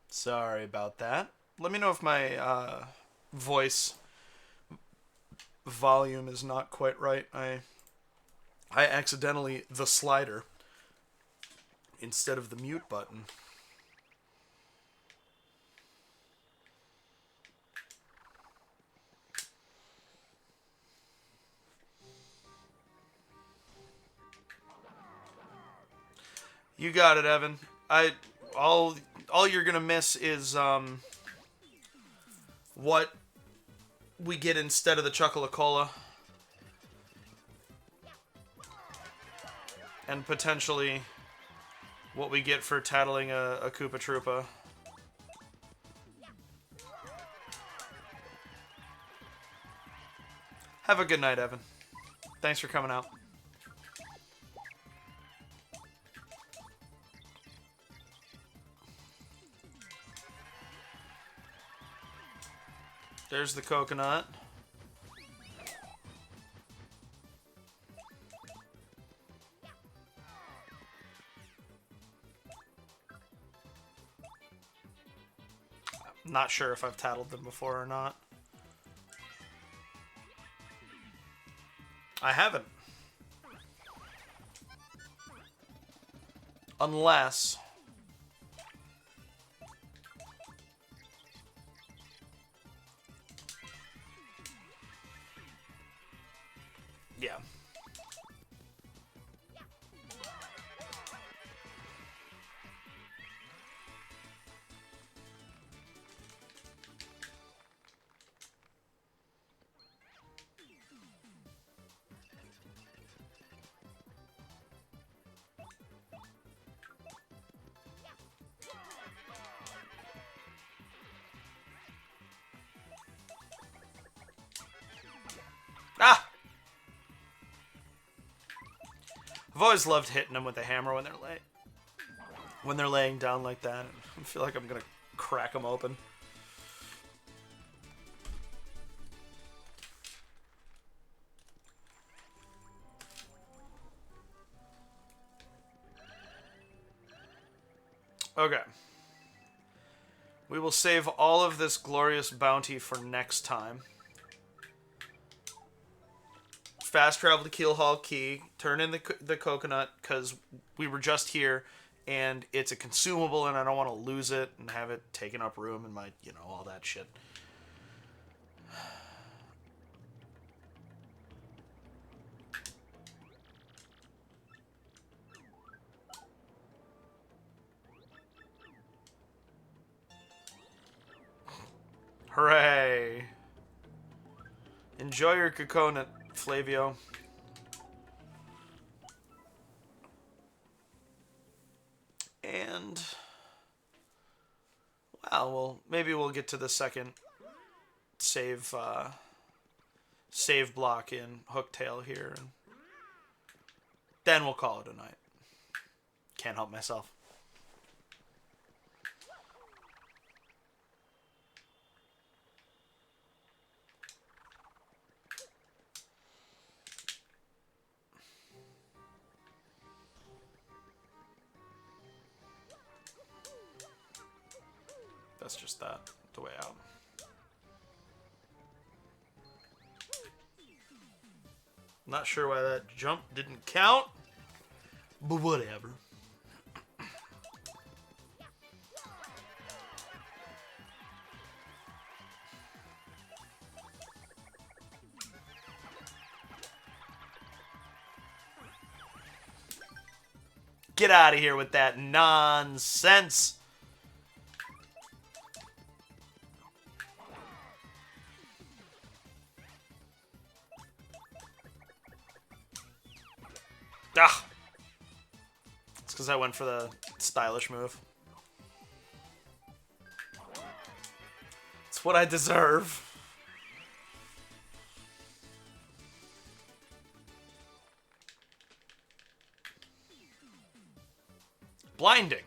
Sorry about that. Let me know if my voice volume is not quite right. I accidentally the slider instead of the mute button. You got it, Evan. All you're gonna miss is what we get instead of the Chocolate-Cola. And potentially what we get for tattling a Koopa Troopa. Have a good night, Evan. Thanks for coming out. There's the coconut. I'm not sure if I've tattled them before or not. I haven't. Unless... Yeah. Ah! I've always loved hitting them with the hammer when they're laying down like that. I feel like I'm gonna crack them open. Okay. We will save all of this glorious bounty for next time. Fast travel to Keel Hall Key. Turn in the coconut, because we were just here, and it's a consumable, and I don't want to lose it and have it taking up room in my, you know, all that shit. Hooray! Enjoy your coconut, Flavio. And... well, maybe we'll get to the second save block in Hooktail here. And then we'll call it a night. Can't help myself. That's just that, the way out. Not sure why that jump didn't count, but whatever. Get out of here with that nonsense. Ah! It's because I went for the stylish move. It's what I deserve. Blinding.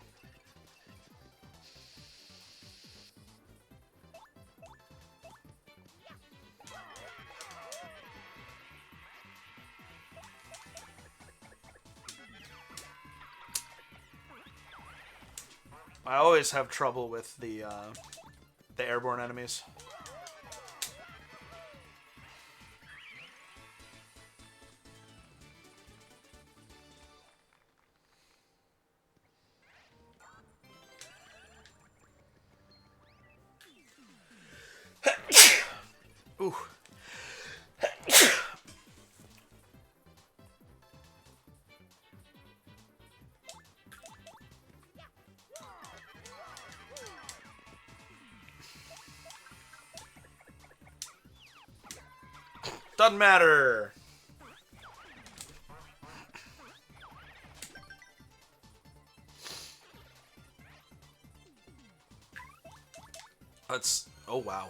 I always have trouble with the airborne enemies. Ooh. Doesn't matter. Let's... Oh, wow.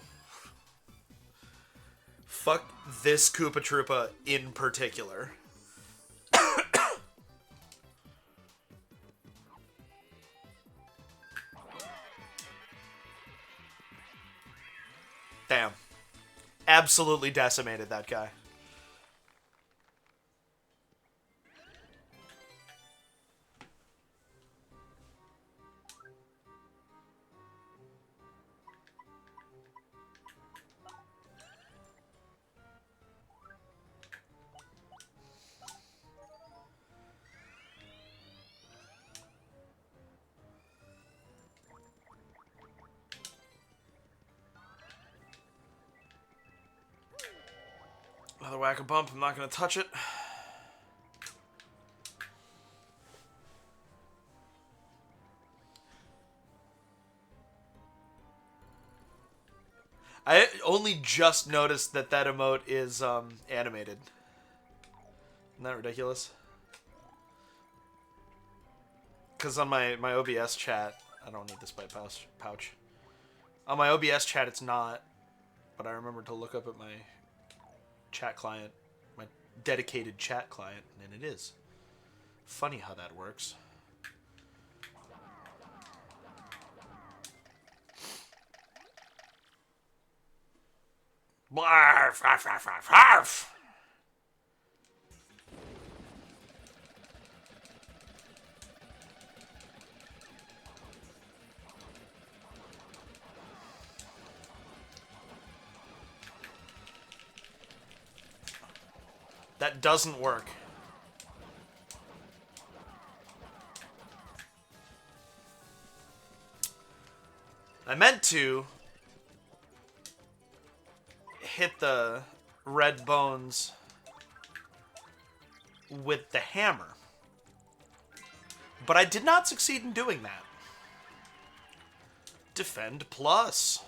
Fuck this Koopa Troopa in particular. Damn. Absolutely decimated that guy. whack-a-bump. I'm not going to touch it. I only just noticed that that emote is animated. Isn't that ridiculous? Because on my OBS chat, I don't need this bite pouch. On my OBS chat, it's not. But I remembered to look up at my chat client, my dedicated chat client, and it is. Funny how that works. Blarf, arf, arf, arf, arf. That doesn't work. I meant to hit the red bones with the hammer, but I did not succeed in doing that. Defend plus.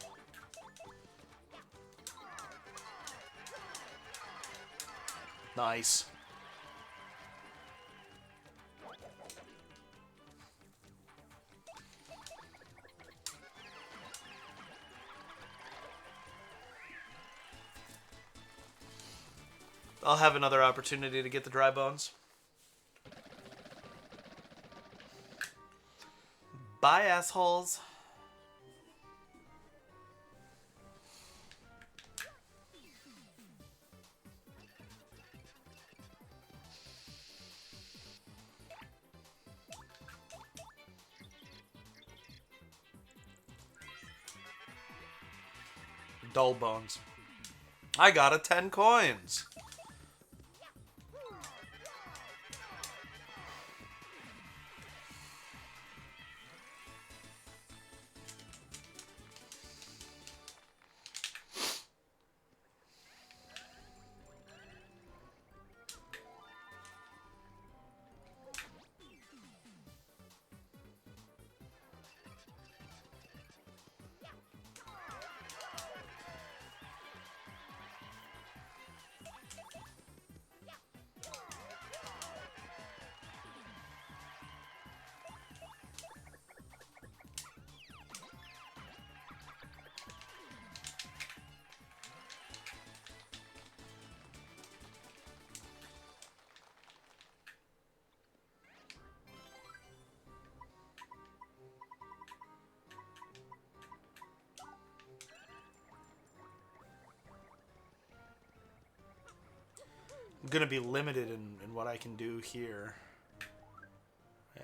Nice. I'll have another opportunity to get the dry bones. Bye, assholes. Dull bones. I got a 10 coins. I'm gonna be limited in what I can do here. Yeah.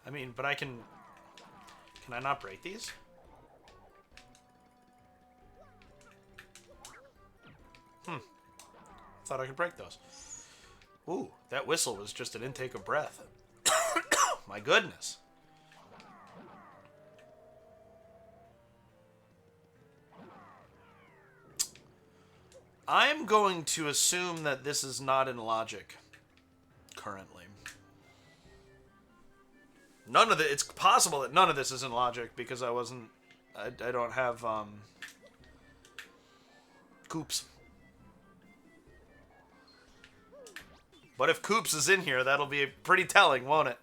I mean, but I can... Can I not break these? Thought I could break those. Ooh, that whistle was just an intake of breath. My goodness. I'm going to assume that this is not in logic currently. None of it. It's possible that none of this is in logic because I wasn't. I don't have Coops. But if Coops is in here, that'll be pretty telling, won't it?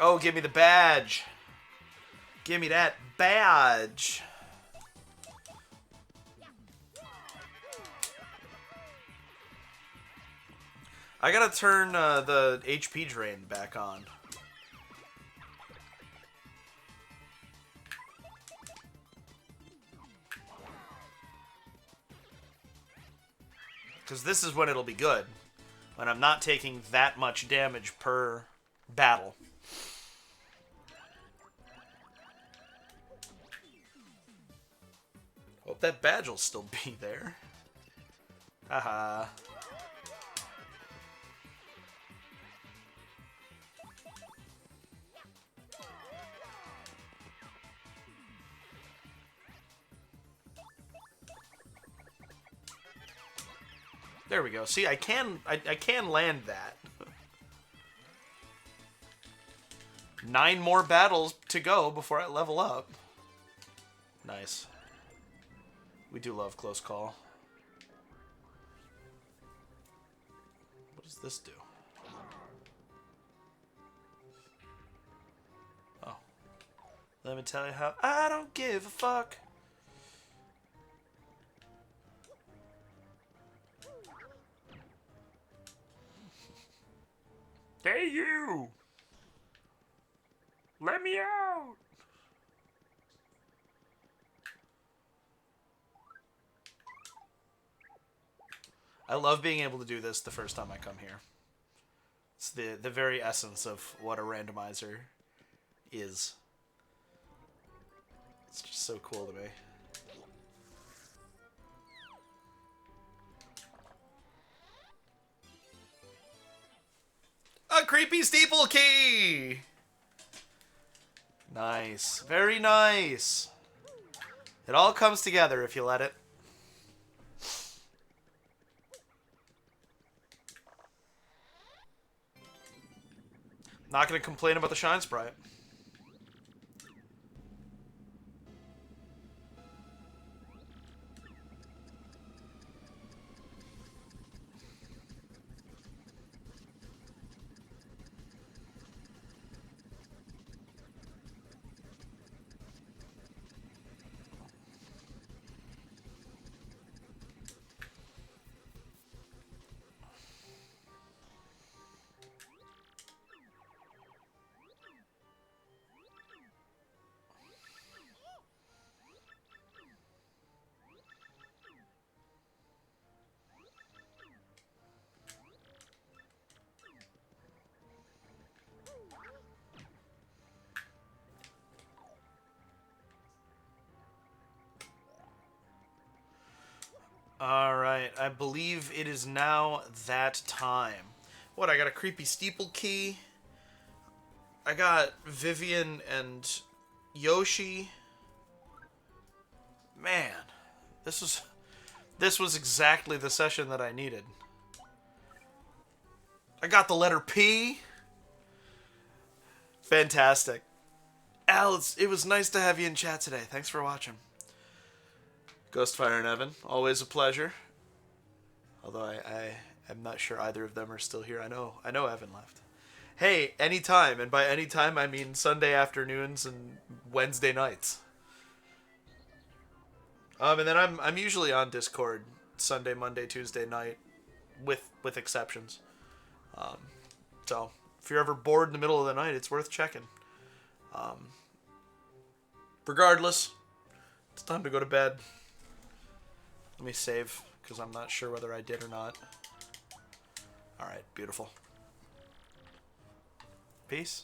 Oh, give me the badge. Give me that badge. I gotta turn the HP drain back on. Because this is when it'll be good. When I'm not taking that much damage per battle. Hope that badge will still be there. Haha. There we go. See, I can land that. 9 more battles to go before I level up. Nice. We do love close call. What does this do? Oh. Let me tell you how I don't give a fuck. Hey, you! Let me out! I love being able to do this the first time I come here. It's the very essence of what a randomizer is. It's just so cool to me. A creepy steeple key! Nice. Very nice. It all comes together if you let it. Not going to complain about the Shine Sprite. Alright, I believe it is now that time. What, I got a creepy steeple key. I got Vivian and Yoshi. Man, this was exactly the session that I needed. I got the letter P. Fantastic. Al, it was nice to have you in chat today. Thanks for watching. Ghostfire and Evan, always a pleasure. Although I am not sure either of them are still here. I know Evan left. Hey, anytime, and by anytime I mean Sunday afternoons and Wednesday nights. And then I'm usually on Discord Sunday, Monday, Tuesday night, with exceptions. So if you're ever bored in the middle of the night, it's worth checking. Regardless, it's time to go to bed. Let me save, because I'm not sure whether I did or not. Alright, beautiful. Peace.